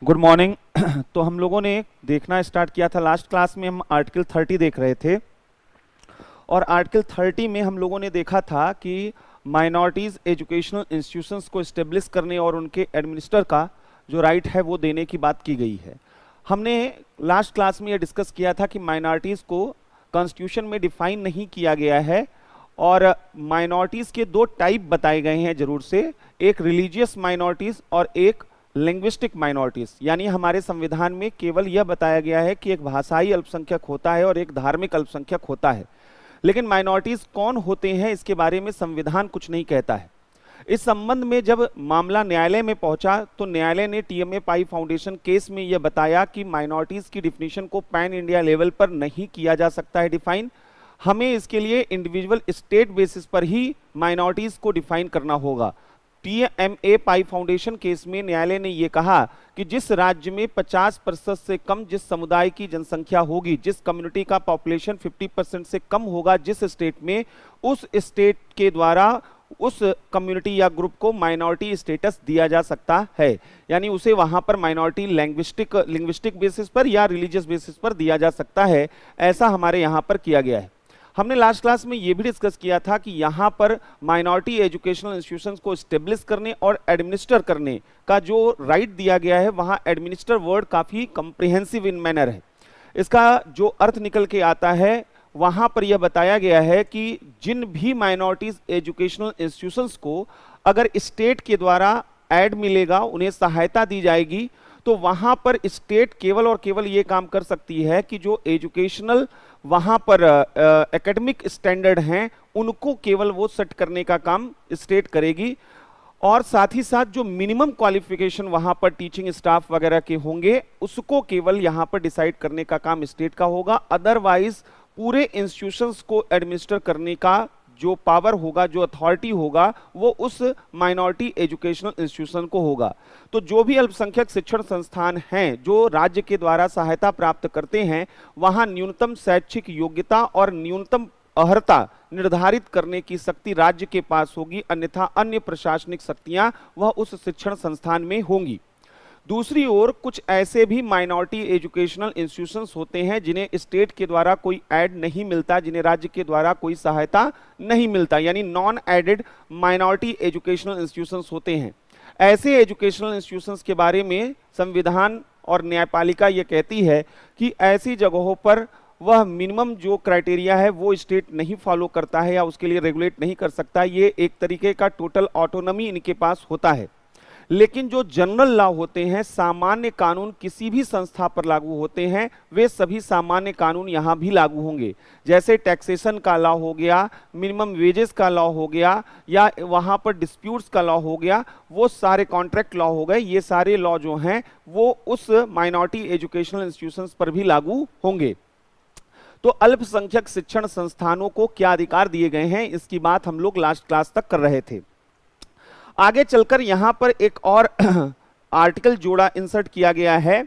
Good morning. तो हम लोगों ने देखना स्टार्ट किया था, लास्ट क्लास में हम आर्टिकल 30 देख रहे थे और आर्टिकल 30 में हम लोगों ने देखा था कि माइनॉरिटीज़ एजुकेशनल इंस्टीट्यूशंस को इस्टेब्लिश करने और उनके एडमिनिस्टर का जो राइट है वो देने की बात की गई है। हमने लास्ट क्लास में ये डिस्कस किया था कि माइनॉरिटीज़ को कॉन्स्टिट्यूशन में डिफाइन नहीं किया गया है और माइनॉरिटीज़ के दो टाइप बताए गए हैं जरूर से, एक रिलीजियस माइनॉरिटीज़ और एक लिंग्विस्टिक माइनॉरिटीज। यानी हमारे संविधान में केवल यह बताया गया है कि एक भाषाई अल्पसंख्यक होता है और एक धार्मिक अल्पसंख्यक होता है, लेकिन माइनॉरिटीज कौन होते हैं इसके बारे में संविधान कुछ नहीं कहता है। इस संबंध में जब मामला न्यायालय में पहुंचा तो न्यायालय ने टीएमए पाई फाउंडेशन केस में यह बताया कि माइनॉरिटीज की डिफिनीशन को पैन इंडिया लेवल पर नहीं किया जा सकता है डिफाइन, हमें इसके लिए इंडिविजुअल स्टेट बेसिस पर ही माइनॉरिटीज को डिफाइन करना होगा। टीएमए पाई फाउंडेशन केस में न्यायालय ने यह कहा कि जिस राज्य में 50% से कम जिस समुदाय की जनसंख्या होगी, जिस कम्युनिटी का पॉपुलेशन 50% से कम होगा जिस स्टेट में, उस स्टेट के द्वारा उस कम्युनिटी या ग्रुप को माइनॉरिटी स्टेटस दिया जा सकता है। यानी उसे वहां पर माइनॉरिटी लिंग्विस्टिक बेसिस पर या रिलीजियस बेसिस पर दिया जा सकता है, ऐसा हमारे यहाँ पर किया गया है। हमने लास्ट क्लास में ये भी डिस्कस किया था कि यहाँ पर माइनॉरिटी एजुकेशनल इंस्टीट्यूशंस को स्टेब्लिश करने और एडमिनिस्टर करने का जो राइट दिया गया है, वहाँ एडमिनिस्टर वर्ड काफ़ी कम्प्रिहेंसिव इन मैनर है। इसका जो अर्थ निकल के आता है वहाँ पर यह बताया गया है कि जिन भी माइनॉरिटीज एजुकेशनल इंस्टीट्यूशंस को अगर स्टेट के द्वारा एड मिलेगा, उन्हें सहायता दी जाएगी, तो वहाँ पर स्टेट केवल और केवल ये काम कर सकती है कि जो एजुकेशनल वहाँ पर एकेडमिक स्टैंडर्ड हैं उनको केवल वो सेट करने का काम स्टेट करेगी, और साथ ही साथ जो मिनिमम क्वालिफिकेशन वहाँ पर टीचिंग स्टाफ वगैरह के होंगे उसको केवल यहाँ पर डिसाइड करने का काम स्टेट का होगा। अदरवाइज पूरे इंस्टीट्यूशंस को एडमिनिस्टर करने का जो पावर होगा, जो अथॉरिटी होगा, वो उस माइनॉरिटी एजुकेशनल इंस्टीट्यूशन को होगा। तो जो भी अल्पसंख्यक शिक्षण संस्थान हैं जो राज्य के द्वारा सहायता प्राप्त करते हैं, वहां न्यूनतम शैक्षिक योग्यता और न्यूनतम अर्हता निर्धारित करने की शक्ति राज्य के पास होगी, अन्यथा अन्य प्रशासनिक शक्तियां वह उस शिक्षण संस्थान में होंगी। दूसरी ओर कुछ ऐसे भी माइनॉरिटी एजुकेशनल इंस्टीट्यूशंस होते हैं जिन्हें स्टेट के द्वारा कोई ऐड नहीं मिलता, जिन्हें राज्य के द्वारा कोई सहायता नहीं मिलता, यानी non aided minority educational institutions होते हैं। ऐसे एजुकेशनल इंस्टीट्यूशंस के बारे में संविधान और न्यायपालिका ये कहती है कि ऐसी जगहों पर वह मिनिमम जो क्राइटेरिया है वो स्टेट नहीं फॉलो करता है या उसके लिए रेगुलेट नहीं कर सकता। ये एक तरीके का टोटल ऑटोनॉमी इनके पास होता है। लेकिन जो जनरल लॉ होते हैं, सामान्य कानून किसी भी संस्था पर लागू होते हैं, वे सभी सामान्य कानून यहाँ भी लागू होंगे। जैसे टैक्सेशन का लॉ हो गया, मिनिमम वेजेस का लॉ हो गया, या वहाँ पर डिस्प्यूट्स का लॉ हो गया, वो सारे कॉन्ट्रैक्ट लॉ हो गए, ये सारे लॉ जो हैं वो उस माइनॉरिटी एजुकेशनल इंस्टीट्यूशंस पर भी लागू होंगे। तो अल्पसंख्यक शिक्षण संस्थानों को क्या अधिकार दिए गए हैं, इसकी बात हम लोग लास्ट क्लास तक कर रहे थे। आगे चलकर यहां पर एक और आर्टिकल जोड़ा इंसर्ट किया गया है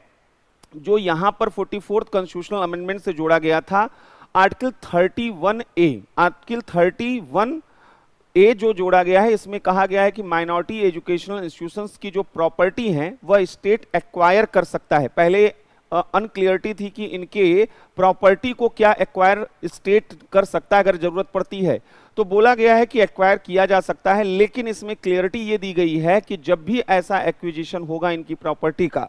जो यहां पर 44th कॉन्स्टिट्यूशनल अमेंडमेंट से जोड़ा गया था। आर्टिकल 31A, आर्टिकल 31A जो जोड़ा गया है, इसमें कहा गया है कि माइनॉरिटी एजुकेशनल इंस्टीट्यूशंस की जो प्रॉपर्टी हैं वह स्टेट एक्वायर कर सकता है। पहले अनक्लियरिटी थी कि इनके प्रॉपर्टी को क्या एक्वायर स्टेट कर सकता है अगर जरूरत पड़ती है, तो बोला गया है कि एक्वायर किया जा सकता है, लेकिन इसमें क्लियरिटी ये दी गई है कि जब भी ऐसा एक्विजिशन होगा इनकी प्रॉपर्टी का,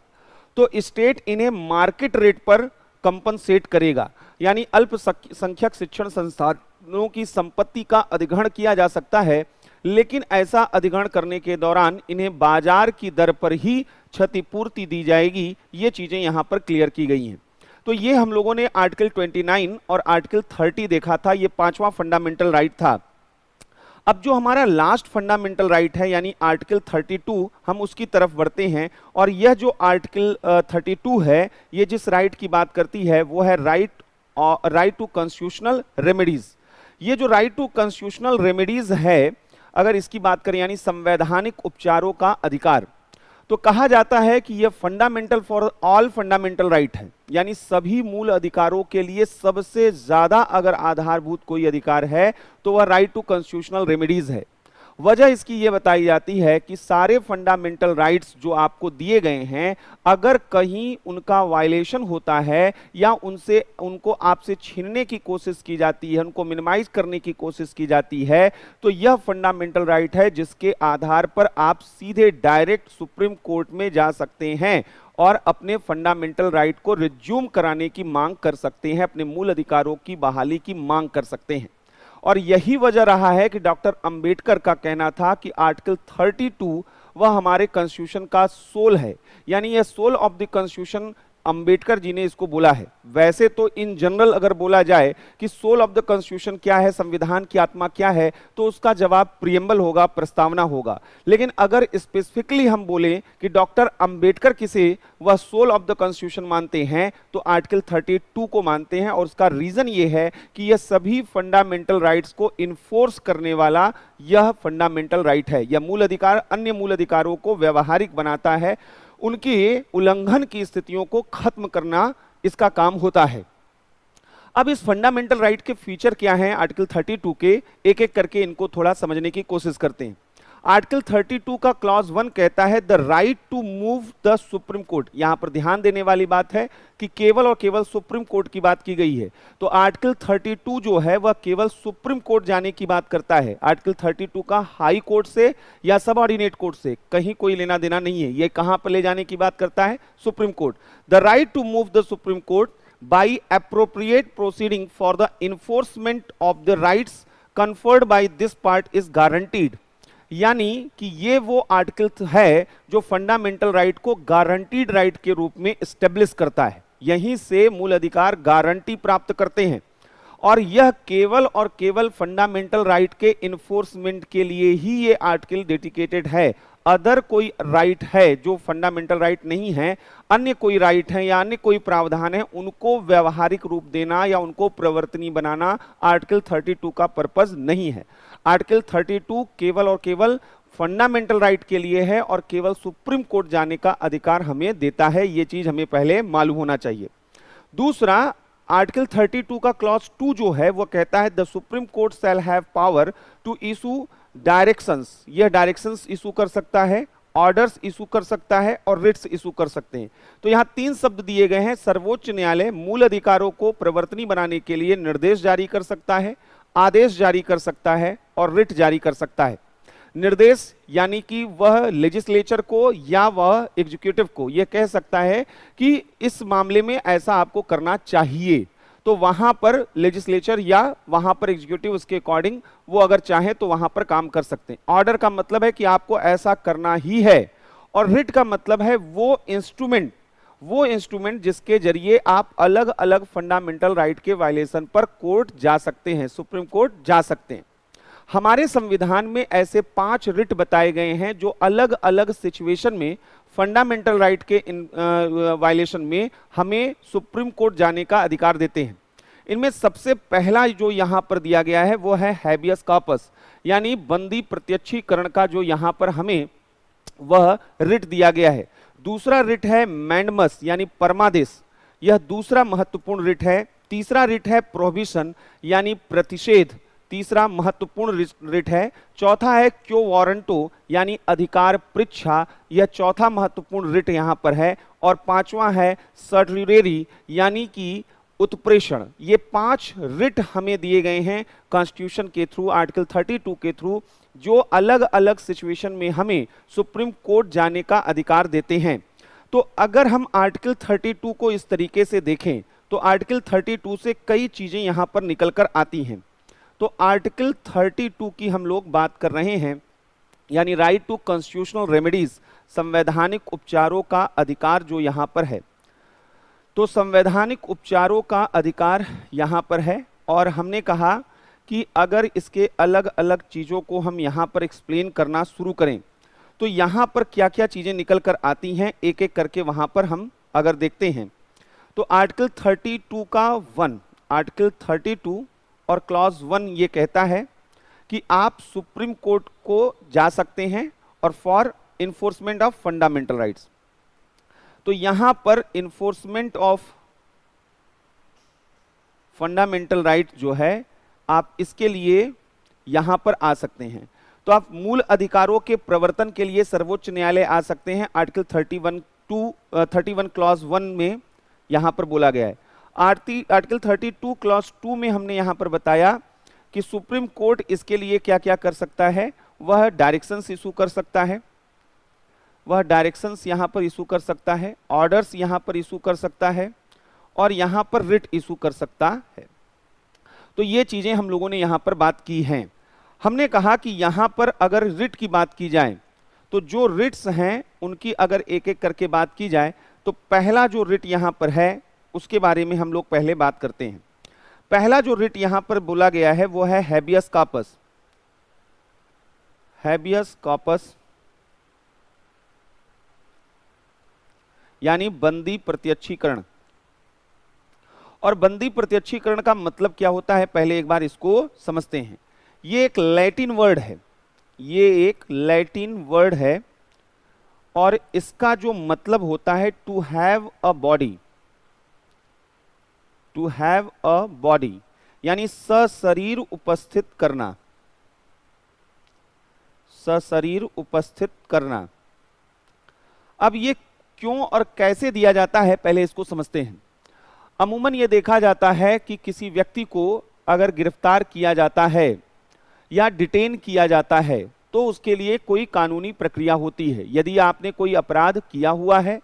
तो स्टेट इन्हें मार्केट रेट पर कंपनसेट करेगा। यानी अल्पसंख्यक शिक्षण संस्थानों की संपत्ति का अधिग्रहण किया जा सकता है, लेकिन ऐसा अधिग्रहण करने के दौरान इन्हें बाजार की दर पर ही क्षतिपूर्ति दी जाएगी। ये चीजें यहां पर क्लियर की गई हैं। तो ये हम लोगों ने आर्टिकल 29 और आर्टिकल 30 देखा था, ये 5वां फंडामेंटल राइट था। अब जो हमारा लास्ट फंडामेंटल राइट है यानी आर्टिकल 32, हम उसकी तरफ बढ़ते हैं। और यह जो आर्टिकल 32 है, ये जिस राइट की बात करती है वो है राइट टू कॉन्स्टिट्यूशनल रेमेडीज। ये जो राइट टू कॉन्स्टिट्यूशनल रेमेडीज है, अगर इसकी बात करें यानी संवैधानिक उपचारों का अधिकार, तो कहा जाता है कि यह fundamental for all fundamental right है। यानी सभी मूल अधिकारों के लिए सबसे ज्यादा अगर आधारभूत कोई अधिकार है तो वह राइट टू कॉन्स्टिट्यूशनल रेमेडीज है। वजह इसकी ये बताई जाती है कि सारे फंडामेंटल राइट्स जो आपको दिए गए हैं, अगर कहीं उनका वायलेशन होता है या उनको आपसे छीनने की कोशिश की जाती है, उनको मिनिमाइज करने की कोशिश की जाती है, तो यह फंडामेंटल राइट है जिसके आधार पर आप सीधे डायरेक्ट सुप्रीम कोर्ट में जा सकते हैं और अपने फंडामेंटल राइट को रिज्यूम कराने की मांग कर सकते हैं, अपने मूल अधिकारों की बहाली की मांग कर सकते हैं। और यही वजह रहा है कि डॉक्टर अंबेडकर का कहना था कि आर्टिकल 32 वह हमारे कॉन्स्टिट्यूशन का सोल है, यानी यह soul of the constitution Ambedkar ji ने इसको बोला है। वैसे तो इन जनरल अगर बोला जाए कि सोल ऑफ द कॉन्स्टिट्यूशन क्या है, संविधान की आत्मा क्या है, तो उसका जवाब प्रियम्बल होगा, प्रस्तावना होगा। लेकिन अगर स्पेसिफिकली हम बोलें कि डॉक्टर अंबेडकर किसे वह सोल ऑफ द कॉन्स्टिट्यूशन मानते हैं, तो आर्टिकल 32 को मानते हैं। और उसका रीजन ये है कि यह सभी फंडामेंटल राइट्स को इन्फोर्स करने वाला यह फंडामेंटल राइट है। यह मूल अधिकार अन्य मूल अधिकारों को व्यवहारिक बनाता है, उनके उल्लंघन की स्थितियों को खत्म करना इसका काम होता है। अब इस फंडामेंटल राइट के फीचर क्या हैं आर्टिकल 32 के, एक एक करके इनको थोड़ा समझने की कोशिश करते हैं। आर्टिकल 32 का क्लॉज 1 कहता है the right to move the supreme court. यहां पर ध्यान देने वाली बात है कि केवल और केवल सुप्रीम कोर्ट की बात की गई है। तो आर्टिकल 32 जो है वह केवल सुप्रीम कोर्ट जाने की बात करता है। आर्टिकल 32 का हाई कोर्ट से या सब ऑर्डिनेट कोर्ट से कहीं कोई लेना देना नहीं है। यह कहां पर ले जाने की बात करता है? Supreme court. The right to move the supreme court by appropriate proceeding for the enforcement of the rights conferred by this part is guaranteed। यानी कि ये वो आर्टिकल है जो फंडामेंटल राइट को गारंटीड राइट के रूप में एस्टेब्लिश करता है। यहीं से मूल अधिकार गारंटी प्राप्त करते हैं और यह केवल और केवल फंडामेंटल राइट के इन्फोर्समेंट के लिए ही ये आर्टिकल डेडिकेटेड है। अदर कोई राइट है जो फंडामेंटल राइट नहीं है, अन्य कोई राइट है या अन्य कोई प्रावधान है, उनको व्यवहारिक रूप देना या उनको प्रवर्तनीय बनाना आर्टिकल 32 का पर्पस नहीं है। आर्टिकल 32 केवल और केवल फंडामेंटल राइट के लिए है और केवल सुप्रीम कोर्ट जाने का अधिकार हमें देता है। ये चीज हमें पहले मालूम होना चाहिए। दूसरा, आर्टिकल 32 का क्लॉज 2 जो है वो कहता है the supreme court shall have power to issue directions. यह डायरेक्शंस इशू कर सकता है, ऑर्डर्स इशू कर सकता है और रिट्स इशू कर सकते हैं। तो यहां 3 शब्द दिए गए हैं। सर्वोच्च न्यायालय मूल अधिकारों को प्रवर्तनीय बनाने के लिए निर्देश जारी कर सकता है, आदेश जारी कर सकता है और रिट जारी कर सकता है। निर्देश यानी कि वह लेजिस्लेचर को या वह एग्जीक्यूटिव को यह कह सकता है कि इस मामले में ऐसा आपको करना चाहिए, तो वहां पर लेजिस्लेचर या वहां पर एग्जीक्यूटिव उसके अकॉर्डिंग वो अगर चाहे तो वहां पर काम कर सकते हैं। ऑर्डर का मतलब है कि आपको ऐसा करना ही है और रिट का मतलब है वो इंस्ट्रूमेंट जिसके जरिए आप अलग अलग फंडामेंटल राइट के वायलेशन पर कोर्ट जा सकते हैं, सुप्रीम कोर्ट जा सकते हैं। हमारे संविधान में ऐसे 5 रिट बताए गए हैं जो अलग अलग सिचुएशन में फंडामेंटल राइट के वायलेशन में हमें सुप्रीम कोर्ट जाने का अधिकार देते हैं। इनमें सबसे पहला जो यहां पर दिया गया है वो है हैबियस कॉर्पस, यानी बंदी प्रत्यक्षीकरण का जो यहां पर हमें वह रिट दिया गया है। दूसरा रिट है मैंडमस यानी परमादेश, यह दूसरा महत्वपूर्ण रिट है। तीसरा रिट है प्रोहिबिशन यानी प्रतिषेध, तीसरा महत्वपूर्ण रिट है। चौथा है क्यो वारंटो यानी अधिकार परीक्षा, यह चौथा महत्वपूर्ण रिट यहां पर है। और पांचवा है सर्टिफिकेटरी यानी कि उत्प्रेषण। ये 5 रिट हमें दिए गए हैं कॉन्स्टिट्यूशन के थ्रू, आर्टिकल 32 के थ्रू, जो अलग अलग सिचुएशन में हमें सुप्रीम कोर्ट जाने का अधिकार देते हैं। तो अगर हम आर्टिकल 32 को इस तरीके से देखें तो आर्टिकल 32 से कई चीजें यहां पर निकल कर आती हैं। तो आर्टिकल 32 की हम लोग बात कर रहे हैं, यानी राइट टू कॉन्स्टिट्यूशनल रेमेडीज, संवैधानिक उपचारों का अधिकार जो यहां पर है। तो संवैधानिक उपचारों का अधिकार यहां पर है और हमने कहा कि अगर इसके अलग अलग चीजों को हम यहां पर एक्सप्लेन करना शुरू करें तो यहां पर क्या क्या चीजें निकल कर आती हैं, एक एक करके वहां पर हम अगर देखते हैं तो आर्टिकल 32 का 1, आर्टिकल 32 और क्लॉज 1 ये कहता है कि आप सुप्रीम कोर्ट को जा सकते हैं और for enforcement of fundamental rights. तो यहां पर इन्फोर्समेंट ऑफ फंडामेंटल राइट जो है आप इसके लिए यहां पर आ सकते हैं। तो आप मूल अधिकारों के प्रवर्तन के लिए सर्वोच्च न्यायालय आ सकते हैं। आर्टिकल 31 क्लॉज 1 में यहां पर बोला गया है। आर्टिकल 32 क्लॉज 2 में हमने यहां पर बताया कि सुप्रीम कोर्ट इसके लिए क्या क्या कर सकता है, वह डायरेक्शंस इशू कर सकता है, वह डायरेक्शंस यहां पर इशू कर सकता है, ऑर्डर्स यहां पर इशू कर सकता है और यहां पर रिट इशू कर सकता है। तो ये चीजें हम लोगों ने यहां पर बात की हैं। हमने कहा कि यहां पर अगर रिट की बात की जाए तो जो रिट्स हैं उनकी अगर एक एक करके बात की जाए तो पहला जो रिट यहां पर है उसके बारे में हम लोग पहले बात करते हैं। पहला जो रिट यहां पर बोला गया है वो है हैबियस कॉर्पस। हैबियस कॉर्पस यानी बंदी प्रत्यक्षीकरण। और बंदी प्रत्यक्षीकरण का मतलब क्या होता है, पहले एक बार इसको समझते हैं। ये एक लैटिन वर्ड है, ये एक लैटिन वर्ड है और इसका जो मतलब होता है to have a body. To have a body यानी सशरीर उपस्थित करना, सशरीर उपस्थित करना। अब ये क्यों और कैसे दिया जाता है पहले इसको समझते हैं। अमूमन ये देखा जाता है कि किसी व्यक्ति को अगर गिरफ्तार किया जाता है या डिटेन किया जाता है तो उसके लिए कोई कानूनी प्रक्रिया होती है। यदि आपने कोई अपराध किया हुआ है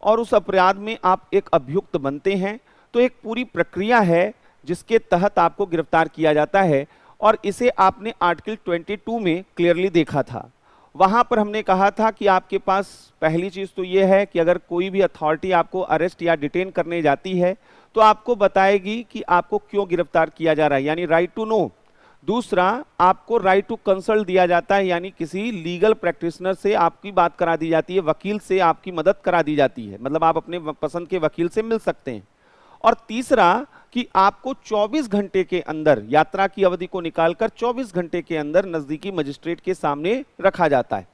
और उस अपराध में आप एक अभियुक्त बनते हैं तो एक पूरी प्रक्रिया है जिसके तहत आपको गिरफ्तार किया जाता है और इसे आपने आर्टिकल 22 में क्लियरली देखा था। वहां पर हमने कहा था कि आपके पास पहली चीज तो यह है कि अगर कोई भी अथॉरिटी आपको अरेस्ट या डिटेन करने जाती है तो आपको बताएगी कि आपको क्यों गिरफ्तार किया जा रहा है, यानी राइट टू नो। दूसरा, आपको राइट टू कंसल्ट दिया जाता है, यानी किसी लीगल प्रैक्टिशनर से आपकी बात करा दी जाती है, वकील से आपकी मदद करा दी जाती है, मतलब आप अपने पसंद के वकील से मिल सकते हैं। और तीसरा कि आपको 24 घंटे के अंदर, यात्रा की अवधि को निकालकर 24 घंटे के अंदर नजदीकी मजिस्ट्रेट के सामने रखा जाता है।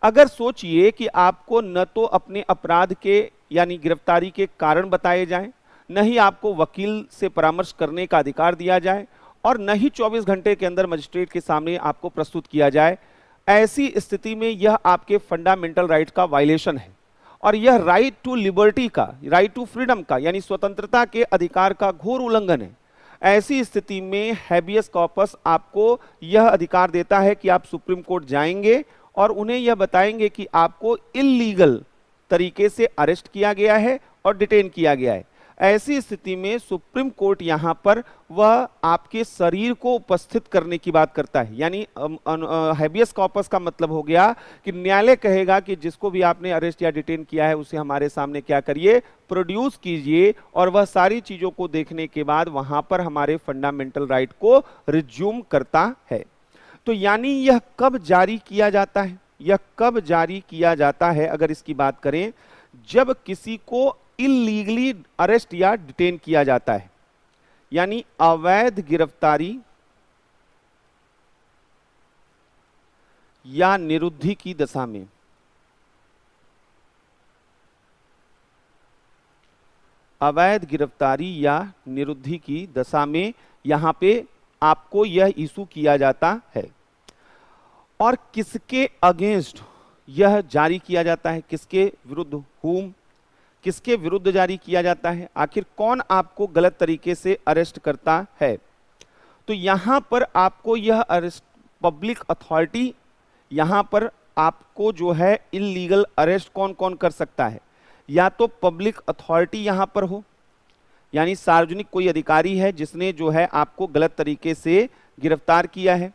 अगर सोचिए कि आपको न तो अपने अपराध के यानी गिरफ्तारी के कारण बताए जाएं, न ही आपको वकील से परामर्श करने का अधिकार दिया जाए और न ही 24 घंटे के अंदर मजिस्ट्रेट के सामने आपको प्रस्तुत किया जाए, ऐसी स्थिति में यह आपके फंडामेंटल राइट का वायलेशन है और यह राइट टू लिबर्टी का, राइट टू फ्रीडम का यानी स्वतंत्रता के अधिकार का घोर उल्लंघन है। ऐसी स्थिति में हैबियस कॉर्पस आपको यह अधिकार देता है कि आप सुप्रीम कोर्ट जाएंगे और उन्हें यह बताएंगे कि आपको इल्लीगल तरीके से अरेस्ट किया गया है और डिटेन किया गया है। ऐसी स्थिति में सुप्रीम कोर्ट यहां पर वह आपके शरीर को उपस्थित करने की बात करता है, यानी हैबियस कॉर्पस का मतलब हो गया कि न्यायालय कहेगा कि जिसको भी आपने अरेस्ट या डिटेन किया है उसे हमारे सामने क्या करिए, प्रोड्यूस कीजिए, और वह सारी चीजों को देखने के बाद वहां पर हमारे फंडामेंटल राइट को रिज्यूम करता है। तो यानी यह कब जारी किया जाता है, यह कब जारी किया जाता है अगर इसकी बात करें, जब किसी को इल्लीगली अरेस्ट या डिटेन किया जाता है, यानी अवैध गिरफ्तारी या निरुद्धि की दशा में। अवैध गिरफ्तारी या निरुद्धि की दशा में यहां पे आपको यह इशू किया जाता है। और किसके अगेंस्ट यह जारी किया जाता है, किसके विरुद्ध, हुम, किसके विरुद्ध जारी किया जाता है, आखिर कौन आपको गलत तरीके से अरेस्ट करता है। तो यहां पर आपको यह अरेस्ट, पब्लिक अथॉरिटी, यहां पर आपको जो है इल्लीगल अरेस्ट कौन कौन कर सकता है, या तो पब्लिक अथॉरिटी यहां पर हो, यानी सार्वजनिक कोई अधिकारी है जिसने जो है आपको गलत तरीके से गिरफ्तार किया है,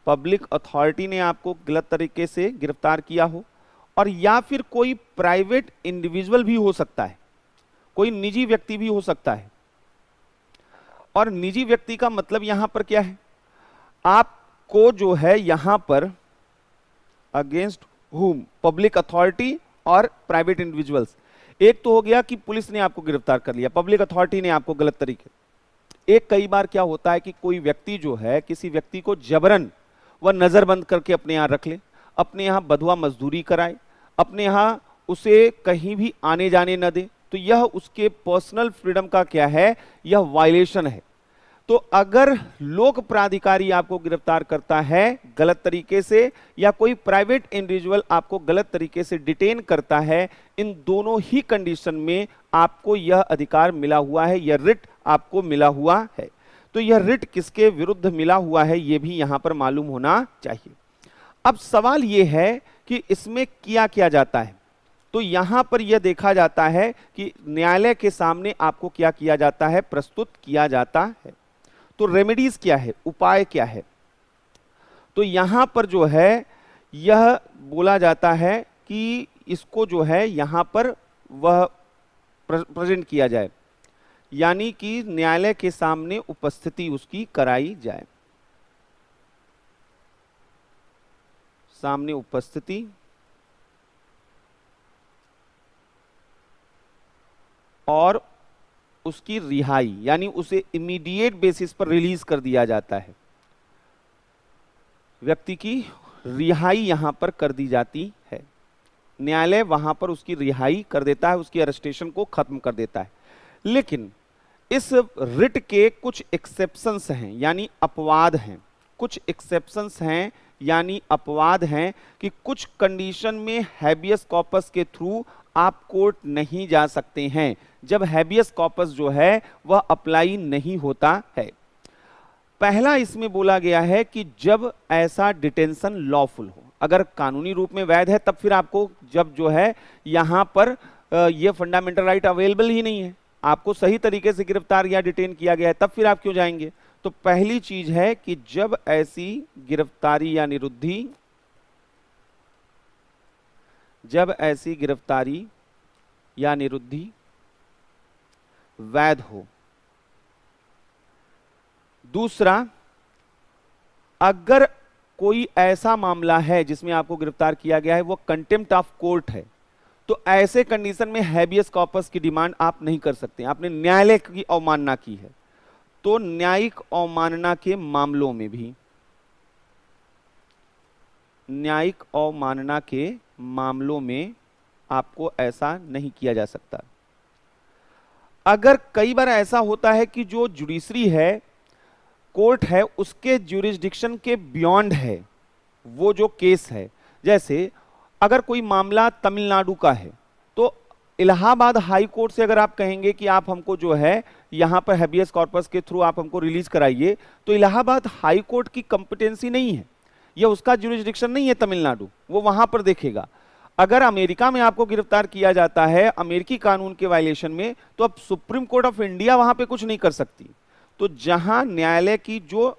पब्लिक अथॉरिटी ने आपको गलत तरीके से गिरफ्तार किया हो, और या फिर कोई प्राइवेट इंडिविजुअल भी हो सकता है, कोई निजी व्यक्ति भी हो सकता है। और निजी व्यक्ति का मतलब यहां पर क्या है, आपको जो है यहां पर अगेंस्ट हुम, पब्लिक अथॉरिटी और प्राइवेट इंडिविजुअल्स। एक तो हो गया कि पुलिस ने आपको गिरफ्तार कर लिया, पब्लिक अथॉरिटी ने आपको गलत तरीके। एक कई बार क्या होता है कि कोई व्यक्ति जो है किसी व्यक्ति को जबरन वह नजरबंद करके अपने यहां रख ले, अपने यहां बधुआ मजदूरी कराए, अपने यहां उसे कहीं भी आने जाने न दे, तो यह उसके पर्सनल फ्रीडम का क्या है, यह वायलेशन है। तो अगर लोक प्राधिकारी आपको गिरफ्तार करता है गलत तरीके से, या कोई प्राइवेट इंडिविजुअल आपको गलत तरीके से डिटेन करता है, इन दोनों ही कंडीशन में आपको यह अधिकार मिला हुआ है, यह रिट आपको मिला हुआ है। तो यह रिट किसके विरुद्ध मिला हुआ है, यह भी यहां पर मालूम होना चाहिए। अब सवाल यह है कि इसमें किया क्या जाता है। तो यहां पर यह देखा जाता है कि न्यायालय के सामने आपको क्या किया जाता है, प्रस्तुत किया जाता है। तो रेमेडीज क्या है, उपाय क्या है। तो यहां पर जो है यह बोला जाता है कि इसको जो है यहां पर वह प्रेजेंट किया जाए, यानी कि न्यायालय के सामने उपस्थिति उसकी कराई जाए। सामने उपस्थिति और उसकी रिहाई, यानी उसे इमीडिएट बेसिस पर रिलीज कर दिया जाता है। व्यक्ति की रिहाई यहां पर कर दी जाती है, न्यायालय वहां पर उसकी रिहाई कर देता है, उसकी अरेस्टेशन को खत्म कर देता है। लेकिन इस रिट के कुछ एक्सेप्शंस हैं, यानी अपवाद हैं। कुछ एक्सेप्शंस हैं यानी अपवाद हैं कि कुछ कंडीशन में हैबियस कॉर्पस के थ्रू आप कोर्ट नहीं जा सकते हैं, जब हैबियस कॉर्पस जो है वह अप्लाई नहीं होता है। पहला इसमें बोला गया है कि जब ऐसा डिटेंशन लॉफुल हो, अगर कानूनी रूप में वैध है, तब फिर आपको जब जो है यहां पर यह फंडामेंटल राइट अवेलेबल ही नहीं है, आपको सही तरीके से गिरफ्तार या डिटेन किया गया है, तब फिर आप क्यों जाएंगे। तो पहली चीज है कि जब ऐसी गिरफ्तारी या निरुद्धि, जब ऐसी गिरफ्तारी या निरुद्धि वैध हो। दूसरा, अगर कोई ऐसा मामला है जिसमें आपको गिरफ्तार किया गया है वो कंटेम्प्ट ऑफ कोर्ट है, तो ऐसे कंडीशन में हैबियस कॉर्पस की डिमांड आप नहीं कर सकते, आपने न्यायालय की अवमानना की है। तो न्यायिक अवमानना के मामलों में भी, न्यायिक अवमानना के मामलों में आपको ऐसा नहीं किया जा सकता। अगर कई बार ऐसा होता है कि जो जुडिशरी है, कोर्ट है, उसके ज्यूरिसडिक्शन के बियॉन्ड है वो जो केस है, जैसे अगर कोई मामला तमिलनाडु का है, तो इलाहाबाद हाई कोर्ट से अगर आप कहेंगे कि आप हमको जो है यहां पर हैबियस कॉर्पस के थ्रू आप हमको रिलीज कराइए, तो इलाहाबाद हाई कोर्ट की कंपिटेंसी नहीं है, यह उसका ज्यूरिसडिक्शन नहीं है तमिलनाडु, वो वहां पर देखेगा। अगर अमेरिका में आपको गिरफ्तार किया जाता है अमेरिकी कानून के वायलेशन में, तो अब सुप्रीम कोर्ट ऑफ इंडिया वहां पे कुछ नहीं कर सकती। तो जहां न्यायालय की जो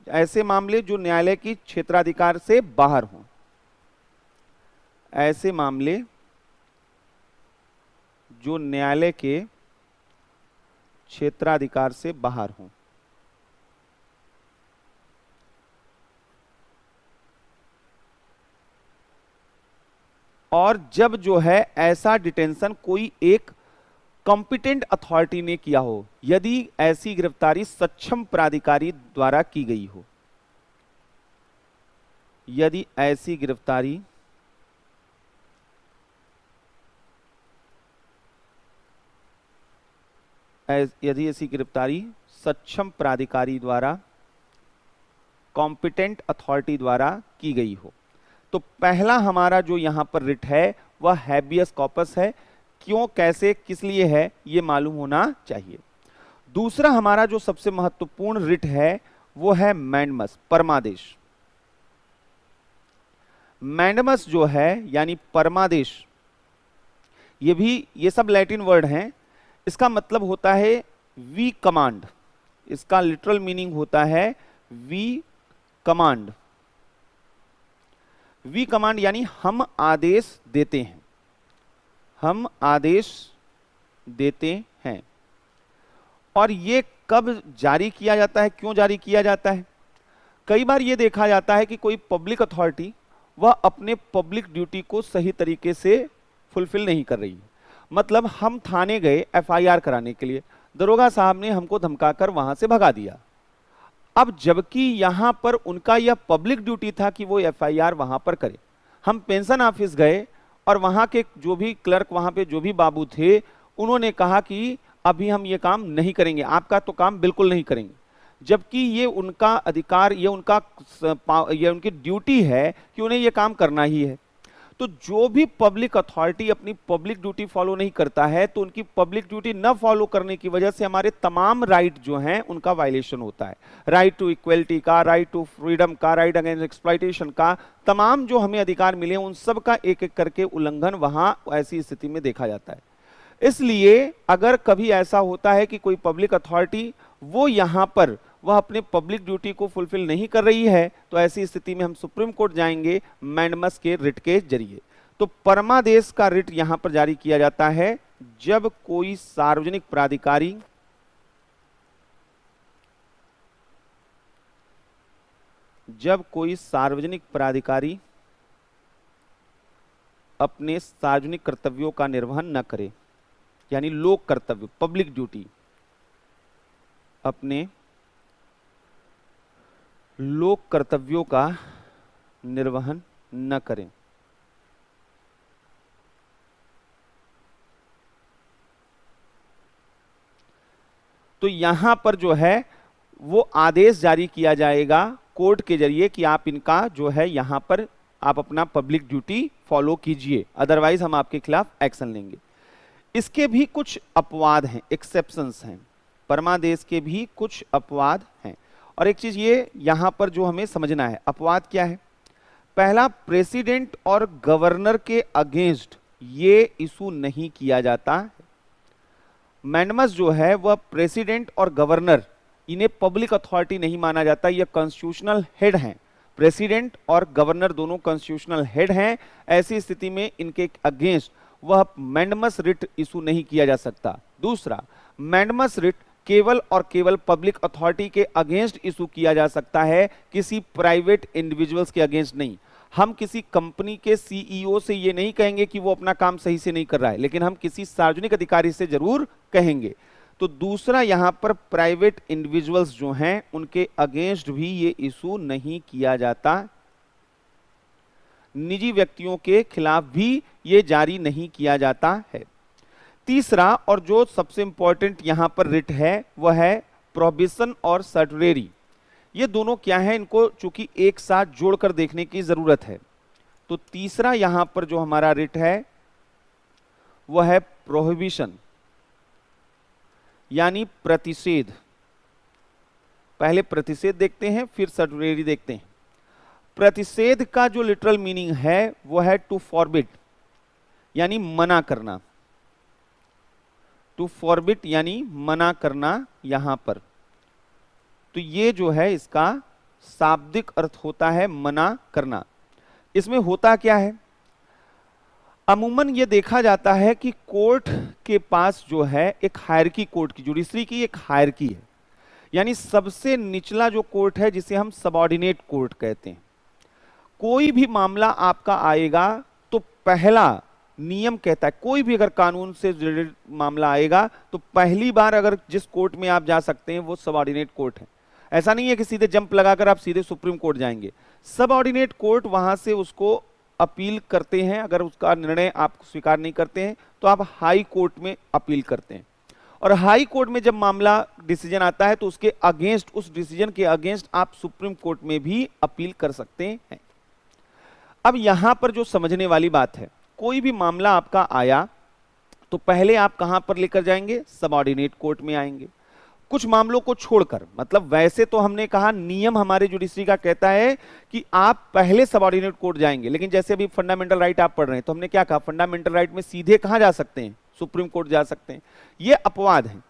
ऐसे मामले जो न्यायालय की क्षेत्राधिकार से बाहर हों, ऐसे मामले जो न्यायालय के क्षेत्राधिकार से बाहर हों, और जब जो है ऐसा डिटेंशन कोई एक कॉम्पिटेंट अथॉरिटी ने किया हो, यदि ऐसी गिरफ्तारी सक्षम प्राधिकारी द्वारा की गई हो, यदि ऐसी गिरफ्तारी सक्षम प्राधिकारी द्वारा, कॉम्पिटेंट अथॉरिटी द्वारा की गई हो। तो पहला हमारा जो यहां पर रिट है वह हैबियस कॉर्पस है। क्यों, कैसे, किस लिए है, यह मालूम होना चाहिए। दूसरा हमारा जो सबसे महत्वपूर्ण रिट है वो है मैंडमस, परमादेश। मैंडमस जो है यानी परमादेश, ये सब लैटिन वर्ड हैं। इसका मतलब होता है वी कमांड, इसका लिटरल मीनिंग होता है वी कमांड। वी कमांड यानी हम आदेश देते हैं, हम आदेश देते हैं। और ये कब जारी किया जाता है, क्यों जारी किया जाता है। कई बार ये देखा जाता है कि कोई पब्लिक अथॉरिटी वह अपने पब्लिक ड्यूटी को सही तरीके से फुलफिल नहीं कर रही है। मतलब हम थाने गए एफआईआर कराने के लिए, दरोगा साहब ने हमको धमकाकर वहां से भगा दिया। अब जबकि यहां पर उनका यह पब्लिक ड्यूटी था कि वो एफआईआर वहां पर करे। हम पेंशन ऑफिस गए और वहां के जो भी क्लर्क, वहां पे जो भी बाबू थे, उन्होंने कहा कि अभी हम ये काम नहीं करेंगे, आपका तो काम बिल्कुल नहीं करेंगे। जबकि ये उनका अधिकार, ये उनकी ड्यूटी है कि उन्हें ये काम करना ही है। तो जो भी पब्लिक अथॉरिटी अपनी पब्लिक ड्यूटी फॉलो नहीं करता है तो उनकी पब्लिक ड्यूटी न फॉलो करने की वजह से हमारे तमाम राइट जो हैं उनका वायलेशन होता है। राइट टू इक्वलिटी का, राइट टू फ्रीडम का, राइट अगेंस्ट एक्सप्लॉइटेशन का, तमाम जो हमें अधिकार मिले उन सब का एक एक करके उल्लंघन वहां ऐसी स्थिति में देखा जाता है। इसलिए अगर कभी ऐसा होता है कि कोई पब्लिक अथॉरिटी वो यहां पर वह अपने पब्लिक ड्यूटी को फुलफिल नहीं कर रही है तो ऐसी स्थिति में हम सुप्रीम कोर्ट जाएंगे मैंडमस के रिट के जरिए। तो परमादेश का रिट यहां पर जारी किया जाता है जब कोई सार्वजनिक प्राधिकारी अपने सार्वजनिक कर्तव्यों का निर्वहन न करे, यानी लोक कर्तव्य, पब्लिक ड्यूटी, अपने लोक कर्तव्यों का निर्वहन न करें। तो यहां पर जो है वो आदेश जारी किया जाएगा कोर्ट के जरिए कि आप इनका जो है यहां पर आप अपना पब्लिक ड्यूटी फॉलो कीजिए, अदरवाइज हम आपके खिलाफ एक्शन लेंगे। इसके भी कुछ अपवाद हैं, एक्सेप्शंस हैं, परमादेश के भी कुछ अपवाद हैं। और एक चीज ये यहां पर जो हमें समझना है, अपवाद क्या है। पहला, प्रेसिडेंट और गवर्नर के अगेंस्ट ये इशू नहीं किया जाता है। मैंडमस जो है वह प्रेसिडेंट और गवर्नर, इन्हें पब्लिक अथॉरिटी नहीं माना जाता, ये कॉन्स्टिट्यूशनल हेड हैं। प्रेसिडेंट और गवर्नर दोनों कॉन्स्टिट्यूशनल हेड हैं। ऐसी स्थिति में इनके अगेंस्ट वह मैंडमस रिट इशू नहीं किया जा सकता। दूसरा, मैंडमस रिट केवल और केवल पब्लिक अथॉरिटी के अगेंस्ट इशू किया जा सकता है, किसी प्राइवेट इंडिविजुअल्स के अगेंस्ट नहीं। हम किसी कंपनी के सीईओ से ये नहीं कहेंगे कि वो अपना काम सही से नहीं कर रहा है, लेकिन हम किसी सार्वजनिक अधिकारी से जरूर कहेंगे। तो दूसरा, यहां पर प्राइवेट इंडिविजुअल्स जो हैं उनके अगेंस्ट भी ये इशू नहीं किया जाता, निजी व्यक्तियों के खिलाफ भी ये जारी नहीं किया जाता है। तीसरा, और जो सबसे इंपॉर्टेंट यहां पर रिट है वह है प्रोहिबिशन और सर्टुरेरी। ये दोनों क्या है, इनको चूंकि एक साथ जोड़कर देखने की जरूरत है। तो तीसरा यहां पर जो हमारा रिट है वह है प्रोहिबिशन, यानी प्रतिषेध। पहले प्रतिषेध देखते हैं फिर सर्टुरेरी देखते हैं। प्रतिषेध का जो लिटरल मीनिंग है वह है टू फॉरबिड, यानी मना करना। टू फॉरबिड यानी मना करना यहां पर। तो ये जो है इसका शाब्दिक अर्थ होता है मना करना। इसमें होता क्या है, अमूमन ये देखा जाता है कि कोर्ट के पास जो है एक हायरकी, कोर्ट की जुडिशरी की एक हायरकी है, यानी सबसे निचला जो कोर्ट है जिसे हम सबऑर्डिनेट कोर्ट कहते हैं। कोई भी मामला आपका आएगा तो पहला नियम कहता है, कोई भी अगर कानून से रिलेटेड मामला आएगा तो पहली बार अगर जिस कोर्ट में आप जा सकते हैं वो सबऑर्डिनेट कोर्ट है। ऐसा नहीं है कि सीधे जंप लगाकर आप सीधे सुप्रीम कोर्ट जाएंगे। सबऑर्डिनेट कोर्ट वहां से उसको अपील करते हैं, अगर उसका निर्णय आप स्वीकार नहीं करते हैं तो आप हाई कोर्ट में अपील करते हैं। और हाई कोर्ट में जब मामला डिसीजन आता है तो उसके अगेंस्ट, उस डिसीजन के अगेंस्ट आप सुप्रीम कोर्ट में भी अपील कर सकते हैं। अब यहां पर जो समझने वाली बात है, कोई भी मामला आपका आया तो पहले आप कहां पर लेकर जाएंगे, सबऑर्डिनेट कोर्ट में आएंगे। कुछ मामलों को छोड़कर, मतलब वैसे तो हमने कहा नियम हमारे जुडिशरी का कहता है कि आप पहले सबऑर्डिनेट कोर्ट जाएंगे, लेकिन जैसे अभी फंडामेंटल राइट आप पढ़ रहे हैं तो हमने क्या कहा, फंडामेंटल राइट में सीधे कहां जा सकते हैं, सुप्रीम कोर्ट जा सकते हैं। ये अपवाद है।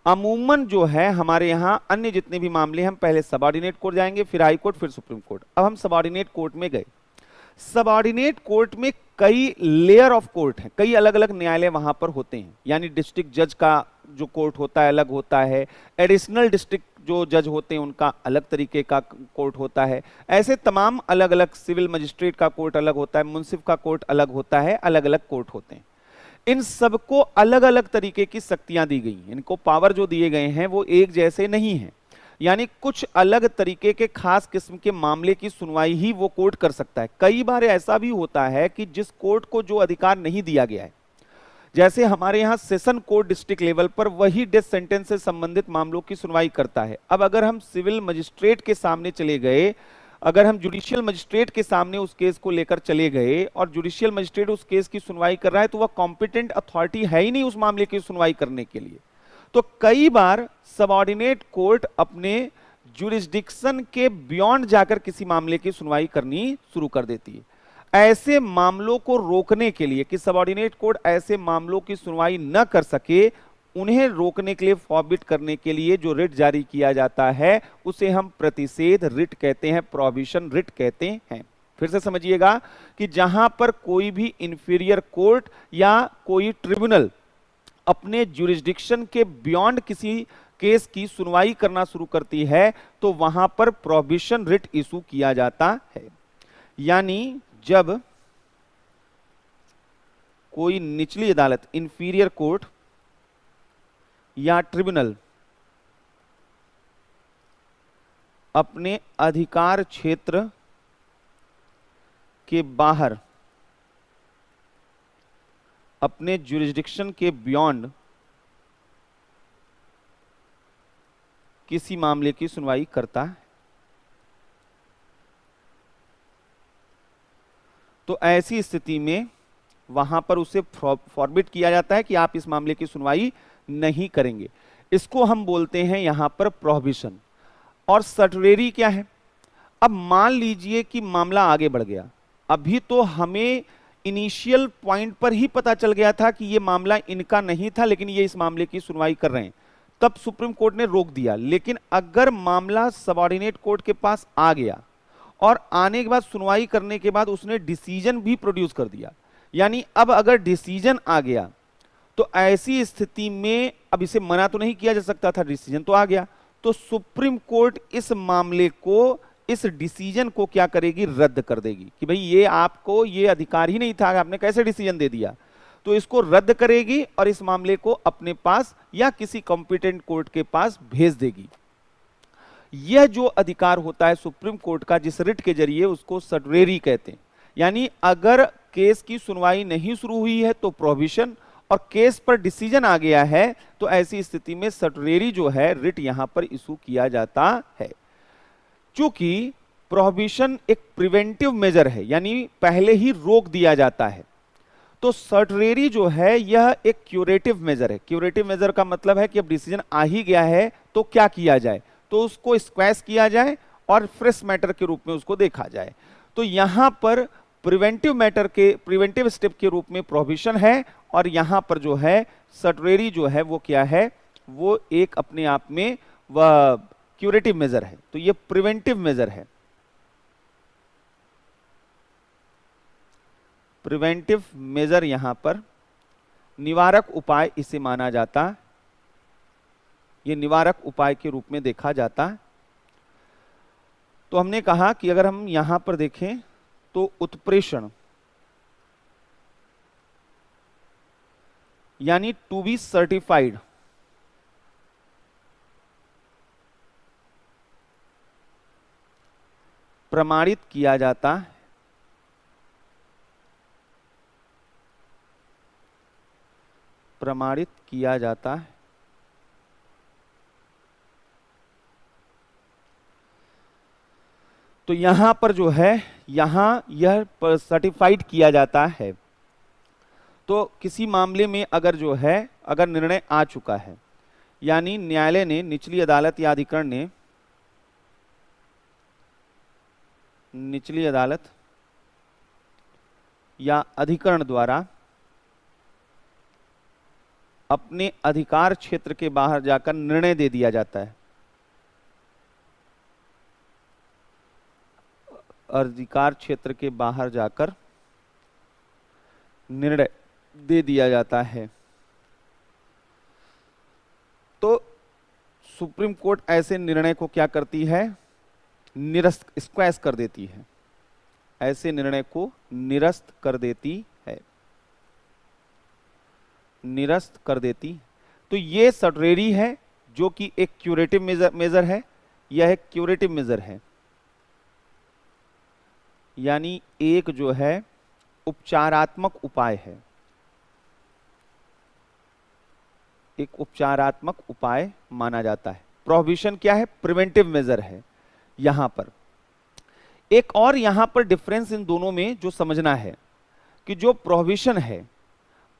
अमूमन जो है हमारे यहां अन्य जितने भी मामले हम पहले सबऑर्डिनेट कोर्ट जाएंगे, फिर हाई कोर्ट, फिर सुप्रीम कोर्ट। अब हम सबऑर्डिनेट कोर्ट में गए। सबऑर्डिनेट कोर्ट में कई लेयर ऑफ कोर्ट हैं, कई अलग अलग न्यायालय वहां पर होते हैं, यानी डिस्ट्रिक्ट जज का जो कोर्ट होता है अलग होता है, एडिशनल डिस्ट्रिक्ट जो जज होते हैं उनका अलग तरीके का कोर्ट होता है, ऐसे तमाम अलग अलग, सिविल मजिस्ट्रेट का कोर्ट अलग होता है, मुंसिफ का कोर्ट अलग होता है, अलग अलग कोर्ट होते हैं। इन सबको अलग अलग तरीके की शक्तियां दी गई हैं, इनको पावर जो दिए गए हैं वो एक जैसे नहीं है, यानी कुछ अलग तरीके के खास किस्म के मामले की सुनवाई ही वो कोर्ट कर सकता है। कई बार ऐसा भी होता है कि जिस कोर्ट को जो अधिकार नहीं दिया गया है, जैसे हमारे यहाँ सेशन कोर्ट डिस्ट्रिक्ट लेवल पर वही डेथ सेंटेंस से संबंधित मामलों की सुनवाई करता है। अब अगर हम सिविल मजिस्ट्रेट के सामने चले गए, अगर हम जुडिशियल मजिस्ट्रेट के सामने उस केस को लेकर चले गए और जुडिशियल मजिस्ट्रेट उस केस की सुनवाई कर रहा है, तो वह कॉम्पिटेंट अथॉरिटी है ही नहीं उस मामले की सुनवाई करने के लिए। तो कई बार सबऑर्डिनेट कोर्ट अपने जुरिस्डिक्शन के बियॉन्ड जाकर किसी मामले की सुनवाई करनी शुरू कर देती है। ऐसे मामलों को रोकने के लिए कि सबऑर्डिनेट कोर्ट ऐसे मामलों की सुनवाई न कर सके, उन्हें रोकने के लिए, फॉरबिट करने के लिए जो रिट जारी किया जाता है उसे हम प्रतिषेध रिट कहते हैं, प्रोहिबिशन रिट कहते हैं। फिर से समझिएगा कि जहां पर कोई भी इंफीरियर कोर्ट या कोई ट्रिब्यूनल अपने ज्यूरिसडिक्शन के बियॉन्ड किसी केस की सुनवाई करना शुरू करती है, तो वहां पर प्रोहिबिशन रिट इशू किया जाता है। यानी जब कोई निचली अदालत, इंफीरियर कोर्ट या ट्रिब्यूनल अपने अधिकार क्षेत्र के बाहर, अपने ज्यूरिसडिक्शन के बियॉन्ड किसी मामले की सुनवाई करता है, तो ऐसी स्थिति में वहां पर उसे फॉरबिट किया जाता है कि आप इस मामले की सुनवाई नहीं करेंगे। इसको हम बोलते हैं यहां पर प्रोहिबिशन। और सर्टुरेरी क्या है? अब मान लीजिए कि मामला आगे बढ़ गया, अभी तो हमें इनिशियल पॉइंट पर ही पता चल गया था कि यह मामला इनका नहीं था, लेकिन ये इस मामले की सुनवाई कर रहे हैं, तब सुप्रीम कोर्ट ने रोक दिया। लेकिन अगर मामला सबऑर्डिनेट कोर्ट के पास आ गया और आने के बाद सुनवाई करने के बाद उसने डिसीजन भी प्रोड्यूस कर दिया, यानी अब अगर डिसीजन आ गया तो ऐसी स्थिति में अब इसे मना तो नहीं किया जा सकता था, डिसीजन तो आ गया, तो सुप्रीम कोर्ट इस मामले को, इस डिसीजन को क्या करेगी? रद्द कर देगी कि भाई ये आपको ये अधिकार ही नहीं था, आपने कैसे डिसीजन दे दिया। तो इसको रद्द करेगी और इस मामले को अपने पास या किसी कॉम्पिटेंट कोर्ट के पास भेज देगी। यह जो अधिकार होता है सुप्रीम कोर्ट का जिस रिट के जरिए, उसको सर्टुरेरी कहते हैं। यानी अगर केस की सुनवाई नहीं शुरू हुई है तो प्रोहिबिशन, और केस पर डिसीजन आ गया है तो ऐसी स्थिति में सर्टुरेरी जो है रिट यहां पर इशू किया जाता है। चूंकि प्रोहिबिशन एक प्रिवेंटिव मेजर है, यानी पहले ही रोक दिया जाता है, तो सर्टुरेरी जो है यह एक क्यूरेटिव मेजर है। क्यूरेटिव मेजर का मतलब है कि अब डिसीजन आ ही गया है तो क्या किया जाए, तो उसको स्क्वैश किया जाए और फ्रेश मैटर के रूप में उसको देखा जाए। तो यहां पर प्रिवेंटिव स्टेप के रूप में प्रोहिबिशन है, और यहां पर जो है सर्टुरेरी जो है वो क्या है? वो एक अपने आप में वह क्यूरेटिव मेजर है, तो ये प्रिवेंटिव मेजर है। प्रिवेंटिव मेजर यहां पर निवारक उपाय इसे माना जाता है, ये निवारक उपाय के रूप में देखा जाता है। तो हमने कहा कि अगर हम यहां पर देखें तो उत्प्रेषण यानी टू बी सर्टिफाइड, प्रमाणित किया जाता है, प्रमाणित किया जाता है। तो यहां पर जो है, यहां यह सर्टिफाइड किया जाता है। तो किसी मामले में अगर जो है, अगर निर्णय आ चुका है, यानी न्यायालय ने, निचली अदालत या अधिकरण ने, निचली अदालत या अधिकरण द्वारा अपने अधिकार क्षेत्र के बाहर जाकर निर्णय दे दिया जाता है, अधिकार क्षेत्र के बाहर जाकर निर्णय दे दिया जाता है, तो सुप्रीम कोर्ट ऐसे निर्णय को क्या करती है? निरस्त, स्क्वैश कर देती है। ऐसे निर्णय को निरस्त कर देती है, निरस्त कर देती। तो ये सर्टुरेरी है जो कि एक क्यूरेटिव मेजर है, यह एक क्यूरेटिव मेजर है, यानी एक जो है उपचारात्मक उपाय है। एक उपचारात्मक उपाय माना जाता है। प्रोहिबिशन क्या है? प्रिवेंटिव मेजर है। यहां पर एक और यहां पर डिफरेंस इन दोनों में जो समझना है कि जो प्रोहिबिशन है,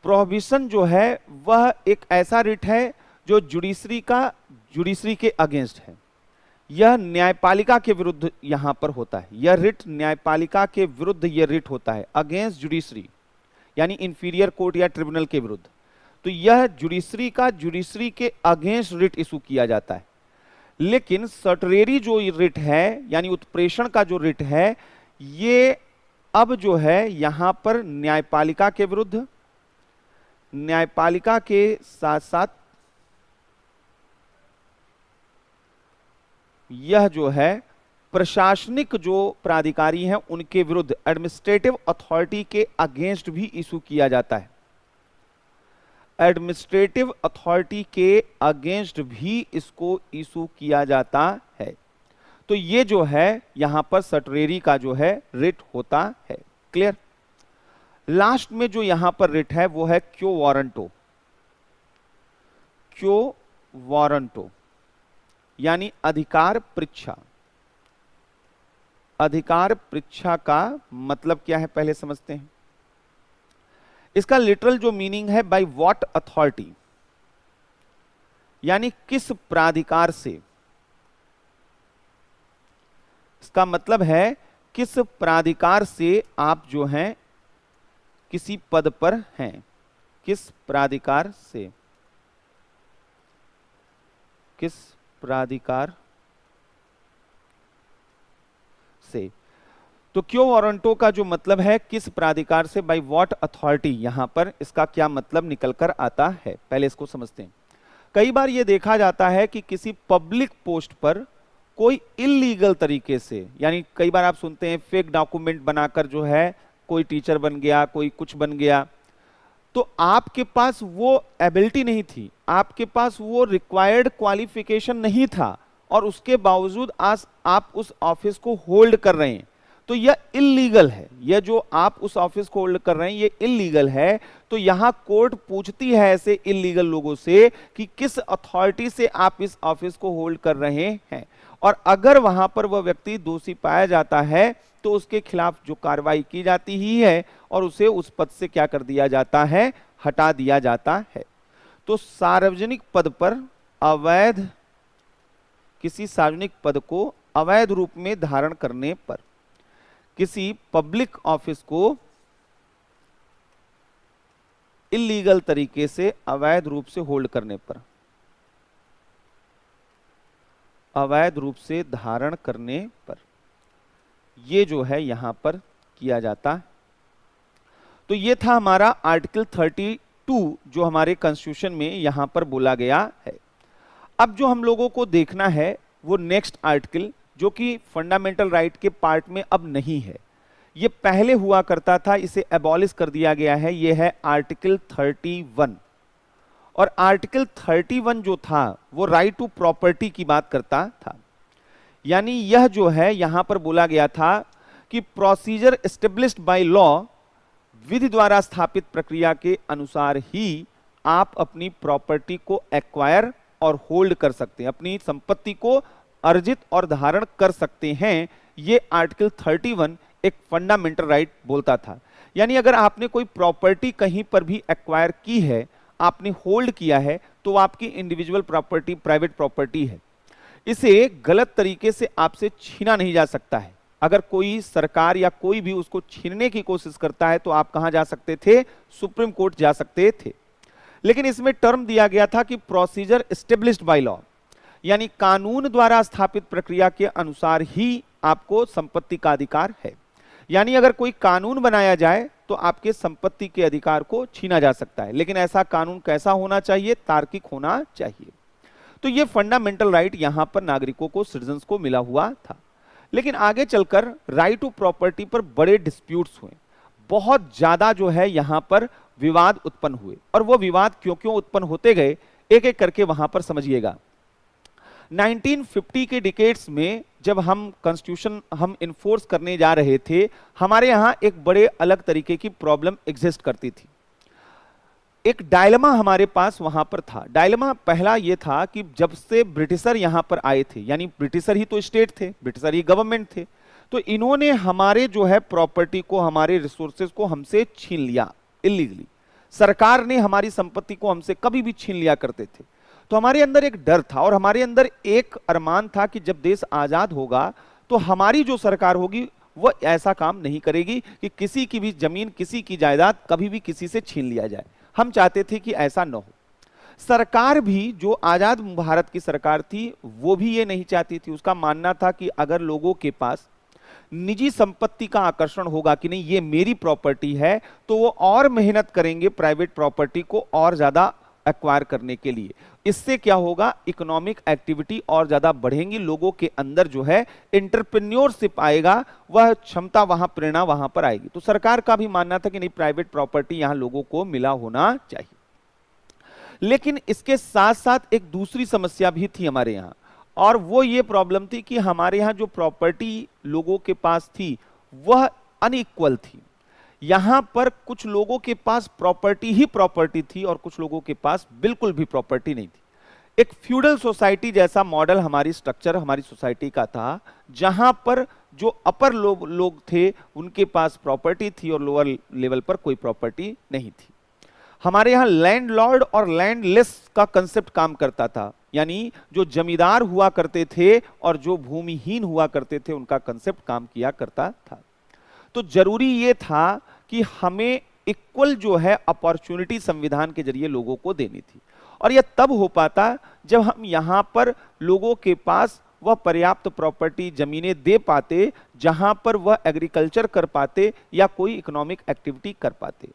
प्रोहिबिशन जो है वह एक ऐसा रिट है जो जुडिशरी के अगेंस्ट है। यह न्यायपालिका के विरुद्ध यहां पर होता है। यह रिट न्यायपालिका के विरुद्ध यह रिट होता है, अगेंस्ट जुडिशरी, यानी इंफीरियर कोर्ट या ट्रिब्यूनल के विरुद्ध। तो यह जुडिशरी के अगेंस्ट रिट इशू किया जाता है। लेकिन सर्टरेरी जो रिट है, यानी उत्प्रेषण का जो रिट है, ये अब जो है यहां पर न्यायपालिका के विरुद्ध, न्यायपालिका के साथ साथ यह जो है प्रशासनिक जो प्राधिकारी हैं उनके विरुद्ध, एडमिनिस्ट्रेटिव अथॉरिटी के अगेंस्ट भी इशू किया जाता है। एडमिनिस्ट्रेटिव अथॉरिटी के अगेंस्ट भी इसको इशू किया जाता है। तो ये जो है यहां पर सर्टरेरी का जो है रिट होता है। क्लियर? लास्ट में जो यहां पर रिट है वो है क्यो वारंटो। क्यो वारंटो यानी अधिकार परीक्षा। अधिकार परीक्षा का मतलब क्या है पहले समझते हैं। इसका लिटरल जो मीनिंग है बाय व्हाट अथॉरिटी, यानी किस प्राधिकार से। इसका मतलब है किस प्राधिकार से आप जो हैं किसी पद पर हैं, किस प्राधिकार से, किस प्राधिकार से। तो क्यो वारंटो का जो मतलब है किस प्राधिकार से, बाय व्हाट अथॉरिटी, यहां पर इसका क्या मतलब निकल कर आता है पहले इसको समझते हैं। कई बार यह देखा जाता है कि किसी पब्लिक पोस्ट पर कोई इलीगल तरीके से, यानी कई बार आप सुनते हैं फेक डॉक्यूमेंट बनाकर जो है कोई टीचर बन गया, कोई कुछ बन गया। तो आपके पास वो एबिलिटी नहीं थी, आपके पास वो रिक्वायर्ड क्वालिफिकेशन नहीं था, और उसके बावजूद आज आप उस ऑफिस को होल्ड कर रहे हैं, तो यह इलीगल है। यह जो आप उस ऑफिस को होल्ड कर रहे हैं ये इलीगल है। तो यहां कोर्ट पूछती है ऐसे इलीगल लोगों से कि किस अथॉरिटी से आप इस ऑफिस को होल्ड कर रहे हैं, और अगर वहां पर वह व्यक्ति दोषी पाया जाता है तो उसके खिलाफ जो कार्रवाई की जाती ही है और उसे उस पद से क्या कर दिया जाता है, हटा दिया जाता है। तो सार्वजनिक पद पर अवैध, किसी सार्वजनिक पद को अवैध रूप में धारण करने पर, किसी पब्लिक ऑफिस को इलीगल तरीके से अवैध रूप से होल्ड करने पर, अवैध रूप से धारण करने पर, ये जो है यहां पर किया जाता है। तो ये था हमारा आर्टिकल 32 जो हमारे कॉन्स्टिट्यूशन में यहां पर बोला गया है। अब जो हम लोगों को देखना है वो नेक्स्ट आर्टिकल, जो कि फंडामेंटल राइट के पार्ट में अब नहीं है, ये पहले हुआ करता था, इसे एबॉलिश कर दिया गया है। ये है आर्टिकल 31। और आर्टिकल 31 जो था वो राइट टू प्रॉपर्टी की बात करता था। यानी यह जो है यहां पर बोला गया था कि प्रोसीजर एस्टेब्लिश्ड बाय लॉ, विधि द्वारा स्थापित प्रक्रिया के अनुसार ही आप अपनी प्रॉपर्टी को एक्वायर और होल्ड कर सकते हैं, अपनी संपत्ति को अर्जित और धारण कर सकते हैं। ये आर्टिकल 31 एक फंडामेंटल राइट बोलता था। यानी अगर आपने कोई प्रॉपर्टी कहीं पर भी एक्वायर की है, आपने होल्ड किया है, तो आपकी इंडिविजुअल प्रॉपर्टी, प्राइवेट प्रॉपर्टी है। इसे गलत तरीके से आपसे छीना नहीं जा सकता है। अगर कोई सरकार या कोई भी उसको छीनने की कोशिश करता है तो आप कहां जा सकते थे, सुप्रीम कोर्ट जा सकते थे। लेकिन इसमें टर्म दिया गया था कि प्रोसीजर एस्टेब्लिश्ड बाय लॉ, यानी कानून द्वारा स्थापित प्रक्रिया के अनुसार ही आपको संपत्ति का अधिकार है। यानी अगर कोई कानून बनाया जाए तो आपके संपत्ति के अधिकार को छीना जा सकता है, लेकिन ऐसा कानून कैसा होना चाहिए, तार्किक होना चाहिए। तो ये फंडामेंटल राइट यहां पर नागरिकों को, सिटीजन्स को मिला हुआ था। लेकिन आगे चलकर राइट टू प्रॉपर्टी पर बड़े डिस्प्यूट्स हुए, बहुत ज्यादा जो है यहां पर विवाद उत्पन्न हुए। और वो विवाद क्यों क्यों उत्पन्न होते गए, एक एक करके वहां पर समझिएगा। 1950 के डिकेड्स में जब हम कॉन्स्टिट्यूशन हम इन्फोर्स करने जा रहे थे, हमारे यहां एक बड़े अलग तरीके की प्रॉब्लम एग्जिस्ट करती थी। एक डायलेमा हमारे पास वहां पर था। डायलेमा पहला ये था कि जब से ब्रिटिशर यहां पर आए थे, यानी ब्रिटिशर ही तो स्टेट थे, ब्रिटिशर ही गवर्नमेंट थे, तो इन्होंने हमारे जो है प्रॉपर्टी को, हमारे रिसोर्सेज को हमसे छीन लिया इलीगली। सरकार ने हमारी संपत्ति को हमसे कभी भी छीन लिया करते थे। तो हमारे अंदर एक डर था और हमारे अंदर एक अरमान था कि जब देश आजाद होगा तो हमारी जो सरकार होगी वो ऐसा काम नहीं करेगी कि किसी की भी जमीन, किसी की जायदाद कभी भी किसी से छीन लिया जाए। हम चाहते थे कि ऐसा न हो। सरकार भी, जो आजाद भारत की सरकार थी, वो भी ये नहीं चाहती थी। उसका मानना था कि अगर लोगों के पास निजी संपत्ति का आकर्षण होगा कि नहीं ये मेरी प्रॉपर्टी है, तो वो और मेहनत करेंगे प्राइवेट प्रॉपर्टी को और ज्यादा एक्वायर करने के लिए। इससे क्या होगा, इकोनॉमिक एक्टिविटी और ज्यादा बढ़ेंगी, लोगों के अंदर जो है एंटरप्रेन्योरशिप आएगा, वह क्षमता, वहां प्रेरणा वहां पर आएगी। तो सरकार का भी मानना था कि नहीं, प्राइवेट प्रॉपर्टी यहां लोगों को मिला होना चाहिए। लेकिन इसके साथ साथ एक दूसरी समस्या भी थी हमारे यहाँ, और वो ये प्रॉब्लम थी कि हमारे यहाँ जो प्रॉपर्टी लोगों के पास थी वह अनइक्वल थी। यहां पर कुछ लोगों के पास प्रॉपर्टी ही प्रॉपर्टी थी और कुछ लोगों के पास बिल्कुल भी प्रॉपर्टी नहीं थी। एक फ्यूडल सोसाइटी जैसा मॉडल हमारी स्ट्रक्चर हमारी सोसाइटी का था, जहां पर जो अपर लोग थे उनके पास प्रॉपर्टी थी और लोअर लेवल पर कोई प्रॉपर्टी नहीं थी। हमारे यहाँ लैंडलॉर्ड और लैंडलेस का कंसेप्ट काम करता था, यानी जो जमींदार हुआ करते थे और जो भूमिहीन हुआ करते थे उनका कंसेप्ट काम किया करता था। तो जरूरी ये था कि हमें इक्वल जो है अपॉर्चुनिटी संविधान के जरिए लोगों को देनी थी, और यह तब हो पाता जब हम यहां पर लोगों के पास वह पर्याप्त प्रॉपर्टी, जमीनें दे पाते जहां पर वह एग्रीकल्चर कर पाते या कोई इकोनॉमिक एक्टिविटी कर पाते।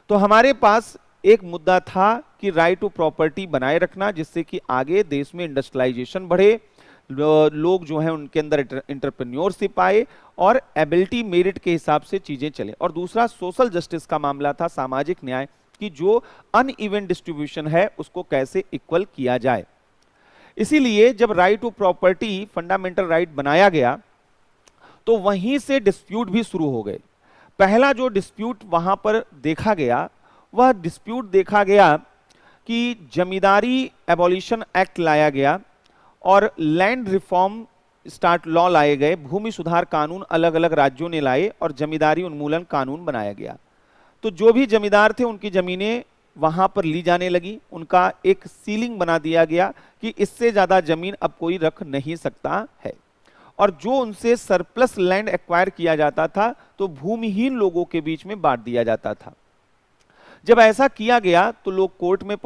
तो हमारे पास एक मुद्दा था कि राइट टू प्रॉपर्टी बनाए रखना, जिससे कि आगे देश में इंडस्ट्रियलाइजेशन बढ़े, लोग जो है उनके अंदर एंटरप्रेन्योरशिप आए और एबिलिटी मेरिट के हिसाब से चीजें चले। और दूसरा सोशल जस्टिस का मामला था, सामाजिक न्याय की जो अनइवन डिस्ट्रीब्यूशन है उसको कैसे इक्वल किया जाए। इसीलिए जब right to property fundamental right बनाया गया तो वहीं से डिस्प्यूट भी शुरू हो गए। पहला जो डिस्प्यूट वहां पर देखा गया वह डिस्प्यूट देखा गया कि जमींदारी एबॉलिशन एक्ट लाया गया और लैंड रिफॉर्म स्टार्ट लॉ लाए गए, भूमि सुधार कानून अलग अलग राज्यों ने लाए और जमींदारी उन्मूलन कानून बनाया गया। तो जो भी जमींदार थे उनकी जमीनें वहां पर ली जाने लगी, उनका एक सीलिंग बना दिया गया कि इससे ज्यादा जमीन अब कोई रख नहीं सकता है। और जो उनसे सरप्लस लैंड एक्वायर किया जाता था तो भूमिहीन लोगों के बीच में बांट दिया जाता था। जब ऐसा किया गया तो लोग कोर्ट में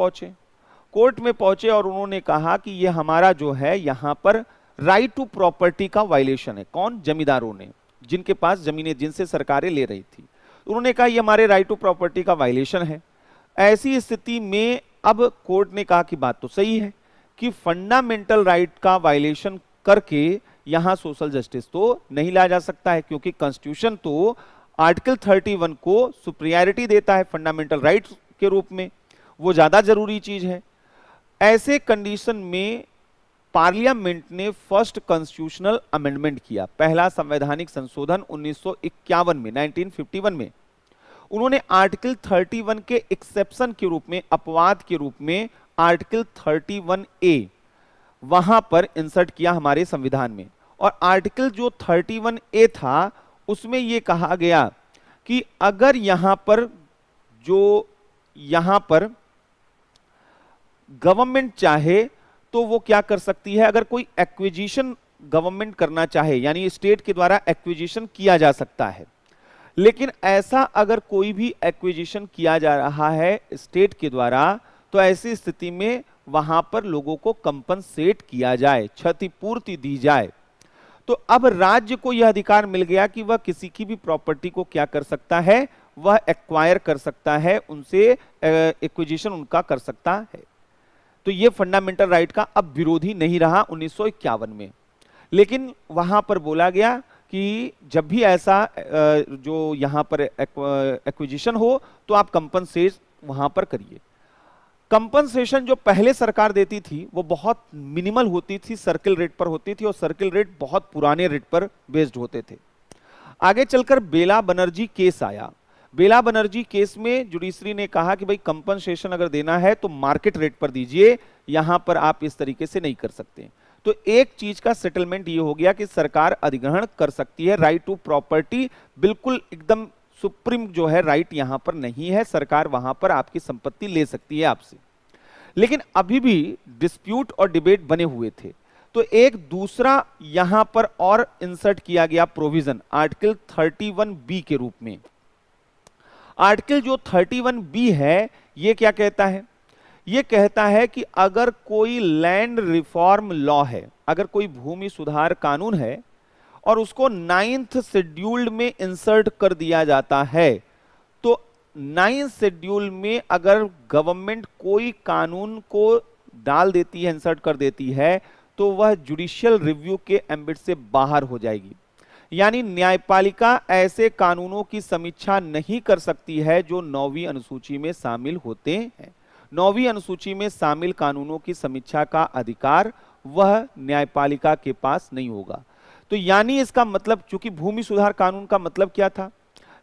पहुंचे और उन्होंने कहा कि यह हमारा जो है यहां पर राइट टू प्रॉपर्टी का वायलेशन है। कौन? जमींदारों ने, जिनके पास जमीनें, जिनसे सरकारें ले रही थी। उन्होंने कहा यह हमारे राइट टू प्रॉपर्टी का वायलेशन है। ऐसी स्थिति में अब कोर्ट ने कहा कि बात तो सही है कि फंडामेंटल राइट का वायलेशन करके यहां सोशल जस्टिस तो नहीं लाया जा सकता है, क्योंकि कॉन्स्टिट्यूशन तो आर्टिकल 31 को सुपीरियरिटी देता है फंडामेंटल राइट्स के रूप में, वो ज्यादा जरूरी चीज है। ऐसे कंडीशन में पार्लियामेंट ने फर्स्ट कॉन्स्टिट्यूशनल अमेंडमेंट किया, पहला संवैधानिक संशोधन 1951 में, 1951 में उन्होंने आर्टिकल 31 के एक्सेप्शन के रूप में, अपवाद के रूप में आर्टिकल 31A वहां पर इंसर्ट किया हमारे संविधान में। और आर्टिकल जो 31A था उसमें यह कहा गया कि अगर यहां पर गवर्नमेंट चाहे तो वो क्या कर सकती है, अगर कोई एक्विजिशन गवर्नमेंट करना चाहे, यानी स्टेट के द्वारा एक्विजिशन किया जा सकता है। लेकिन ऐसा अगर कोई भी एक्विजिशन किया जा रहा है स्टेट के द्वारा तो ऐसी स्थिति में वहां पर लोगों को कंपनसेट किया जाए, क्षतिपूर्ति दी जाए। तो अब राज्य को यह अधिकार मिल गया कि वह किसी की भी प्रॉपर्टी को क्या कर सकता है, वह एक्वायर कर सकता है, उनसे एक्विजिशन उनका कर सकता है। तो यह फंडामेंटल राइट का अब विरोधी नहीं रहा 1951 में। लेकिन वहां पर बोला गया कि जब भी ऐसा जो यहां पर एक्विजिशन हो तो आप कंपनसेट वहां पर करिए। कंपनसेशन जो पहले सरकार देती थी वो बहुत मिनिमल होती थी, सर्किल रेट पर होती थी, और सर्किल रेट बहुत पुराने रेट पर बेस्ड होते थे। आगे चलकर बेला बनर्जी केस आया। बेला बनर्जी केस में जुडिशरी ने कहा कि भाई कंपनसेशन अगर देना है तो मार्केट रेट पर दीजिए, यहां पर आप इस तरीके से नहीं कर सकते। तो एक चीज का सेटलमेंट ये हो गया कि सरकार अधिग्रहण कर सकती है, राइट टू प्रॉपर्टी बिल्कुल एकदम सुप्रीम जो है राइट यहां पर नहीं है, सरकार वहां पर आपकी संपत्ति ले सकती है आपसे। लेकिन अभी भी डिस्प्यूट और डिबेट बने हुए थे, तो एक दूसरा यहां पर और इंसर्ट किया गया प्रोविजन आर्टिकल 31B के रूप में। आर्टिकल जो 31B है ये क्या कहता है? ये कहता है कि अगर कोई लैंड रिफॉर्म लॉ है, अगर कोई भूमि सुधार कानून है और उसको 9th शेड्यूल्ड में इंसर्ट कर दिया जाता है, तो 9th शेड्यूल में अगर गवर्नमेंट कोई कानून को डाल देती है, इंसर्ट कर देती है, तो वह जुडिशियल रिव्यू के एम्बिट से बाहर हो जाएगी। यानी न्यायपालिका ऐसे कानूनों की समीक्षा नहीं कर सकती है जो 9वीं अनुसूची में शामिल होते हैं। 9वीं अनुसूची में शामिल कानूनों की समीक्षा का अधिकार वह न्यायपालिका के पास नहीं होगा। तो यानी इसका मतलब, चूंकि भूमि सुधार कानून का मतलब क्या था?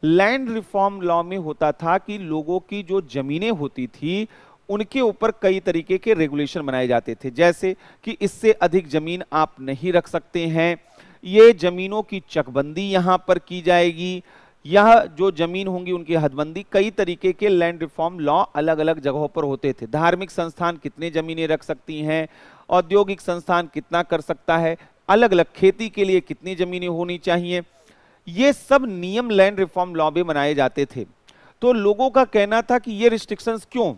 लैंड रिफॉर्म लॉ में होता था कि लोगों की जो जमीनें होती थी उनके ऊपर कई तरीके के रेगुलेशन बनाए जाते थे, जैसे कि इससे अधिक जमीन आप नहीं रख सकते हैं, ये जमीनों की चकबंदी यहां पर की जाएगी, यह जो जमीन होंगी उनकी हदबंदी, कई तरीके के लैंड रिफॉर्म लॉ अलग अलग जगहों पर होते थे। धार्मिक संस्थान कितने जमीनें रख सकती हैं, औद्योगिक संस्थान कितना कर सकता है, अलग अलग खेती के लिए कितनी जमीनें होनी चाहिए, ये सब नियम लैंड रिफॉर्म लॉ में बनाए जाते थे। तो लोगों का कहना था कि ये रिस्ट्रिक्शंस क्यों?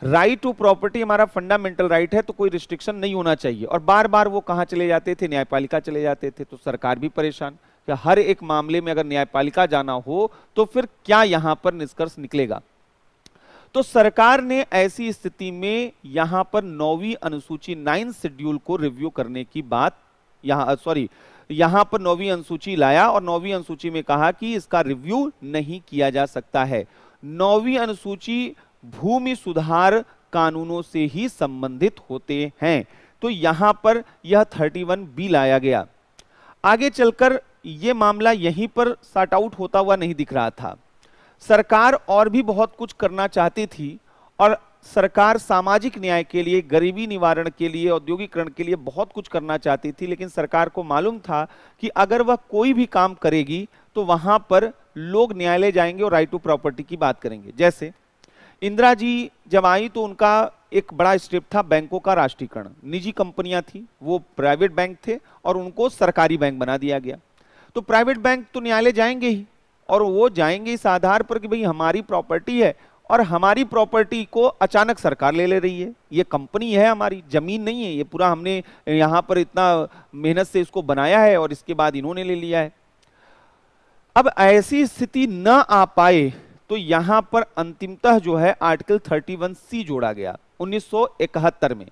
राइट टू प्रॉपर्टी हमारा फंडामेंटल राइट है, तो कोई रिस्ट्रिक्शन नहीं होना चाहिए। और बार बार वो कहां चले जाते थे? न्यायपालिका चले जाते थे। तो सरकार भी परेशान कि हर एक मामले में अगर न्यायपालिका जाना हो तो फिर क्या यहां पर निष्कर्ष निकलेगा। तो सरकार ने ऐसी स्थिति में यहां पर 9वीं अनुसूची 9th शेड्यूल को रिव्यू करने की बात यहां पर 9वीं अनुसूची लाया और 9वीं अनुसूची में कहा कि इसका रिव्यू नहीं किया जा सकता है। 9वीं अनुसूची भूमि सुधार कानूनों से ही संबंधित होते हैं। तो यहां पर यह 31B लाया गया। आगे चलकर यह मामला यहीं पर सॉर्ट आउट होता हुआ नहीं दिख रहा था। सरकार और भी बहुत कुछ करना चाहती थी और सरकार सामाजिक न्याय के लिए, गरीबी निवारण के लिए, औद्योगिकरण के लिए बहुत कुछ करना चाहती थी, लेकिन सरकार को मालूम था कि अगर वह कोई भी काम करेगी तो वहां पर लोग न्यायालय जाएंगे और राइट टू प्रॉपर्टी की बात करेंगे। जैसे इंदिरा जी जब आई तो उनका एक बड़ा स्टेप था बैंकों का राष्ट्रीयकरण। निजी कंपनियां थी, वो प्राइवेट बैंक थे और उनको सरकारी बैंक बना दिया गया। तो प्राइवेट बैंक तो न्यायालय जाएंगे ही, और वो जाएंगे इस आधार पर कि भाई हमारी प्रॉपर्टी है और हमारी प्रॉपर्टी को अचानक सरकार ले रही है, ये कंपनी है, हमारी जमीन नहीं है, ये पूरा हमने यहां पर इतना मेहनत से इसको बनाया है और इसके बाद इन्होंने ले लिया है। अब ऐसी स्थिति न आ पाए तो यहां पर अंतिमतः जो है आर्टिकल 31C जोड़ा गया 1971 में।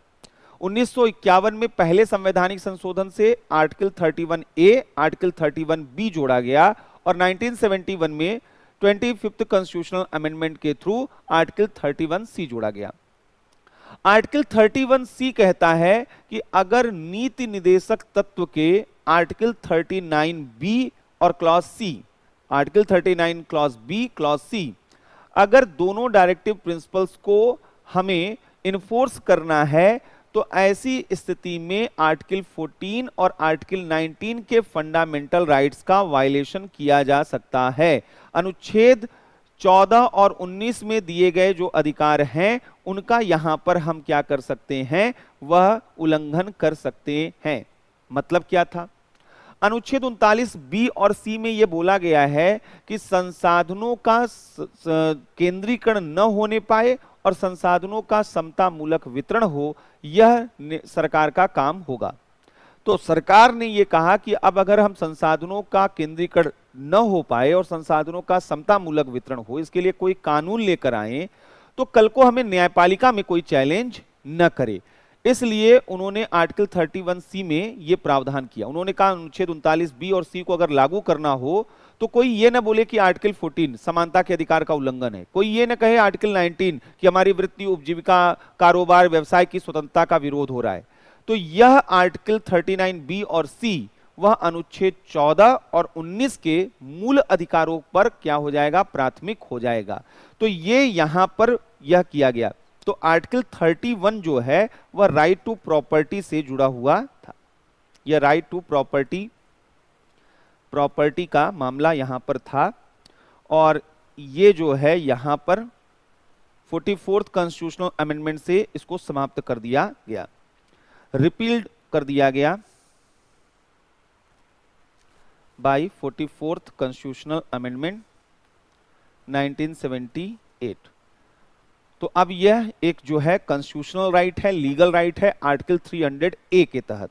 1951 में पहले संवैधानिक संशोधन से आर्टिकल 31A, आर्टिकल 31B जोड़ा गया और 1971 में 25th कॉन्स्टिट्यूशनल अमेंडमेंट के थ्रू आर्टिकल 31C जोड़ा गया। आर्टिकल 31C कहता है कि अगर नीति निदेशक तत्व के आर्टिकल 39B और clause C, article 39 clause B, clause C, अगर दोनों डायरेक्टिव प्रिंसिपल्स को हमें इन्फोर्स करना है तो ऐसी स्थिति में आर्टिकल 14 और आर्टिकल 19 के फंडामेंटल राइट्स का वायलेशन किया जा सकता है। अनुच्छेद 14 और 19 में दिए गए जो अधिकार हैं उनका यहां पर हम क्या कर सकते हैं? वह उल्लंघन कर सकते हैं। मतलब क्या था? अनुच्छेद 39B और C में यह बोला गया है कि संसाधनों का केंद्रीकरण न होने पाए और संसाधनों का समता मूलक वितरण हो, यह सरकार का काम होगा। तो सरकार ने यह कहा कि अब अगर हम संसाधनों का केंद्रीकरण न हो पाए और संसाधनों का समता मूलक वितरण हो, इसके लिए कोई कानून लेकर आए तो कल को हमें न्यायपालिका में कोई चैलेंज न करे। इसलिए उन्होंने आर्टिकल 31C में यह प्रावधान किया। उन्होंने कहा अनुच्छेद 39B और C को अगर लागू करना हो तो कोई ये ना बोले कि आर्टिकल 14 समानता के अधिकार का उल्लंघन है, कोई ये ना कहे आर्टिकल 19 कि हमारी वृत्ति, उपजीविका, कारोबार, व्यवसाय की स्वतंत्रता का विरोध हो रहा है। तो यह आर्टिकल 39B और C वह अनुच्छेद 14 और 19 के मूल अधिकारों पर क्या हो जाएगा, प्राथमिक हो जाएगा। तो ये यहां पर यह किया गया। तो आर्टिकल 31 जो है वह राइट टू प्रॉपर्टी से जुड़ा हुआ था। यह राइट टू प्रॉपर्टी का मामला यहां पर था। और ये जो है यहां पर 44th कॉन्स्टिट्यूशनल अमेंडमेंट से इसको समाप्त कर दिया गया, रिपील्ड कर दिया गया बाय 44th कॉन्स्टिट्यूशनल अमेंडमेंट 1978। तो अब यह एक जो है कॉन्स्टिट्यूशनल राइट है, लीगल राइट है आर्टिकल 300A के तहत।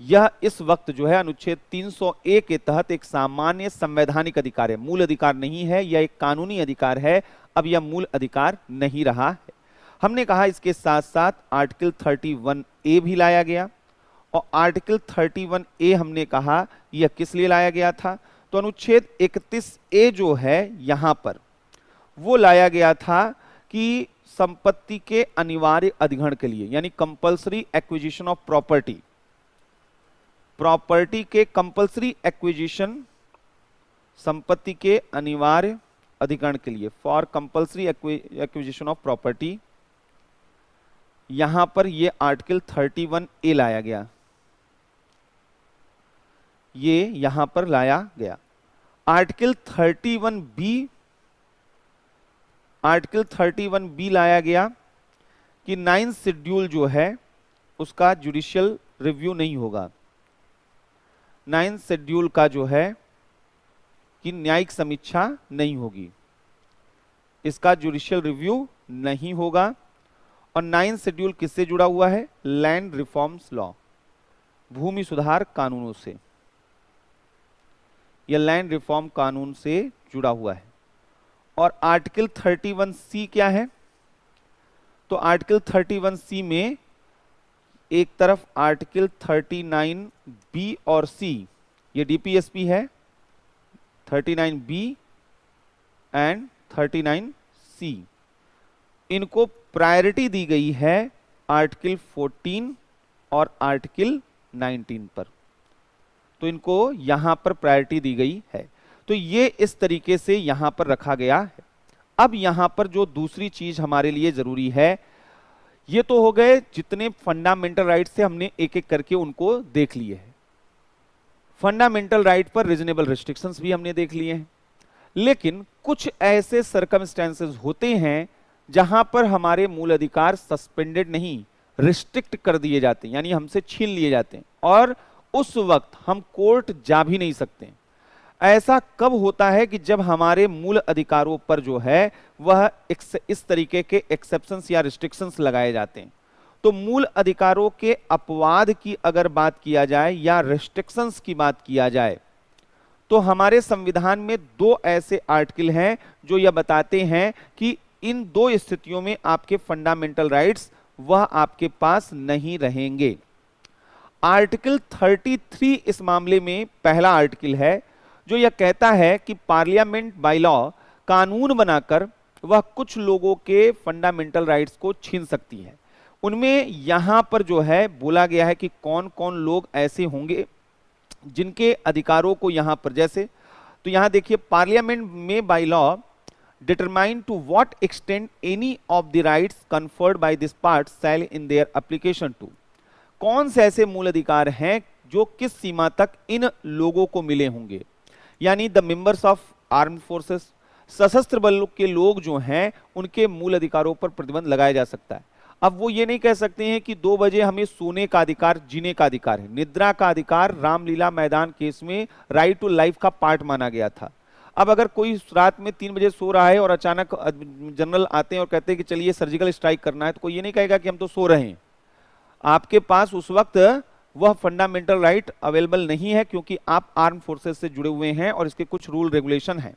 यह इस वक्त जो है अनुच्छेद 300A के तहत एक सामान्य संवैधानिक अधिकार है, मूल अधिकार नहीं है, यह एक कानूनी अधिकार है। अब यह मूल अधिकार नहीं रहा है। हमने कहा इसके साथ साथ आर्टिकल 31A भी लाया गया। और आर्टिकल 31A हमने कहा यह किस लिए लाया गया था, तो अनुच्छेद 31A जो है यहां पर वो लाया गया था कि संपत्ति के अनिवार्य अधिग्रहण के लिए, यानी कंपल्सरी एक्विजिशन ऑफ प्रॉपर्टी के कंपल्सरी एक्विजिशन, संपत्ति के अनिवार्य अधिग्रहण के लिए, for compulsory acquisition of property, यहां पर ये आर्टिकल 31A लाया गया, ये यहां पर लाया गया। आर्टिकल 31B लाया गया कि 9th शेड्यूल जो है उसका जुडिशियल रिव्यू नहीं होगा। 9th शेड्यूल का जो है कि न्यायिक समीक्षा नहीं होगी, इसका जुडिशियल रिव्यू नहीं होगा। और 9th शेड्यूल किससे जुड़ा हुआ है, लैंड रिफॉर्म्स लॉ, भूमि सुधार कानूनों से, यह लैंड रिफॉर्म कानून से जुड़ा हुआ है। और आर्टिकल 31C क्या है, तो आर्टिकल 31C में एक तरफ आर्टिकल 39B और C, ये डीपीएसपी है, 39B एंड 39C, इनको प्रायोरिटी दी गई है आर्टिकल 14 और आर्टिकल 19 पर। तो इनको यहां पर प्रायोरिटी दी गई है। तो ये इस तरीके से यहां पर रखा गया है। अब यहां पर जो दूसरी चीज हमारे लिए जरूरी है, ये तो हो गए जितने फंडामेंटल राइट्स थे हमने एक एक करके उनको देख लिए हैं। फंडामेंटल राइट पर रीजनेबल रिस्ट्रिक्शंस भी हमने देख लिए हैं। लेकिन कुछ ऐसे सर्कमस्टेंसेस होते हैं जहां पर हमारे मूल अधिकार सस्पेंडेड नहीं, रिस्ट्रिक्ट कर दिए जाते हैं, यानी हमसे छीन लिए जाते हैं और उस वक्त हम कोर्ट जा भी नहीं सकते। ऐसा कब होता है कि जब हमारे मूल अधिकारों पर जो है वह इस तरीके के एक्सेप्शंस या रिस्ट्रिक्शंस लगाए जाते हैं। तो मूल अधिकारों के अपवाद की अगर बात किया जाए या रिस्ट्रिक्शंस की बात किया जाए, तो हमारे संविधान में दो ऐसे आर्टिकल हैं जो यह बताते हैं कि इन दो स्थितियों में आपके फंडामेंटल राइट्स वह आपके पास नहीं रहेंगे। आर्टिकल 33 इस मामले में पहला आर्टिकल है जो यह कहता है कि पार्लियामेंट बाय लॉ कानून बनाकर वह कुछ लोगों के फंडामेंटल राइट्स को छीन सकती है। उनमें यहां पर जो है बोला गया है कि कौन कौन लोग ऐसे होंगे जिनके अधिकारों को यहां पर, जैसे तो यहां देखिए, पार्लियामेंट में by law determine to what extent any of the rights conferred by this part shall in their application to, कौन से ऐसे मूल अधिकार हैं जो किस सीमा तक इन लोगों को मिले होंगे, यानी the members of armed forces, सशस्त्र बलों के लोग जो हैं उनके मूल अधिकारों पर प्रतिबंध लगाया जा सकता है। अब वो ये नहीं कह सकते हैं कि 2 बजे हमें सोने का अधिकार, जीने का अधिकार है। निद्रा का अधिकार रामलीला मैदान केस में राइट टू लाइफ का पार्ट माना गया था। अब अगर कोई रात में 3 बजे सो रहा है और अचानक जनरल आते हैं और कहते हैं कि चलिए सर्जिकल स्ट्राइक करना है, तो कोई ये नहीं कहेगा कि हम तो सो रहे हैं। आपके पास उस वक्त वह फंडामेंटल राइट अवेलेबल नहीं है क्योंकि आप आर्म फोर्सेस से जुड़े हुए हैं और इसके कुछ रूल रेगुलेशन हैं।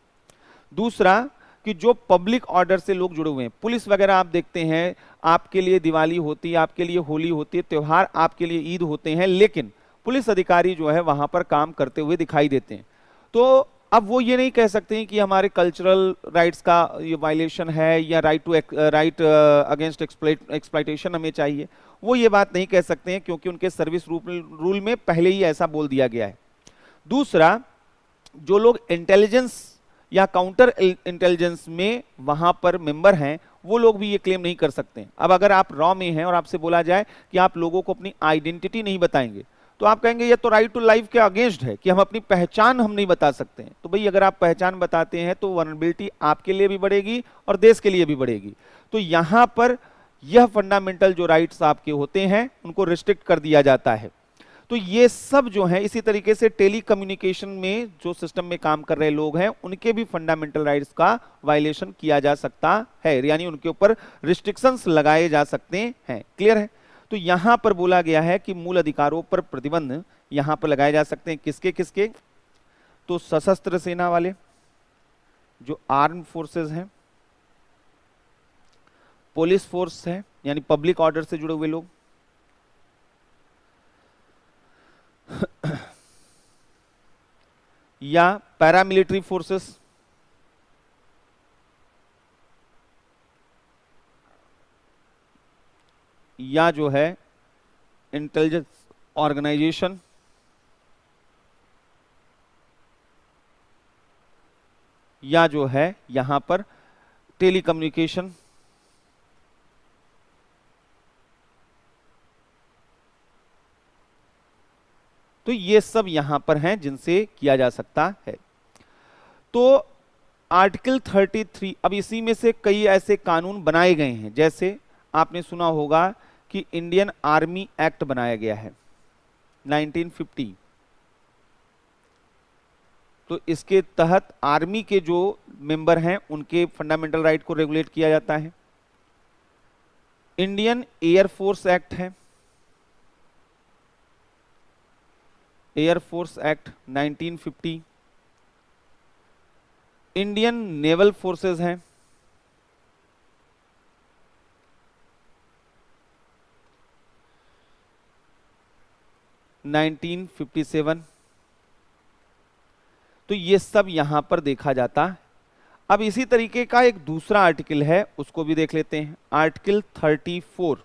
दूसरा कि जो पब्लिक ऑर्डर से लोग जुड़े हुए हैं, पुलिस वगैरह आप देखते हैं, आपके लिए दिवाली होती है, आपके लिए होली होती है, त्योहार आपके लिए ईद होते हैं, लेकिन पुलिस अधिकारी जो है वहां पर काम करते हुए दिखाई देते हैं। तो अब वो ये नहीं कह सकते हैं कि हमारे कल्चरल राइट्स का ये वायलेशन है या राइट अगेंस्ट एक्सप्लॉइटेशन हमें चाहिए, वो ये बात नहीं कह सकते हैं क्योंकि उनके सर्विस रूल में पहले ही ऐसा बोल दिया गया है। दूसरा, जो लोग इंटेलिजेंस या काउंटर इंटेलिजेंस में वहां पर मेंबर हैं, वो लोग भी ये क्लेम नहीं कर सकते हैं। अब अगर आप रॉ में हैं और आपसे बोला जाए कि आप लोगों को अपनी आइडेंटिटी नहीं बताएंगे, तो आप कहेंगे ये तो राइट टू लाइफ के अगेंस्ट है कि हम अपनी पहचान हम नहीं बता सकते हैं। तो भाई अगर आप पहचान बताते हैं तो वल्नरेबिलिटी आपके लिए भी बढ़ेगी और देश के लिए भी बढ़ेगी। तो यहां पर यह फंडामेंटल जो राइट्स आपके होते हैं उनको रिस्ट्रिक्ट कर दिया जाता है। तो ये सब जो है, इसी तरीके से टेली कम्युनिकेशन में जो सिस्टम में काम कर रहे लोग हैं उनके भी फंडामेंटल राइट्स का वायलेशन किया जा सकता है, यानी उनके ऊपर रिस्ट्रिक्शंस लगाए जा सकते हैं। क्लियर है? तो यहां पर बोला गया है कि मूल अधिकारों पर प्रतिबंध यहां पर लगाए जा सकते हैं। किसके किसके? तो सशस्त्र सेना वाले, जो आर्म फोर्सेस हैं, पुलिस फोर्स है यानी पब्लिक ऑर्डर से जुड़े हुए लोग, या पैरामिलिट्री फोर्सेस, या जो है इंटेलिजेंस ऑर्गेनाइजेशन, या जो है यहां पर टेलीकम्युनिकेशन, तो ये सब यहां पर हैं जिनसे किया जा सकता है। तो आर्टिकल 33, अब इसी में से कई ऐसे कानून बनाए गए हैं, जैसे आपने सुना होगा कि इंडियन आर्मी एक्ट बनाया गया है 1950। तो इसके तहत आर्मी के जो मेंबर हैं उनके फंडामेंटल राइट को रेगुलेट किया जाता है। इंडियन एयरफोर्स एक्ट है, air force act 1950। Indian naval forces हैं, नाइनटीन 57। तो ये सब यहां पर देखा जाता है। अब इसी तरीके का एक दूसरा आर्टिकल है, उसको भी देख लेते हैं, आर्टिकल 34।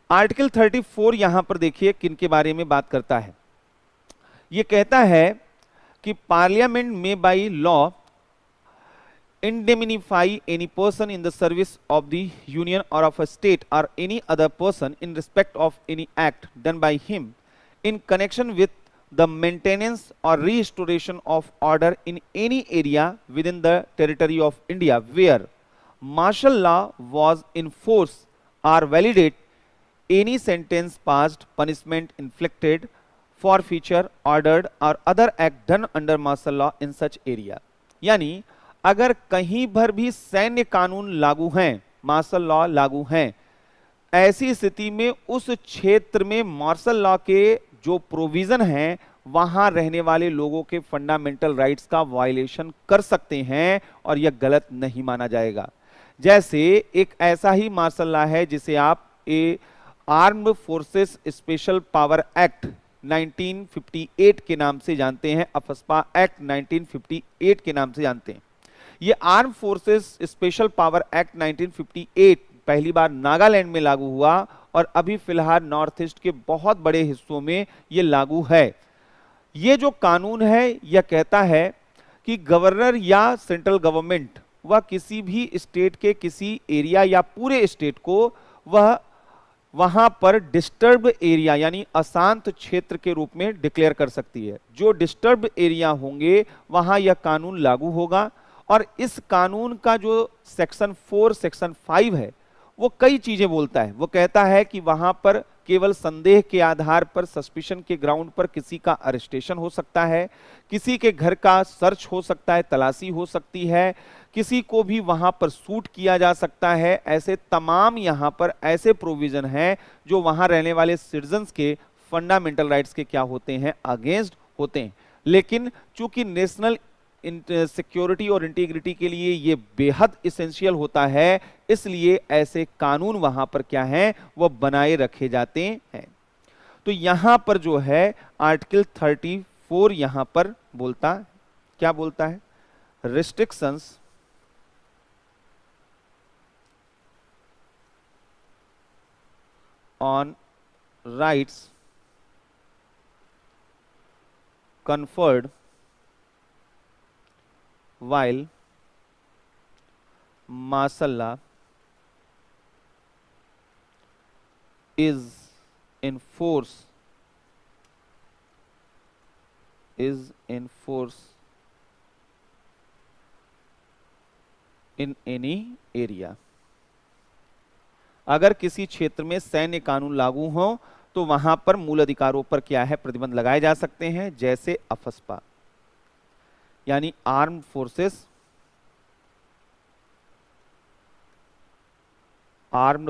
आर्टिकल 34 यहां पर देखिए किन के बारे में बात करता है। ये कहता है कि पार्लियामेंट में by law indemnify any person in the service of the union or of a state or any other person in respect of any act done by him in connection with the maintenance or restoration of order in any area within the territory of India where martial law was in force or validate any sentence passed, punishment inflicted, forfeiture ordered or other act done under martial law in such area। यानी अगर कहीं पर भी सैन्य कानून लागू हैं, martial law लागू हैं, ऐसी स्थिति में उस क्षेत्र में मार्शल लॉ के जो प्रोविजन हैं वहां रहने वाले लोगों के फंडामेंटल राइट्स का वायलेशन कर सकते हैं और यह गलत नहीं माना जाएगा। जैसे एक ऐसा ही मार्शल लॉ है जिसे आप armed forces special power act 1958 के नाम से जानते हैं, अफस्पा एक्ट 1958 के नाम से जानते हैं। ये arm forces special power act 1958 पहली बार नागालैंड में लागू हुआ और अभी फिलहाल नॉर्थ ईस्ट के बहुत बड़े हिस्सों में ये लागू है। ये जो कानून है यह कहता है कि गवर्नर या सेंट्रल गवर्नमेंट वह किसी भी स्टेट के किसी एरिया या पूरे स्टेट को वह वहां पर डिस्टर्ब एरिया यानी अशांत क्षेत्र के रूप में डिक्लेयर कर सकती है। जो डिस्टर्ब एरिया होंगे वहां यह कानून लागू होगा। और इस कानून का जो सेक्शन 4 सेक्शन 5 है वो कई चीजें बोलता है। वो कहता है कि वहां पर केवल संदेह के आधार पर, सस्पिशन के ग्राउंड पर किसी का अरेस्टेशन हो सकता है, किसी के घर का सर्च हो सकता है, तलाशी हो सकती है, किसी को भी वहां पर शूट किया जा सकता है। ऐसे तमाम यहां पर ऐसे प्रोविजन हैं जो वहां रहने वाले सिटीजन्स के फंडामेंटल राइट्स के क्या होते हैं, अगेंस्ट होते हैं। लेकिन चूंकि नेशनल सिक्योरिटी और इंटीग्रिटी के लिए ये बेहद इसेंशियल होता है, इसलिए ऐसे कानून वहां पर क्या हैं, वो बनाए रखे जाते हैं। तो यहां पर जो है आर्टिकल 34 यहां पर बोलता है, क्या बोलता है, restrictions on rights conferred while martial law is in force in any area। अगर किसी क्षेत्र में सैन्य कानून लागू हो तो वहां पर मूल अधिकारों पर क्या है, प्रतिबंध लगाए जा सकते हैं, जैसे अफस्पा यानी armed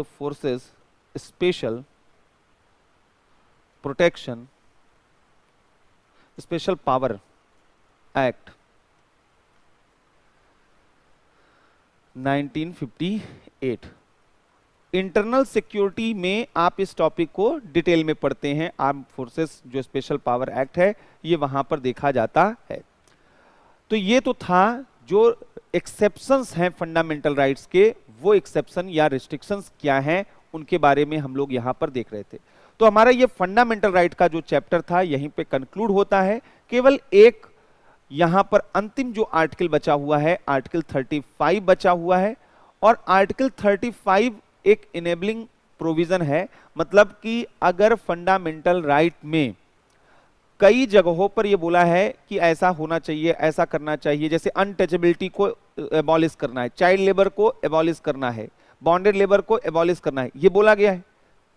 forces special protection special power act 1958। Internal security में आप इस टॉपिक को डिटेल में पढ़ते हैं। आर्म फोर्सेस जो स्पेशल पावर एक्ट है ये वहां पर देखा जाता है। तो ये तो था जो एक्सेप्शंस हैं फंडामेंटल राइट्स के, वो एक्सेप्शन या रिस्ट्रिक्शंस क्या हैं उनके बारे में हम लोग यहां पर देख रहे थे। तो हमारा ये फंडामेंटल राइट का जो चैप्टर था यहीं पे कंक्लूड होता है। केवल एक यहां पर अंतिम जो आर्टिकल बचा हुआ है, आर्टिकल 35 बचा हुआ है, और आर्टिकल 35 एक इनेबलिंग प्रोविजन है। मतलब कि अगर फंडामेंटल राइट में कई जगहों पर यह बोला है कि ऐसा होना चाहिए, ऐसा करना चाहिए, जैसे अनटचेबिलिटी को एबॉलिश करना है, चाइल्ड लेबर को एबॉलिश करना है, बॉन्डेड लेबर को एबॉलिश करना है, ये बोला गया है।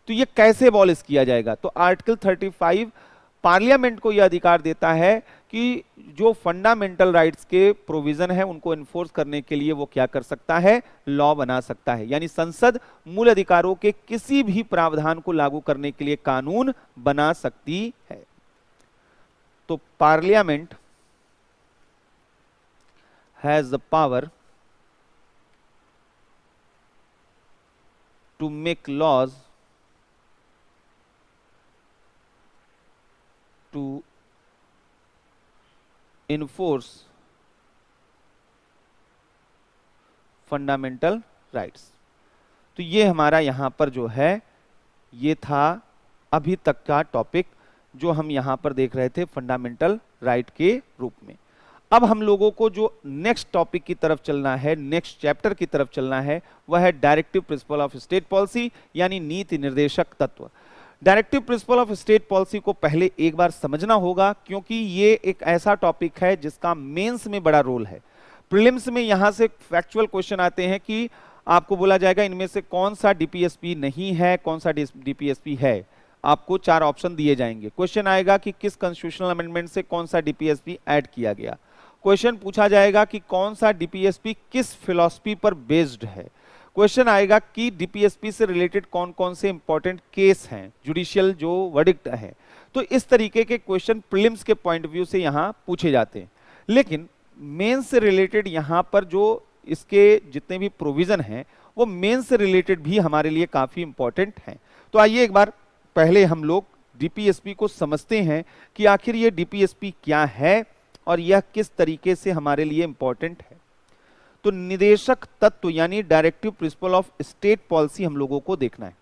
तो ये कैसे एबॉलिश किया जाएगा? तो आर्टिकल 35 पार्लियामेंट को यह अधिकार देता है कि जो फंडामेंटल राइट्स के प्रोविजन है उनको एनफोर्स करने के लिए वो क्या कर सकता है, लॉ बना सकता है। यानी संसद मूल अधिकारों के किसी भी प्रावधान को लागू करने के लिए कानून बना सकती है। तो parliament has the power to make laws to enforce fundamental rights। तो ये हमारा यहां पर जो है ये था अभी तक का टॉपिक जो हम यहां पर देख रहे थे फंडामेंटल राइट के रूप में। अब हम लोगों को जो नेक्स्ट टॉपिक की तरफ चलना है, नेक्स्ट चैप्टर की तरफ चलना है, वह है directive principle of state policy यानी नीति निर्देशक तत्व। Directive principle of state policy को पहले एक बार समझना होगा, क्योंकि ये एक ऐसा टॉपिक है जिसका मेंस में बड़ा रोल है। प्रीलिम्स में यहां से फैक्चुअल क्वेश्चन आते हैं कि आपको बोला जाएगा इनमें से कौन सा डीपीएसपी नहीं है, कौन सा डीपीएसपी है। आपको 4 ऑप्शन दिए जाएंगे। क्वेश्चन आएगा कि किस कॉन्स्टिट्यूशनल अमेंडमेंट से कौन सा डीपीएसपी ऐड किया गया। क्वेश्चन पूछा जाएगा कि कौन सा डीपीएसपी किस फिलॉसफी पर बेस्ड है। क्वेश्चन आएगा कि डीपीएसपी से रिलेटेड कौन कौन से इंपॉर्टेंट केस हैं, जुडिशियल जो वर्डिक्ट है। तो इस तरीके के क्वेश्चन प्रीलिम्स के पॉइंट ऑफ व्यू से यहां पूछे जाते हैं। लेकिन मेंस से रिलेटेड यहां पर जो इसके जितने भी प्रोविजन हैं वो मेंस से रिलेटेड भी हमारे लिए काफी इंपॉर्टेंट हैं। तो आइए एक बार पहले हम लोग डीपीएसपी को समझते हैं कि आखिर ये डीपीएसपी क्या है और यह किस तरीके से हमारे लिए इंपॉर्टेंट है। तो निदेशक तत्व यानी directive principle of state policy हम लोगों को देखना है।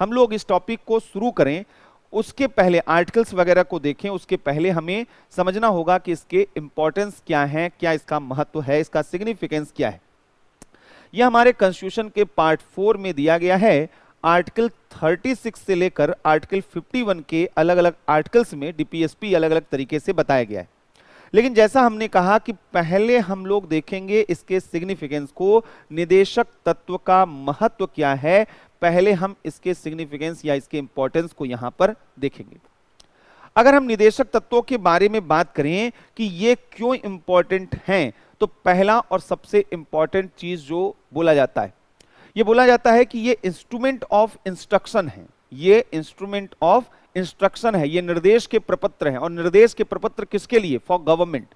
हम लोग इस टॉपिक को शुरू करें उसके पहले आर्टिकल्स वगैरह को देखें, उसके पहले हमें समझना होगा कि इसके इंपॉर्टेंस क्या है, क्या इसका महत्व है, इसका सिग्निफिकेंस क्या है। यह हमारे कॉन्स्टिट्यूशन के पार्ट 4 में दिया गया है। आर्टिकल 36 से लेकर आर्टिकल 51 के अलग अलग आर्टिकल्स में डीपीएसपी अलग अलग तरीके से बताया गया है। लेकिन जैसा हमने कहा कि पहले हम लोग देखेंगे इसके सिग्निफिकेंस को, निदेशक तत्व का महत्व क्या है, पहले हम इसके सिग्निफिकेंस या इसके इंपॉर्टेंस को यहां पर देखेंगे। अगर हम निदेशक तत्वों के बारे में बात करें कि ये क्यों इंपॉर्टेंट हैं, तो पहला और सबसे इंपॉर्टेंट चीज जो बोला जाता है, ये बोला जाता है कि ये इंस्ट्रूमेंट ऑफ इंस्ट्रक्शन है। ये इंस्ट्रूमेंट ऑफ इंस्ट्रक्शन है, ये निर्देश के प्रपत्र हैं। और निर्देश के प्रपत्र किसके लिए? For government.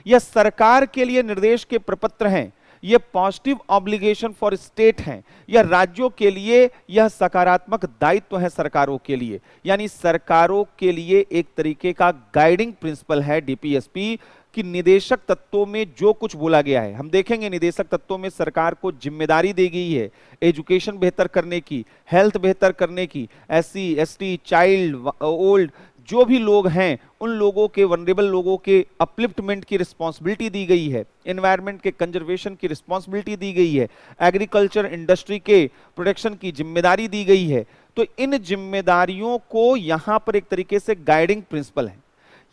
यह सरकार के लिए निर्देश के प्रपत्र हैं। यह पॉजिटिव ऑब्लिगेशन फॉर स्टेट हैं। यह राज्यों के लिए यह सकारात्मक दायित्व है सरकारों के लिए। यानी सरकारों के लिए एक तरीके का गाइडिंग प्रिंसिपल है डीपीएसपी कि निदेशक तत्वों में जो कुछ बोला गया है, हम देखेंगे निदेशक तत्वों में सरकार को जिम्मेदारी दी गई है एजुकेशन बेहतर करने की, हेल्थ बेहतर करने की, एससी एसटी चाइल्ड ओल्ड जो भी लोग हैं उन लोगों के, वनरेबल लोगों के अपलिफ्टमेंट की रिस्पॉन्सिबिलिटी दी गई है, एनवायरनमेंट के कंजर्वेशन की रिस्पॉन्सिबिलिटी दी गई है, एग्रीकल्चर इंडस्ट्री के प्रोटेक्शन की जिम्मेदारी दी गई है। तो इन जिम्मेदारियों को यहां पर एक तरीके से गाइडिंग प्रिंसिपल है।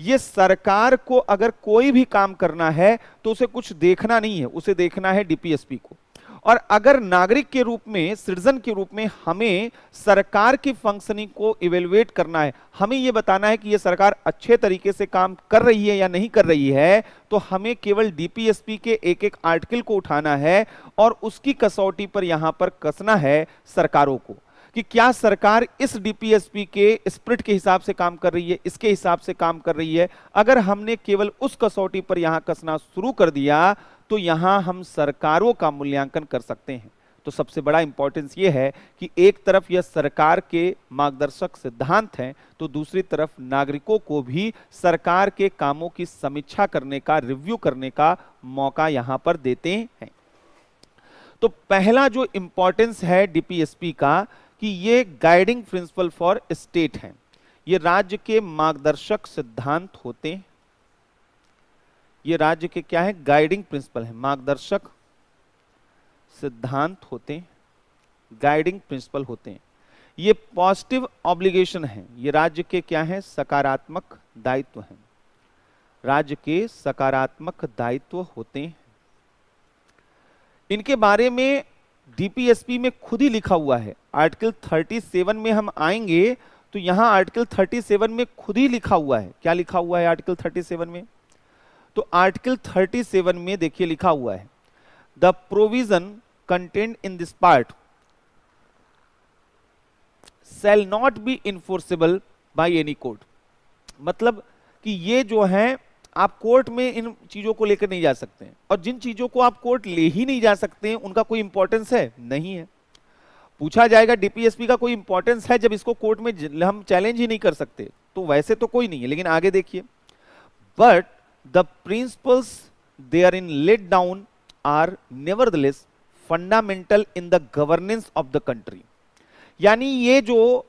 ये सरकार को अगर कोई भी काम करना है तो उसे कुछ देखना नहीं है, उसे देखना है डीपीएसपी को। और अगर नागरिक के रूप में, सिटीजन के रूप में हमें सरकार की फंक्शनिंग को इवेलुएट करना है, हमें यह बताना है कि यह सरकार अच्छे तरीके से काम कर रही है या नहीं कर रही है, तो हमें केवल डीपीएसपी के एक एक आर्टिकल को उठाना है और उसकी कसौटी पर यहां पर कसना है सरकारों को कि क्या सरकार इस डीपीएसपी के स्पिरिट के हिसाब से काम कर रही है, इसके हिसाब से काम कर रही है। अगर हमने केवल उस कसौटी पर यहां कसना शुरू कर दिया तो यहां हम सरकारों का मूल्यांकन कर सकते हैं। तो सबसे बड़ा इंपॉर्टेंस यह है कि एक तरफ यह सरकार के मार्गदर्शक सिद्धांत हैं, तो दूसरी तरफ नागरिकों को भी सरकार के कामों की समीक्षा करने का, रिव्यू करने का मौका यहां पर देते हैं। तो पहला जो इंपॉर्टेंस है डीपीएसपी का कि ये गाइडिंग प्रिंसिपल फॉर स्टेट हैं, ये राज्य के मार्गदर्शक सिद्धांत होते हैं। ये राज्य के क्या है? गाइडिंग प्रिंसिपल है, मार्गदर्शक सिद्धांत होते हैं, गाइडिंग प्रिंसिपल होते हैं। ये पॉजिटिव ऑब्लिगेशन है, ये राज्य के क्या है? सकारात्मक दायित्व हैं, राज्य के सकारात्मक दायित्व होते हैं। इनके बारे में डीपीएसपी में खुद ही लिखा हुआ है। आर्टिकल 37 में हम आएंगे तो यहां आर्टिकल 37 में खुद ही लिखा हुआ है। क्या लिखा हुआ है आर्टिकल 37 में? तो आर्टिकल 37 में देखिए लिखा हुआ है, the provision content in this part shell not be enforceable by any court. मतलब कि ये जो है आप कोर्ट में इन चीजों को लेकर नहीं जा सकते हैं, और जिन चीजों को आप कोर्ट ले ही नहीं जा सकते हैं उनका कोई इंपॉर्टेंस है नहीं है। पूछा जाएगा डीपीएसपी का कोई इंपॉर्टेंस है जब इसको कोर्ट में हम चैलेंज ही नहीं कर सकते, तो वैसे तो कोई नहीं है। लेकिन आगे देखिए, but the principles therein laid down are nevertheless fundamental in the governance of the country. यानी ये जो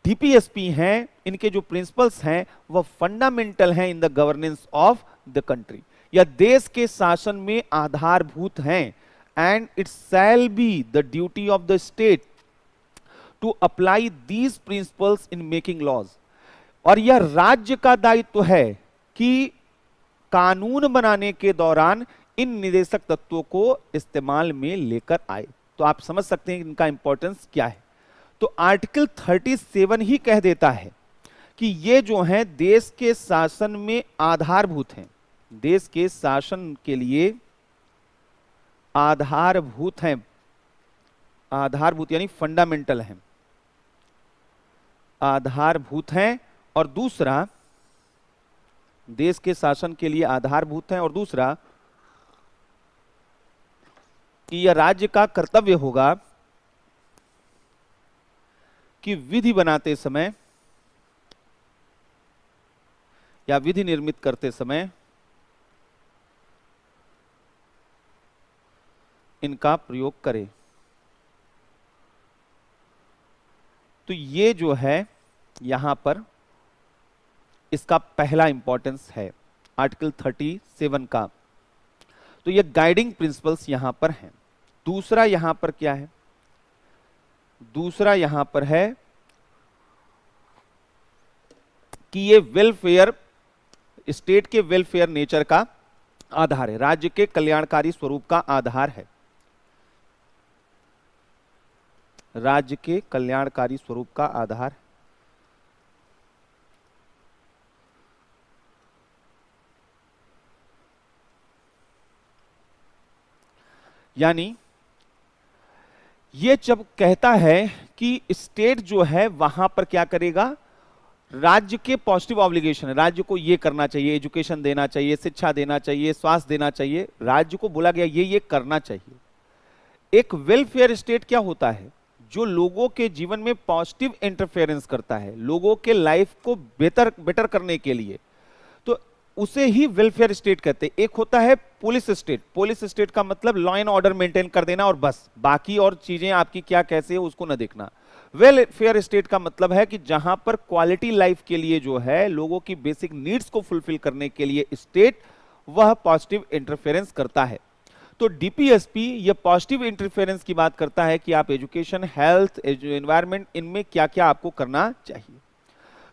डीपीएसपी हैं, इनके जो प्रिंसिपल्स हैं वह फंडामेंटल हैं in the governance of the country, या देश के शासन में आधारभूत हैं। And it shall be the duty of the state to apply these principles in making laws. और यह राज्य का दायित्व है कि कानून बनाने के दौरान इन निदेशक तत्वों को इस्तेमाल में लेकर आए। तो आप समझ सकते हैं इनका इंपॉर्टेंस क्या है। तो आर्टिकल 37 ही कह देता है कि ये जो हैं देश के शासन में आधारभूत हैं, देश के शासन के लिए आधारभूत हैं, आधारभूत यानी फंडामेंटल हैं, आधारभूत हैं। और दूसरा, देश के शासन के लिए आधारभूत हैं, और दूसरा कि यह राज्य का कर्तव्य होगा कि विधि बनाते समय या विधि निर्मित करते समय इनका प्रयोग करे। तो ये जो है यहां पर इसका पहला इंपॉर्टेंस है आर्टिकल 37 का। तो ये गाइडिंग प्रिंसिपल्स यहां पर हैं। दूसरा यहां पर क्या है? दूसरा यहां पर है कि ये वेलफेयर, स्टेट के वेलफेयर नेचर का आधार है, राज्य के कल्याणकारी स्वरूप का आधार है, राज्य के कल्याणकारी स्वरूप का आधार है। यानी ये जब कहता है कि स्टेट जो है वहां पर क्या करेगा, राज्य के पॉजिटिव ऑब्लिगेशन है, राज्य को ये करना चाहिए, एजुकेशन देना चाहिए, शिक्षा देना चाहिए, स्वास्थ्य देना चाहिए, राज्य को बोला गया ये करना चाहिए। एक वेलफेयर स्टेट क्या होता है? जो लोगों के जीवन में पॉजिटिव इंटरफेरेंस करता है, लोगों के लाइफ को बेटर करने के लिए, तो उसे ही वेलफेयर स्टेट कहते हैं। एक होता है पुलिस स्टेट, पुलिस स्टेट का मतलब लॉ एंड ऑर्डर मेंटेन कर देना और बस, बाकी और चीजें आपकी क्या कैसे है उसको न देखना। वेलफेयर स्टेट का मतलब है कि जहां पर क्वालिटी लाइफ के लिए जो है लोगों की बेसिक नीड्स को फुलफिल करने के लिए स्टेट वह पॉजिटिव इंटरफेरेंस करता है। तो डीपीएसपी ये पॉजिटिव इंटरफेरेंस की बात करता है कि आप एजुकेशन, हेल्थ, एनवायरनमेंट, इनमें क्या क्या आपको करना चाहिए।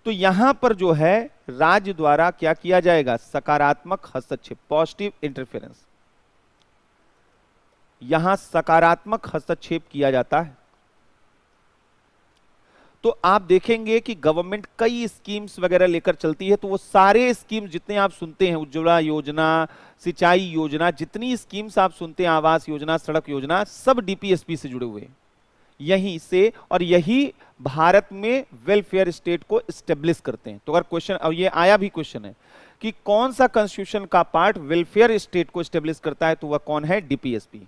तो यहां पर जो है राज्य द्वारा क्या किया जाएगा, सकारात्मक हस्तक्षेप, पॉजिटिव इंटरफेरेंस, यहां सकारात्मक हस्तक्षेप किया जाता है। तो आप देखेंगे कि गवर्नमेंट कई स्कीम्स वगैरह लेकर चलती है, तो वो सारे स्कीम्स जितने आप सुनते हैं, उज्ज्वला योजना, सिंचाई योजना, जितनी स्कीम्स आप सुनते हैं, आवास योजना, सड़क योजना, सब डीपीएसपी से जुड़े हुए हैं यहीं से, और यही भारत में वेलफेयर स्टेट को स्टेब्लिश करते हैं। तो अगर क्वेश्चन, और ये आया भी क्वेश्चन है कि कौन सा कॉन्स्टिट्यूशन का पार्ट वेलफेयर स्टेट को स्टेब्लिश करता है, तो वह कौन है, डीपीएसपी।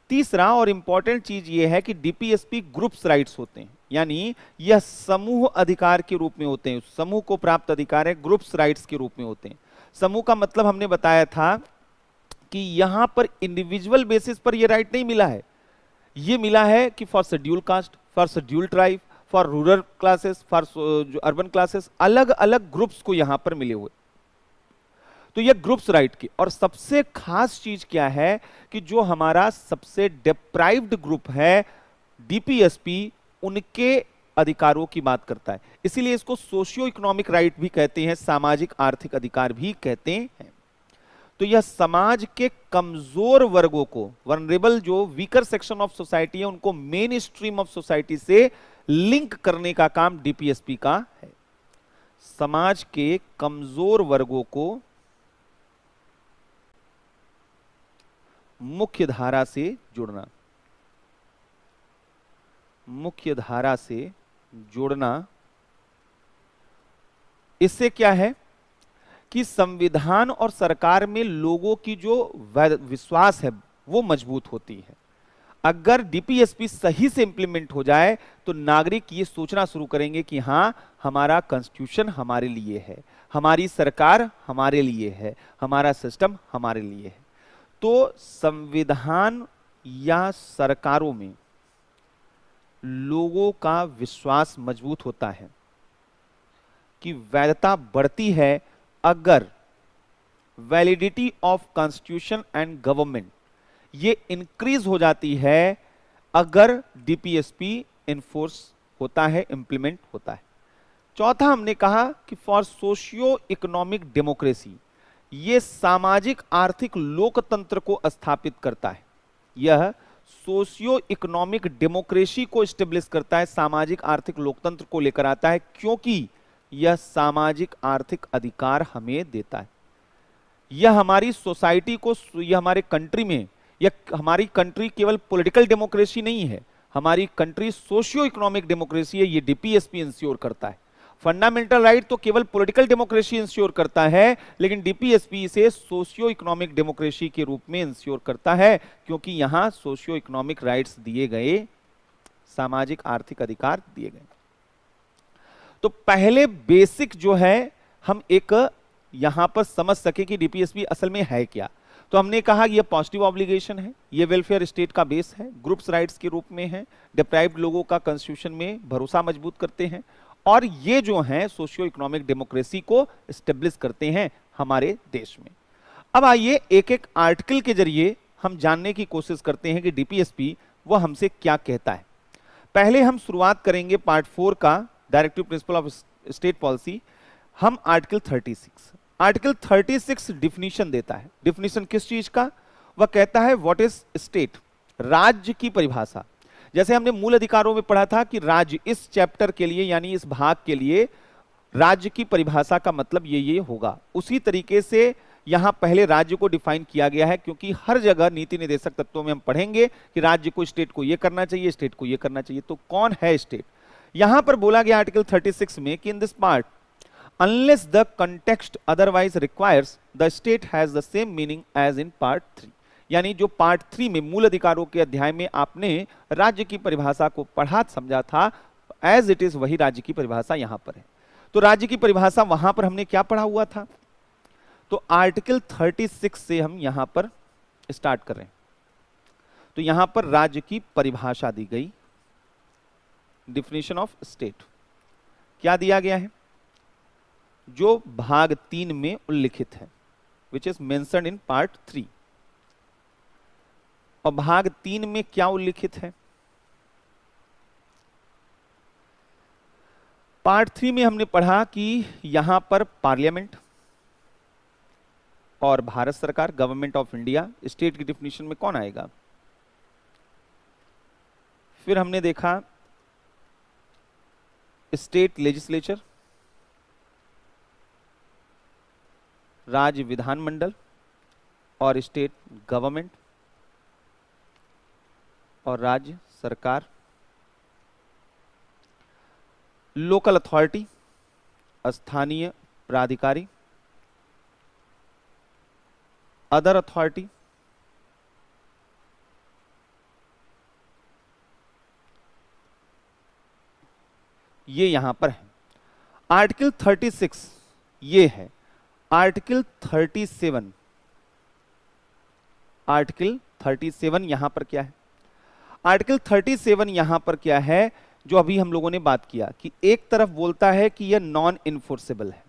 तीसरा और इंपॉर्टेंट चीज यह है कि डीपीएसपी ग्रुप्स राइट्स होते हैं, यानी यह समूह अधिकार के रूप में होते हैं, समूह को प्राप्त अधिकार है, ग्रुप्स राइट्स के रूप में होते हैं। समूह का मतलब हमने बताया था कि यहां पर इंडिविजुअल बेसिस पर यह राइट नहीं मिला है, यह मिला है कि for schedule caste, for schedule tribe, for rural classes, for जो अर्बन क्लासेस, अलग अलग ग्रुप्स को यहां पर मिले हुए। तो ये ग्रुप्स राइट की, और सबसे खास चीज क्या है कि जो हमारा सबसे डिप्राइव्ड ग्रुप है डीपीएसपी, उनके अधिकारों की बात करता है, इसीलिए इसको सोशियो इकोनॉमिक राइट भी कहते हैं, सामाजिक आर्थिक अधिकार भी कहते हैं। तो यह समाज के कमजोर वर्गों को, वनरेबल जो वीकर सेक्शन ऑफ सोसाइटी है, उनको मेन स्ट्रीम ऑफ सोसाइटी से लिंक करने का काम डीपीएसपी का है। समाज के कमजोर वर्गों को मुख्य धारा से जोड़ना, मुख्य धारा से जोड़ना, इससे क्या है कि संविधान और सरकार में लोगों की जो विश्वास है वो मजबूत होती है। अगर डीपीएसपी सही से इंप्लीमेंट हो जाए तो नागरिक ये सोचना शुरू करेंगे कि हां, हमारा कॉन्स्टिट्यूशन हमारे लिए है, हमारी सरकार हमारे लिए है, हमारा सिस्टम हमारे लिए है। तो संविधान या सरकारों में लोगों का विश्वास मजबूत होता है कि वैधता बढ़ती है अगर validity of constitution and government ये इंक्रीज हो जाती है अगर डीपीएसपी इन्फोर्स होता है, इंप्लीमेंट होता है। चौथा हमने कहा कि फॉर सोशियो इकोनॉमिक डेमोक्रेसी, यह सामाजिक आर्थिक लोकतंत्र को स्थापित करता है, यह सोशियो इकोनॉमिक डेमोक्रेसी को स्टेब्लिश करता है, सामाजिक आर्थिक लोकतंत्र को लेकर आता है, क्योंकि यह सामाजिक आर्थिक अधिकार हमें देता है। यह हमारी सोसाइटी को, यह हमारे कंट्री में, यह हमारी कंट्री केवल पॉलिटिकल डेमोक्रेसी नहीं है, हमारी कंट्री सोशियो इकोनॉमिक डेमोक्रेसी है, ये डीपीएसपी इंश्योर करता है। फंडामेंटल राइट तो केवल पॉलिटिकल डेमोक्रेसी इंश्योर करता है, लेकिन डीपीएसपी इसे सोशियो इकोनॉमिक डेमोक्रेसी के रूप में इंश्योर करता है, क्योंकि यहां सोशियो इकोनॉमिक राइट्स दिए गए, सामाजिक आर्थिक अधिकार दिए गए। तो पहले बेसिक जो है हम एक यहां पर समझ सके कि डीपीएसपी असल में है क्या। तो हमने कहा ये पॉजिटिव ऑब्लिगेशन है, ये वेलफेयर स्टेट का बेस है, ग्रुप्स राइट्स के रूप में है, डिप्राइव्ड लोगों का कॉन्स्टिट्यूशन में भरोसा मजबूत करते हैं, और ये जो हैं सोशियो इकोनॉमिक डेमोक्रेसी को स्टेब्लिश करते हैं हमारे देश में। अब आइए एक एक आर्टिकल के जरिए हम जानने की कोशिश करते हैं कि डीपीएसपी वह हमसे क्या कहता है। पहले हम शुरुआत करेंगे पार्ट 4 का, directive principle of state policy. हम आर्टिकल 36 डिफिनीशन देता है। डिफिनीशन किस चीज का? वह कहता है व्हाट इज स्टेट, राज्य की परिभाषा। जैसे हमने मूल अधिकारों में पढ़ा था कि राज्य, इस चैप्टर के लिए यानी इस भाग के लिए राज्य की परिभाषा का मतलब ये होगा, उसी तरीके से यहां पहले राज्य को डिफाइन किया गया है, क्योंकि हर जगह नीति निर्देशक तत्वों में हम पढ़ेंगे कि राज्य को, स्टेट को ये करना चाहिए, स्टेट को ये करना चाहिए। तो कौन है स्टेट? यहां पर बोला गया आर्टिकल 36 में कि in this part unless the context otherwise requires the state has the same meaning as in part 3। यानी जो पार्ट 3 में मूल अधिकारों के अध्याय में आपने राज्य की परिभाषा को पढ़ा समझा था, एज इट इज वही राज्य की परिभाषा यहां पर है। तो राज्य की परिभाषा वहां पर हमने क्या पढ़ा हुआ था? तो आर्टिकल 36 से हम यहां पर स्टार्ट कर रहे हैं। तो यहां पर राज्य की परिभाषा दी गई, डिफिनेशन ऑफ स्टेट क्या दिया गया है, जो भाग 3 में उल्लिखित है, which is mentioned in part 3। और भाग 3 में क्या उल्लिखित है, पार्ट 3 में हमने पढ़ा कि यहां पर पार्लियामेंट और भारत सरकार, गवर्नमेंट ऑफ इंडिया, स्टेट की डिफिनेशन में कौन आएगा। फिर हमने देखा स्टेट लेजिस्लेचर, राज्य विधानमंडल और स्टेट गवर्नमेंट और राज्य सरकार, लोकल अथॉरिटी, स्थानीय प्राधिकारी, अदर अथॉरिटी, ये यहां पर है। आर्टिकल 36 ये है। आर्टिकल 37, आर्टिकल 37 यहां पर क्या है, आर्टिकल 37 यहां पर क्या है, जो अभी हम लोगों ने बात किया कि एक तरफ बोलता है कि यह नॉन इन्फोर्सेबल है,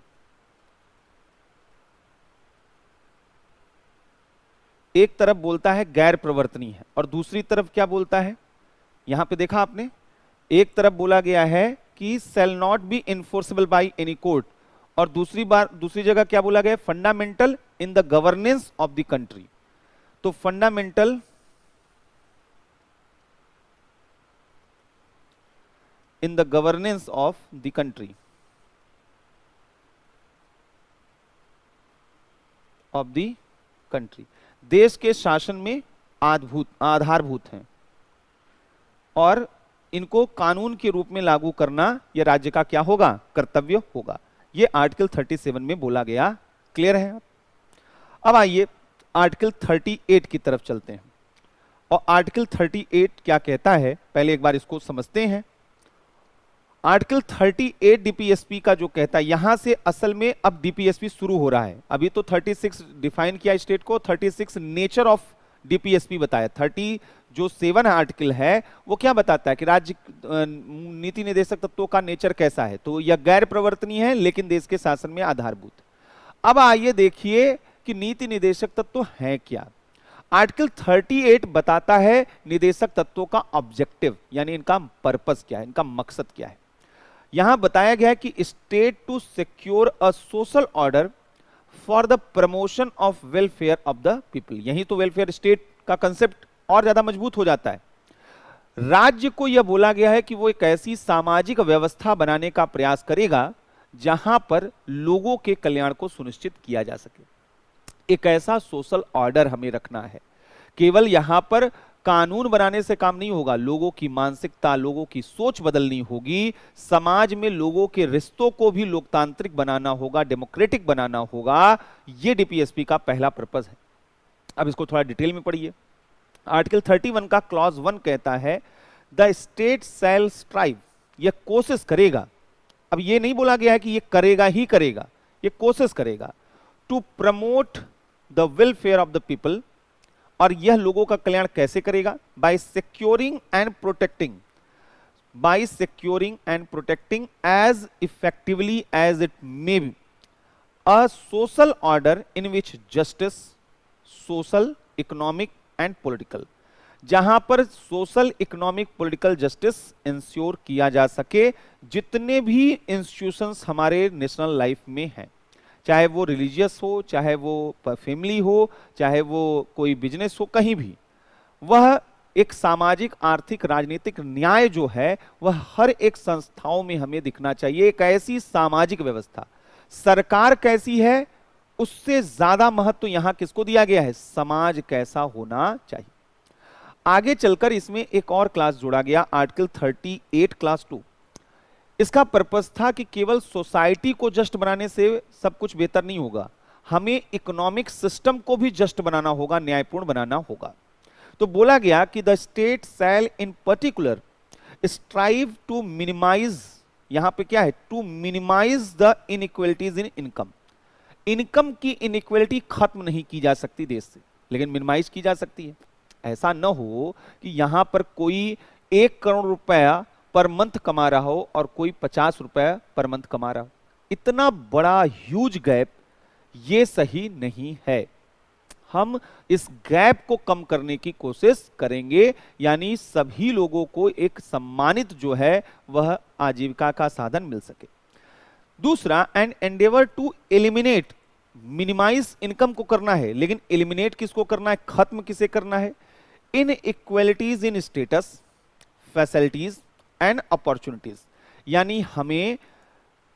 एक तरफ बोलता है गैर प्रवर्तनीय है, और दूसरी तरफ क्या बोलता है, यहां पे देखा आपने, एक तरफ बोला गया है कि shall not be enforceable by any court, और दूसरी जगह क्या बोला गया, fundamental in the governance of the country. तो fundamental in the governance of the country of the country, देश के शासन में आधारभूत हैं और इनको कानून के रूप में लागू करना यह राज्य का क्या होगा, कर्तव्य होगा। यह आर्टिकल 37 में बोला गया। क्लियर है। अब आइए आर्टिकल 38 की तरफ चलते हैं, और आर्टिकल 38 क्या कहता है, पहले एक बार इसको समझते हैं। आर्टिकल 38 डीपीएसपी का जो कहता है, यहां से असल में अब डीपीएसपी शुरू हो रहा है। अभी तो 36 डिफाइन किया स्टेट को, 36 नेचर ऑफ डीपीएसपी बताया। 37 आर्टिकल है वो क्या बताता है कि राज्य नीति निर्देशक तत्वों का नेचर कैसा है, तो यह गैर प्रवर्तनीय है लेकिन देश के शासन में आधारभूत। अब आइए देखिए कि नीति निर्देशक तत्व है क्या। आर्टिकल 38 बताता है निदेशक तत्वों का ऑब्जेक्टिव, यानी इनका पर्पस क्या है, इनका मकसद क्या है। यहां बताया गया है कि state to secure a social order for the promotion of welfare of the people. यही तो वेलफेयर स्टेट का कंसेप्ट और ज्यादा मजबूत हो जाता है। राज्य को यह बोला गया है कि वो एक ऐसी सामाजिक व्यवस्था बनाने का प्रयास करेगा जहां पर लोगों के कल्याण को सुनिश्चित किया जा सके। एक ऐसा सोशल ऑर्डर हमें रखना है। केवल यहां पर कानून बनाने से काम नहीं होगा, लोगों की मानसिकता, लोगों की सोच बदलनी होगी। समाज में लोगों के रिश्तों को भी लोकतांत्रिक बनाना होगा, डेमोक्रेटिक बनाना होगा। यह डीपीएसपी का पहला पर्पस है। अब इसको थोड़ा डिटेल में पढ़िए। आर्टिकल 31 का क्लॉज 1 कहता है द स्टेट शैल स्ट्राइव, यह कोशिश करेगा। अब यह नहीं बोला गया है कि यह करेगा ही करेगा, यह कोशिश करेगा। To promote the welfare of the people, और यह लोगों का कल्याण कैसे करेगा, by securing and protecting, by securing and protecting as effectively as it may be a social order in which justice, social, economic and political, जहां पर social, economic, political justice ensure किया जा सके। जितने भी इंस्टीट्यूशंस हमारे नेशनल लाइफ में हैं, चाहे वो रिलीजियस हो, चाहे वो फैमिली हो, चाहे वो कोई बिजनेस हो, कहीं भी, वह एक सामाजिक, आर्थिक, राजनीतिक न्याय जो है वह हर एक संस्थाओं में हमें दिखना चाहिए। एक ऐसी सामाजिक व्यवस्था, सरकार कैसी है उससे ज्यादा महत्व यहां किसको दिया गया है, समाज कैसा होना चाहिए। आगे चलकर इसमें एक और क्लास जोड़ा गया, आर्टिकल 38 क्लास 2। इसका पर्पस था कि केवल सोसाइटी को जस्ट बनाने से सब कुछ बेहतर नहीं होगा, हमें इकोनॉमिक सिस्टम को भी जस्ट बनाना होगा, न्यायपूर्ण बनाना होगा। तो बोला गया कि the state shall in particular strive to minimise, यहां पे क्या है, to minimise the inequalities in income. Income की इनइक्वालिटी खत्म नहीं की जा सकती देश से, लेकिन मिनिमाइज की जा सकती है। ऐसा न हो कि यहां पर कोई 1 करोड़ रुपया पर मंथ कमा रहा हो और कोई 50 रुपए पर मंथ कमा रहा हो। इतना बड़ा ह्यूज गैप, ये सही नहीं है। हम इस गैप को कम करने की कोशिश करेंगे, यानी सभी लोगों को एक सम्मानित जो है वह आजीविका का साधन मिल सके। दूसरा, and endeavour to eliminate, minimise income को करना है, लेकिन एलिमिनेट किसको करना है, खत्म किसे करना है, inequalities in status, facilities and opportunities. यानी हमें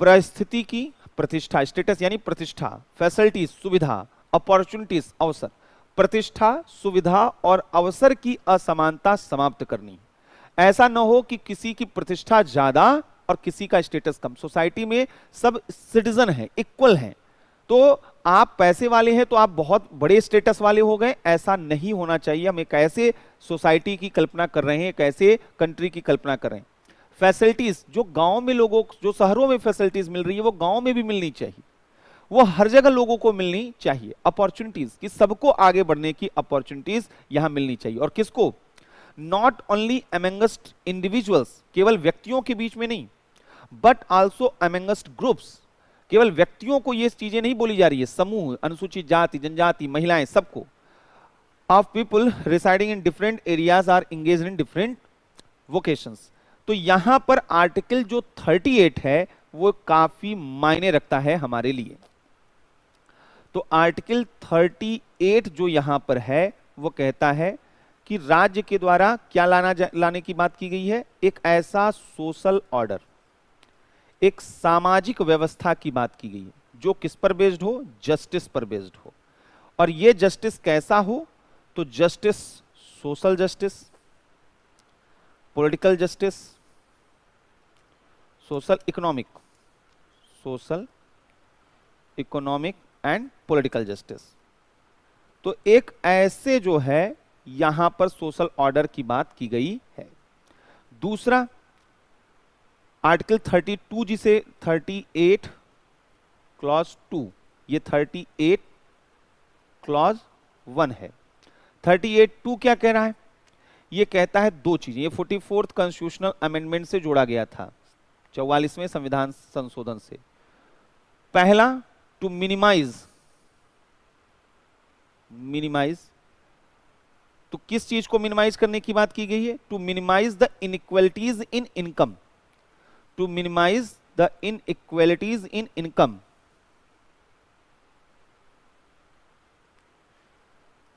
परिस्थिति की, प्रतिष्ठा, स्टेटस यानी प्रतिष्ठा, फैसिलिटीज सुविधा, अपॉर्चुनिटीज अवसर, प्रतिष्ठा सुविधा और अवसर की असमानता समाप्त करनी। ऐसा न हो कि किसी की प्रतिष्ठा ज्यादा और किसी का स्टेटस कम। सोसाइटी में सब सिटीजन हैं, इक्वल हैं, तो आप पैसे वाले हैं तो आप बहुत बड़े स्टेटस वाले हो गए, ऐसा नहीं होना चाहिए। हम एक ऐसे सोसाइटी की कल्पना कर रहे हैं, एक ऐसे कंट्री की कल्पना कर रहे हैं। फैसिलिटीज, जो गांव में लोगों, जो शहरों में फैसिलिटीज मिल रही है वो गांव में भी मिलनी चाहिए, वो हर जगह लोगों को मिलनी चाहिए। अपॉर्चुनिटीज, कि सबको आगे बढ़ने की अपॉर्चुनिटीज यहां मिलनी चाहिए। और किसको, नॉट ओनली अमंगस्ट इंडिविजुअल्स, केवल व्यक्तियों के बीच में नहीं, बट आल्सो अमंगस्ट ग्रुप्स, केवल व्यक्तियों को ये चीजें नहीं बोली जा रही है, समूह, अनुसूचित जाति, जनजाति, महिलाएं, सबको। Of people residing in different areas are engaged in different vocations. तो यहां पर आर्टिकल जो 38 है वो काफी मायने रखता है हमारे लिए। तो आर्टिकल 38 जो यहां पर है वो कहता है कि राज्य के द्वारा क्या लाने की बात की गई है, एक ऐसा सोशल ऑर्डर, एक सामाजिक व्यवस्था की बात की गई है जो किस पर बेस्ड हो, जस्टिस पर बेस्ड हो। और ये जस्टिस कैसा हो, तो justice, social justice, political justice, social economic, social economic and political justice. तो एक ऐसे जो है यहां पर सोशल ऑर्डर की बात की गई है। दूसरा, आर्टिकल 32 जिसे 38 क्लॉज 2, ये 38 क्लॉज 1 है। 38(2) क्या कह रहा है, ये कहता है दो चीजें, ये 44th कॉन्स्टिट्यूशनल अमेंडमेंट से जोड़ा गया था, 44वें संविधान संशोधन से। पहला, टू मिनिमाइज, तो किस चीज को मिनिमाइज करने की बात की गई है, to minimise the inequalities in income, to minimise the inequalities in income,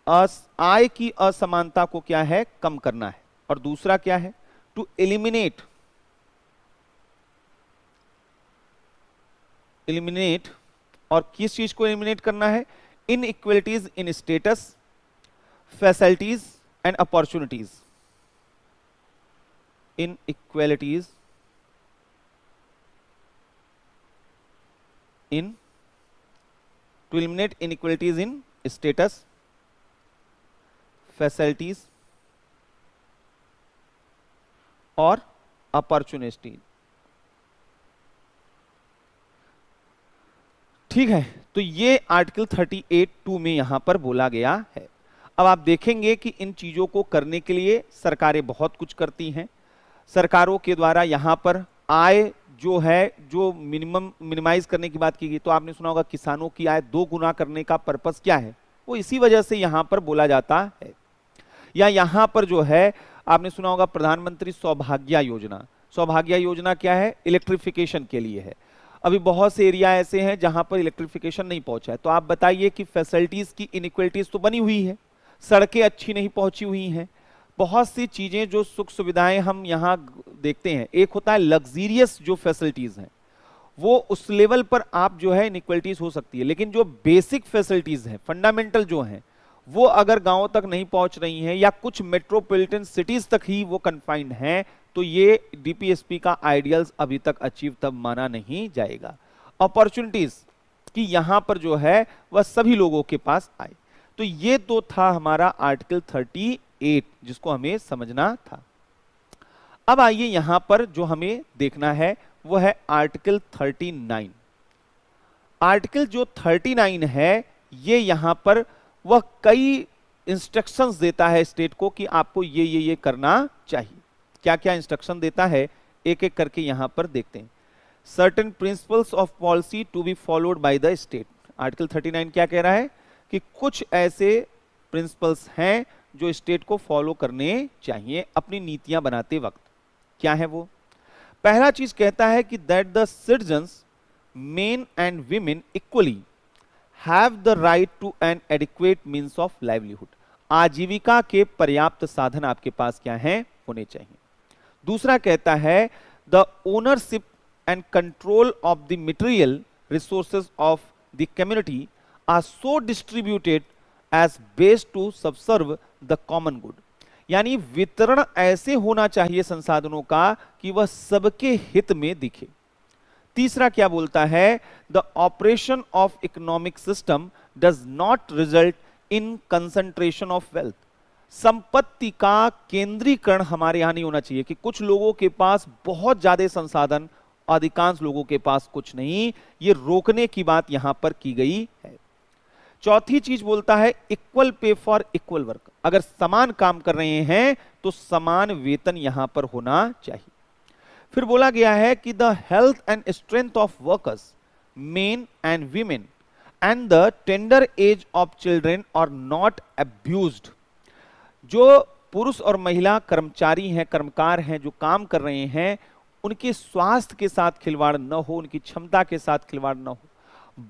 आय की असमानता को क्या है, कम करना है। और दूसरा क्या है, टू एलिमिनेट, और किस चीज को एलिमिनेट करना है, inequalities in status, facilities and opportunities, inequalities in, to eliminate inequalities in status, facilities और अपॉर्चुनिटी। ठीक है, तो ये आर्टिकल 38(2) में यहां पर बोला गया है। अब आप देखेंगे कि इन चीजों को करने के लिए सरकारें बहुत कुछ करती हैं। सरकारों के द्वारा यहां पर आय जो है, जो मिनिमाइज करने की बात की गई, तो आपने सुना होगा किसानों की आय 2 गुना करने का पर्पस क्या है, वो इसी वजह से यहां पर बोला जाता है। या यहां पर जो है आपने सुना होगा प्रधानमंत्री सौभाग्य योजना। सौभाग्य योजना क्या है, इलेक्ट्रिफिकेशन के लिए है। अभी बहुत से एरिया ऐसे हैं जहां पर इलेक्ट्रिफिकेशन नहीं पहुंचा है, तो आप बताइए कि फैसिलिटीज की इनइक्वालिटीज तो बनी हुई है, सड़कें अच्छी नहीं पहुंची हुई हैं, बहुत सी चीजें जो सुख सुविधाएं हम यहाँ देखते हैं। एक होता है लग्जीरियस जो फैसिलिटीज हैं, वो उस लेवल पर आप जो है इनइक्वालिटीज हो सकती है, लेकिन जो बेसिक फैसिलिटीज हैं, फंडामेंटल जो हैं, वो अगर गांवों तक नहीं पहुंच रही हैं या कुछ मेट्रोपॉलिटन सिटीज तक ही वो कन्फाइंड हैं, तो ये डीपीएसपी का आइडियल्स अभी तक अचीव तब माना नहीं जाएगा। अपॉर्चुनिटीज कि यहां पर जो है वह सभी लोगों के पास आए। तो ये तो था हमारा आर्टिकल 38 जिसको हमें समझना था। अब आइए यहां पर जो हमें देखना है वो है आर्टिकल 39। आर्टिकल जो 39 है ये यहां पर वह कई इंस्ट्रक्शंस देता है स्टेट को कि आपको ये करना चाहिए। क्या क्या इंस्ट्रक्शन देता है, एक एक करके यहां पर देखते हैं। Certain principles of policy to be followed by the state. Article 39 क्या कह रहा है कि कुछ ऐसे प्रिंसिपल्स हैं जो स्टेट को फॉलो करने चाहिए अपनी नीतियां बनाते वक्त। क्या है वो? पहला चीज कहता है कि that the citizens men and women equally have the right to an adequate means of livelihood. आजीविका के पर्याप्त साधन आपके पास क्या हैं? होने चाहिए। दूसरा कहता है the ownership and control of the material resources of the community are so distributed as best to subserve the common good. यानी वितरण ऐसे होना चाहिए संसाधनों का कि वह सबके हित में दिखे। तीसरा क्या बोलता है? The operation of economic system does not result in concentration of wealth. संपत्ति का केंद्रीकरण हमारे यहां नहीं होना चाहिए कि कुछ लोगों के पास बहुत ज्यादा संसाधन, अधिकांश लोगों के पास कुछ नहीं। ये रोकने की बात यहां पर की गई है। चौथी चीज बोलता है equal pay for equal work. अगर समान काम कर रहे हैं तो समान वेतन यहां पर होना चाहिए। फिर बोला गया है कि the health and strength of workers men and women and the tender age of children are not abused. जो पुरुष और महिला कर्मचारी हैं, कर्मकार हैं, जो काम कर रहे हैं, उनके स्वास्थ्य के साथ खिलवाड़ न हो, उनकी क्षमता के साथ खिलवाड़ न हो,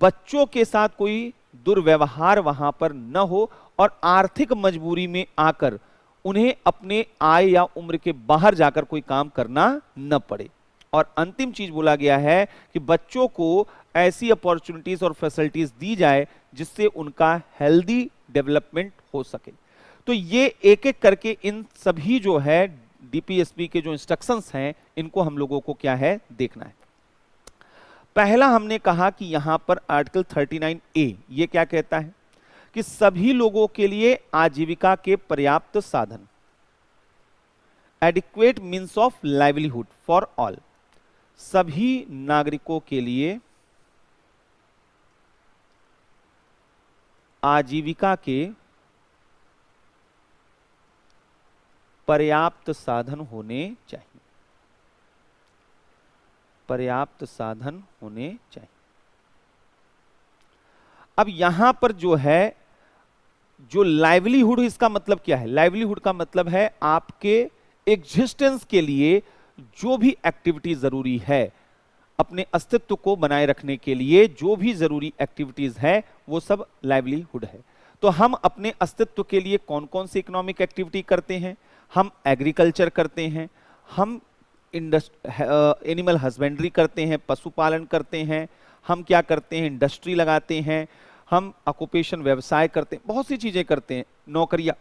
बच्चों के साथ कोई दुर्व्यवहार वहां पर न हो और आर्थिक मजबूरी में आकर उन्हें अपने आय या उम्र के बाहर जाकर कोई काम करना न पड़े। और अंतिम चीज बोला गया है कि बच्चों को ऐसी अपॉर्चुनिटीज और फैसिलिटीज दी जाए जिससे उनका हेल्दी डेवलपमेंट हो सके। तो ये एक एक करके इन सभी जो है डीपीएसपी के जो इंस्ट्रक्शंस हैं, इनको हम लोगों को क्या है देखना है। पहला हमने कहा कि यहां पर आर्टिकल 39A ये क्या कहता है कि सभी लोगों के लिए आजीविका के पर्याप्त साधन, adequate means of livelihood for all. सभी नागरिकों के लिए आजीविका के पर्याप्त साधन होने चाहिए। पर्याप्त साधन होने चाहिए। अब यहां पर जो है, जो लाइवलीहुड, इसका मतलब क्या है? लाइवलीहुड का मतलब है आपके एग्जिस्टेंस के लिए जो भी एक्टिविटी जरूरी है, अपने अस्तित्व को बनाए रखने के लिए जो भी जरूरी एक्टिविटीज है, वो सब लाइवलीहुड है। तो हम अपने अस्तित्व के लिए कौन कौन सी इकोनॉमिक एक्टिविटी करते हैं? हम एग्रीकल्चर करते हैं, हम एनिमल हस्बेंड्री करते हैं, पशुपालन करते हैं, हम क्या करते हैं? इंडस्ट्री लगाते हैं, हम ऑक्यूपेशन व्यवसाय करते हैं, बहुत सी चीजें करते हैं, नौकरियां।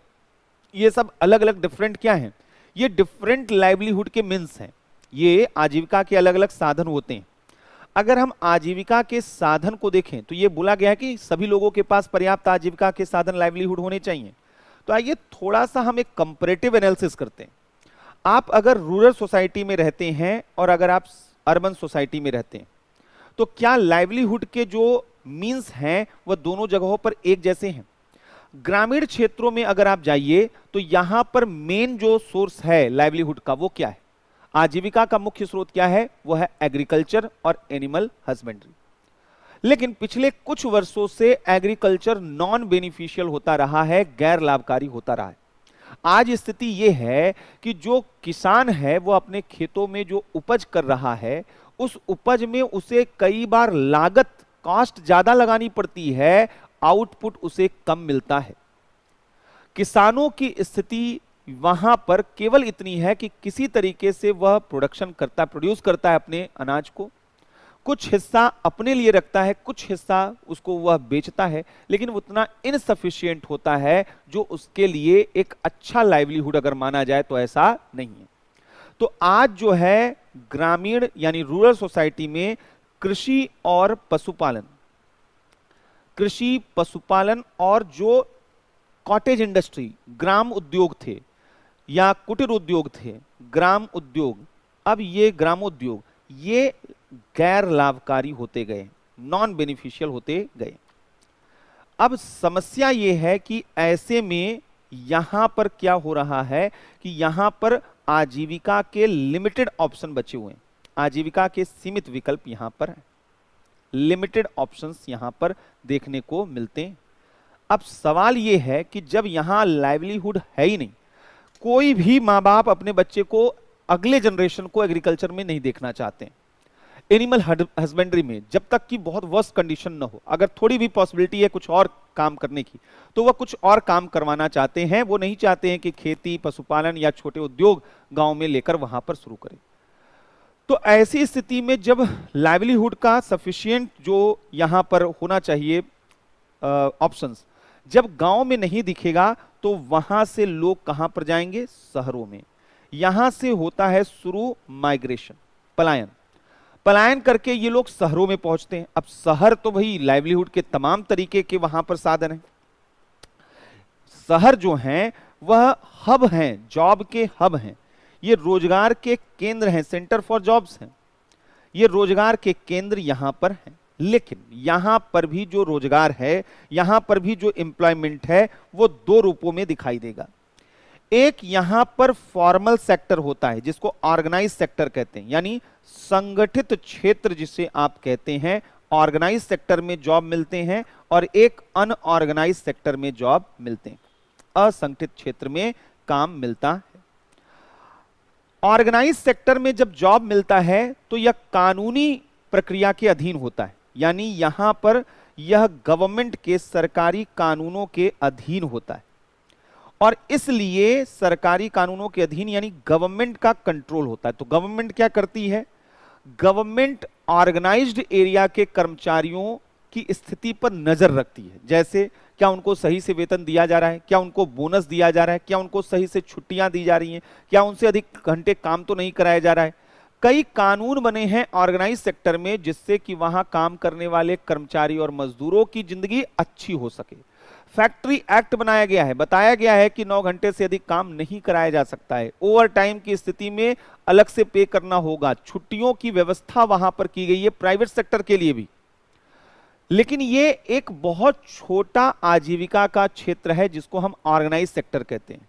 ये सब अलग अलग डिफरेंट क्या हैं? ये डिफरेंट लाइवलीहुड के मीन्स हैं। ये आजीविका के अलग अलग साधन होते हैं। अगर हम आजीविका के साधन को देखें तो ये बोला गया है कि सभी लोगों के पास पर्याप्त आजीविका के साधन लाइवलीहुड होने चाहिए। तो आइए थोड़ा सा हम एक कंपैरेटिव एनालिसिस करते हैं। आप अगर रूरल सोसाइटी में रहते हैं और अगर आप अर्बन सोसाइटी में रहते हैं, तो क्या लाइवलीहुड के जो मीन्स हैं वह दोनों जगहों पर एक जैसे हैं? ग्रामीण क्षेत्रों में अगर आप जाइए तो यहां पर मेन जो सोर्स है लाइवलीहुड का वो क्या है? आजीविका का मुख्य स्रोत क्या है? वो है एग्रीकल्चर और एनिमल हस्बेंड्री। लेकिन पिछले कुछ वर्षों से एग्रीकल्चर नॉन बेनिफिशियल होता रहा है, गैर लाभकारी होता रहा है। आज स्थिति यह है कि जो किसान है वो अपने खेतों में जो उपज कर रहा है, उस उपज में उसे कई बार लागत, कॉस्ट ज्यादा लगानी पड़ती है, आउटपुट उसे कम मिलता है। किसानों की स्थिति वहां पर केवल इतनी है कि किसी तरीके से वह प्रोड्यूस करता है अपने अनाज को, कुछ हिस्सा अपने लिए रखता है, कुछ हिस्सा उसको वह बेचता है, लेकिन उतना इनसफिशिएंट होता है जो उसके लिए एक अच्छा लाइवलीहुड अगर माना जाए तो ऐसा नहीं है। तो आज जो है ग्रामीण यानी रूरल सोसाइटी में कृषि और पशुपालन और जो कॉटेज इंडस्ट्री, ग्राम उद्योग थे या कुटीर उद्योग थे, ग्राम उद्योग, अब ये ग्रामोद्योग ये गैर लाभकारी होते गए, नॉन बेनिफिशियल होते गए। अब समस्या ये है कि ऐसे में यहां पर क्या हो रहा है कि यहां पर आजीविका के लिमिटेड ऑप्शन बचे हुए हैं, आजीविका के सीमित विकल्प यहां पर हैं, लिमिटेड ऑप्शंस यहां पर देखने को मिलते हैं। अब सवाल यह है कि जब यहां लाइवलीहुड है ही नहीं, कोई भी माँ बाप अपने बच्चे को, अगले जनरेशन को एग्रीकल्चर में नहीं देखना चाहते हैं, एनिमल हस्बेंड्री में, जब तक कि बहुत वर्स्ट कंडीशन ना हो, अगर थोड़ी भी पॉसिबिलिटी है कुछ और काम करने की, तो वह कुछ और काम करवाना चाहते हैं। वो नहीं चाहते हैं कि खेती, पशुपालन या छोटे उद्योग गांव में लेकर वहां पर शुरू करें। तो ऐसी स्थिति में जब लाइवलीहुड का सफिशिएंट जो यहां पर होना चाहिए ऑप्शंस, जब गांव में नहीं दिखेगा, तो वहां से लोग कहां पर जाएंगे? शहरों में। यहां से होता है शुरू माइग्रेशन, पलायन। पलायन करके ये लोग शहरों में पहुंचते हैं। अब शहर तो भाई लाइवलीहुड के तमाम तरीके के वहां पर साधन हैं। शहर जो हैं वह हब हैं, जॉब के हब हैं, ये रोजगार के केंद्र हैं, सेंटर फॉर जॉब्स हैं, ये रोजगार के केंद्र यहां पर हैं। लेकिन यहां पर भी जो रोजगार है, यहां पर भी जो एम्प्लॉयमेंट है, वो दो रूपों में दिखाई देगा। एक यहां पर फॉर्मल सेक्टर होता है जिसको ऑर्गेनाइज सेक्टर कहते हैं, यानी संगठित क्षेत्र जिसे आप कहते हैं, ऑर्गेनाइज सेक्टर में जॉब मिलते हैं, और एक अनऑर्गेनाइज सेक्टर में जॉब मिलते हैं, असंगठित क्षेत्र में काम मिलता है। ऑर्गेनाइज सेक्टर में जब जॉब मिलता है तो यह कानूनी प्रक्रिया के अधीन होता है, यानी यहां पर यह गवर्नमेंट के सरकारी कानूनों के अधीन होता है, और इसलिए सरकारी कानूनों के अधीन यानी गवर्नमेंट का कंट्रोल होता है। तो गवर्नमेंट क्या करती है? गवर्नमेंट ऑर्गेनाइज्ड एरिया के कर्मचारियों की स्थिति पर नजर रखती है। जैसे क्या उनको सही से वेतन दिया जा रहा है, क्या उनको बोनस दिया जा रहा है, क्या उनको सही से छुट्टियां दी जा रही हैं, क्या उनसे अधिक घंटे काम तो नहीं कराया जा रहा है। कई कानून बने हैं ऑर्गेनाइज सेक्टर में जिससे कि वहां काम करने वाले कर्मचारी और मजदूरों की जिंदगी अच्छी हो सके। फैक्ट्री एक्ट बनाया गया है, बताया गया है कि 9 घंटे से अधिक काम नहीं कराया जा सकता है, ओवर टाइम की स्थिति में अलग से पे करना होगा, छुट्टियों की व्यवस्था वहां पर की गई है प्राइवेट सेक्टर के लिए भी। लेकिन ये एक बहुत छोटा आजीविका का क्षेत्र है जिसको हम ऑर्गेनाइज सेक्टर कहते हैं।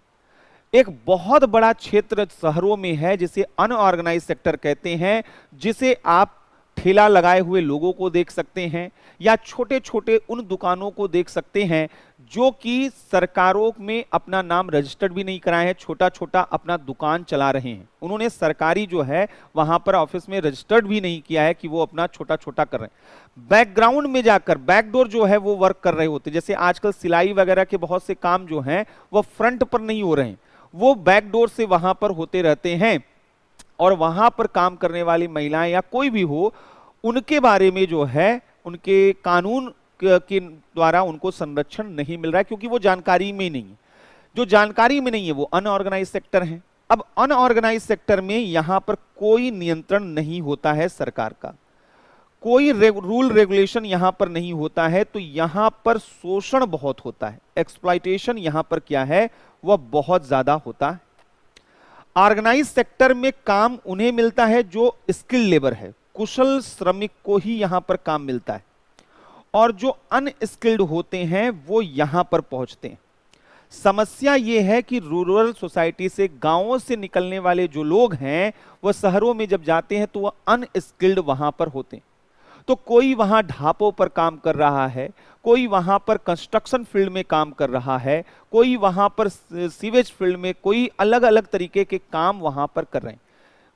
एक बहुत बड़ा क्षेत्र शहरों में है जिसे अनऑर्गेनाइज सेक्टर कहते हैं, जिसे आप ठेला लगाए हुए लोगों को देख सकते हैं या छोटे छोटे उन दुकानों को देख सकते हैं जो कि सरकारों में अपना नाम रजिस्टर्ड भी नहीं कराए हैं, छोटा छोटा अपना दुकान चला रहे हैं। उन्होंने सरकारी जो है वहां पर ऑफिस में रजिस्टर्ड भी नहीं किया है कि वो अपना छोटा छोटा कर रहे हैं। बैकग्राउंड में जाकर बैकडोर जो है वो वर्क कर रहे होते, जैसे आजकल सिलाई वगैरह के बहुत से काम जो हैं वो फ्रंट पर नहीं हो रहे हैं, वो बैकडोर से वहां पर होते रहते हैं, और वहां पर काम करने वाली महिलाएं या कोई भी हो, उनके बारे में जो है उनके कानून के द्वारा उनको संरक्षण नहीं मिल रहा है, क्योंकि वो जानकारी में नहीं है। जो जानकारी में नहीं है वो अनऑर्गेनाइज सेक्टर है। अब अनऑर्गेनाइज सेक्टर में यहां पर कोई नियंत्रण नहीं होता है सरकार का, कोई रूल रेगुलेशन यहां पर नहीं होता है, तो यहां पर शोषण बहुत होता है, एक्सप्लॉइटेशन यहां पर क्या है वह बहुत ज्यादा होता है। ऑर्गेनाइज सेक्टर में काम उन्हें मिलता है जो स्किल्ड लेबर है, कुशल श्रमिक को ही यहां पर काम मिलता है, और जो अनस्किल्ड होते हैं वो यहां पर पहुंचते हैं। समस्या ये है कि रूरल सोसाइटी से, गांवों से निकलने वाले जो लोग हैं वह शहरों में जब जाते हैं तो वह अनस्किल्ड वहां पर होते हैं। तो कोई वहां ढाबों पर काम कर रहा है, कोई वहां पर कंस्ट्रक्शन फील्ड में काम कर रहा है, कोई वहां पर सीवेज फील्ड में, कोई अलग अलग तरीके के काम वहां पर कर रहे हैं,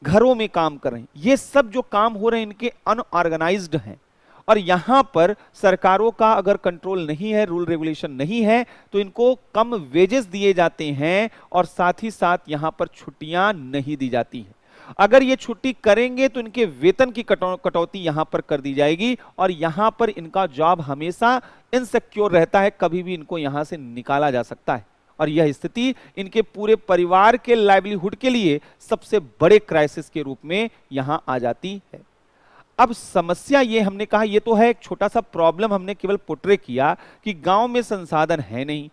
घरों में काम कर रहे हैं। ये सब जो काम हो रहे हैं इनके अनऑर्गेनाइज्ड हैं, और यहां पर सरकारों का अगर कंट्रोल नहीं है, रूल रेगुलेशन नहीं है, तो इनको कम वेजेस दिए जाते हैं और साथ ही साथ यहां पर छुट्टियां नहीं दी जाती हैं। अगर ये छुट्टी करेंगे तो इनके वेतन की कटौती यहां पर कर दी जाएगी, और यहां पर इनका जॉब हमेशा इनसिक्योर रहता है, कभी भी इनको यहां से निकाला जा सकता है, और यह स्थिति इनके पूरे परिवार के लाइवलीहुड के लिए सबसे बड़े क्राइसिस के रूप में यहां आ जाती है। अब समस्या ये, हमने कहा ये तो है एक छोटा सा प्रॉब्लम, हमने केवल पोर्ट्रे किया कि गांव में संसाधन है नहीं,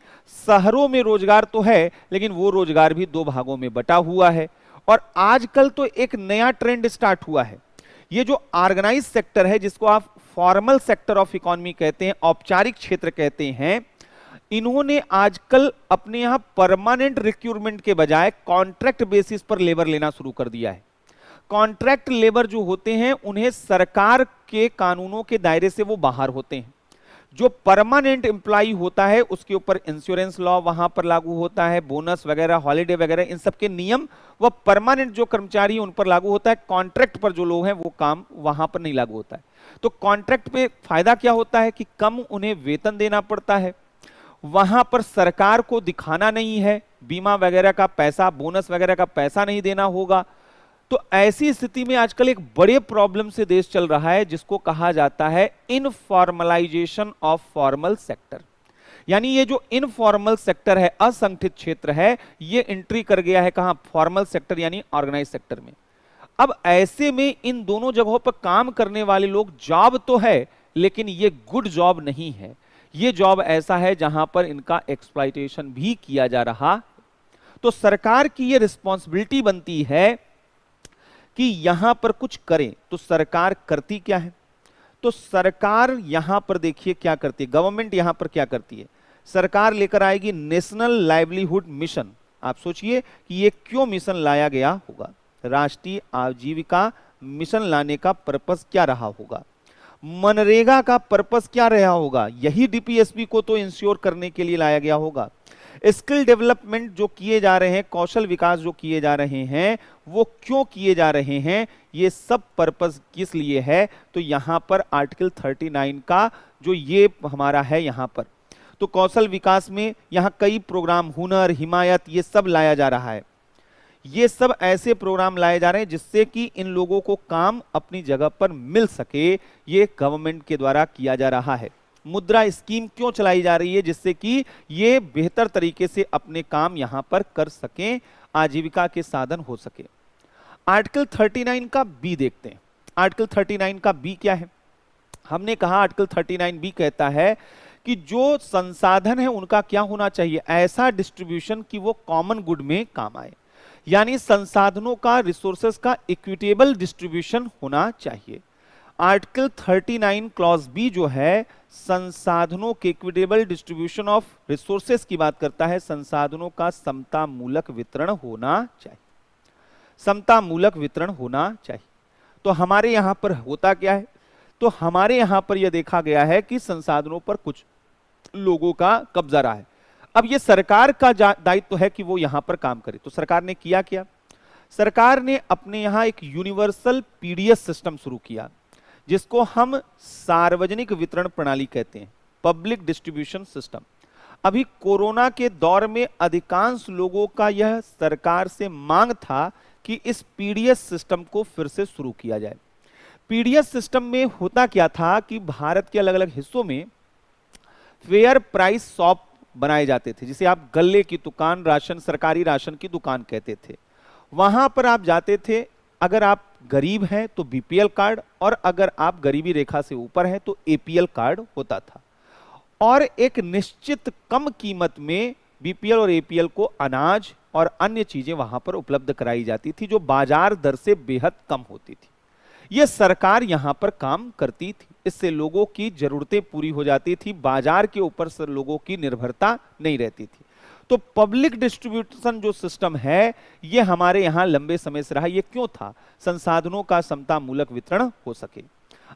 शहरों में रोजगार तो है लेकिन वो रोजगार भी दो भागों में बटा हुआ है। और आजकल तो एक नया ट्रेंड स्टार्ट हुआ है, ये जो ऑर्गेनाइज सेक्टर है जिसको आप फॉर्मल सेक्टर ऑफ इकोनॉमी कहते हैं, औपचारिक क्षेत्र कहते हैं, इन्होंने आजकल अपने यहां परमानेंट रिक्रूटमेंट के बजाय कॉन्ट्रैक्ट बेसिस पर लेबर लेना शुरू कर दिया है। कॉन्ट्रैक्ट लेबर जो होते हैं उन्हें सरकार के कानूनों के दायरे से वो बाहर होते हैं। जो परमानेंट एम्प्लॉय होता है उसके ऊपर इंश्योरेंस लॉ वहां पर लागू होता है, बोनस वगैरह, हॉलिडे वगैरह, इन सब के नियम वह परमानेंट जो कर्मचारी उन पर लागू होता है। कॉन्ट्रैक्ट पर जो लोग हैं वो काम वहां पर नहीं लागू होता है। तो कॉन्ट्रैक्ट पे फायदा क्या होता है कि कम उन्हें वेतन देना पड़ता है, वहां पर सरकार को दिखाना नहीं है, बीमा वगैरह का पैसा, बोनस वगैरह का पैसा नहीं देना होगा। तो ऐसी स्थिति में आजकल एक बड़े प्रॉब्लम से देश चल रहा है जिसको कहा जाता है इनफॉर्मलाइजेशन ऑफ फॉर्मल सेक्टर। यानी ये जो इनफॉर्मल सेक्टर है, असंगठित क्षेत्र है, ये एंट्री कर गया है कहां? फॉर्मल सेक्टर यानी ऑर्गेनाइज सेक्टर में। अब ऐसे में इन दोनों जगहों पर काम करने वाले लोग, जॉब तो है लेकिन ये गुड जॉब नहीं है। ये जॉब ऐसा है जहां पर इनका एक्सप्लॉइटेशन भी किया जा रहा। तो सरकार की ये रिस्पॉन्सिबिलिटी बनती है कि यहां पर कुछ करें। तो सरकार करती क्या है? तो सरकार यहां पर देखिए क्या करती है, गवर्नमेंट यहां पर क्या करती है। सरकार लेकर आएगी नेशनल लाइवलीहुड मिशन। आप सोचिए कि ये क्यों मिशन लाया गया होगा? राष्ट्रीय आजीविका मिशन लाने का पर्पस क्या रहा होगा? मनरेगा का पर्पस क्या रहा होगा? यही डीपीएसपी को तो इंश्योर करने के लिए लाया गया होगा। स्किल डेवलपमेंट जो किए जा रहे हैं, कौशल विकास जो किए जा रहे हैं, वो क्यों किए जा रहे हैं? ये सब पर्पस किस लिए है? तो यहां पर आर्टिकल 39 का जो ये हमारा है यहां पर, तो कौशल विकास में यहां कई प्रोग्राम, हुनर, हिमायत, ये सब लाया जा रहा है। ये सब ऐसे प्रोग्राम लाए जा रहे हैं जिससे कि इन लोगों को काम अपनी जगह पर मिल सके। ये गवर्नमेंट के द्वारा किया जा रहा है। मुद्रा स्कीम क्यों चलाई जा रही है? जिससे कि ये बेहतर तरीके से अपने काम यहां पर कर सकें, आजीविका के साधन हो सके। आर्टिकल 39 का बी देखते हैं। आर्टिकल 39 का बी क्या है? हमने कहा आर्टिकल 39 बी कहता है कि जो संसाधन है उनका क्या होना चाहिए? ऐसा डिस्ट्रीब्यूशन कि वो कॉमन गुड में काम आए। यानी संसाधनों का, रिसोर्सेस का इक्विटेबल डिस्ट्रीब्यूशन होना चाहिए। आर्टिकल 39 क्लॉज बी जो है संसाधनों के इक्विटेबल डिस्ट्रीब्यूशन ऑफ रिसोर्सेस की बात करता है। संसाधनों का समता मूलक वितरण होना चाहिए। समता मूलक वितरण होना चाहिए। तो हमारे यहां पर होता क्या है? तो हमारे यहां पर यह देखा गया है कि संसाधनों पर कुछ लोगों का कब्जा रहा है। अब यह सरकार का दायित्व है कि वो यहां पर काम करे। तो सरकार ने किया क्या? सरकार ने अपने यहां एक यूनिवर्सल पीडीएस सिस्टम शुरू किया जिसको हम सार्वजनिक वितरण प्रणाली कहते हैं, पब्लिक डिस्ट्रीब्यूशन सिस्टम। अभी कोरोना के दौर में अधिकांश लोगों का यह सरकार से मांग था कि इस पीडीएस सिस्टम को फिर से शुरू किया जाए। पीडीएस सिस्टम में होता क्या था कि भारत के अलग अलग हिस्सों में फेयर प्राइस शॉप बनाए जाते थे, जिसे आप गल्ले की दुकान, राशन, सरकारी राशन की दुकान कहते थे। वहां पर आप जाते थे, अगर आप गरीब हैं तो बीपीएल कार्ड, और अगर आप गरीबी रेखा से ऊपर हैं तो एपीएल कार्ड होता था। और एक निश्चित कम कीमत में बीपीएल और एपीएल को अनाज और अन्य चीजें वहां पर उपलब्ध कराई जाती थी जो बाजार दर से बेहद कम होती थी। यह सरकार यहां पर काम करती थी। इससे लोगों की जरूरतें पूरी हो जाती थी, बाजार के ऊपर से लोगों की निर्भरता नहीं रहती थी। तो पब्लिक डिस्ट्रीब्यूशन जो सिस्टम है ये हमारे यहां लंबे समय से रहा। ये क्यों था? संसाधनों का समता मूलक वितरण हो सके।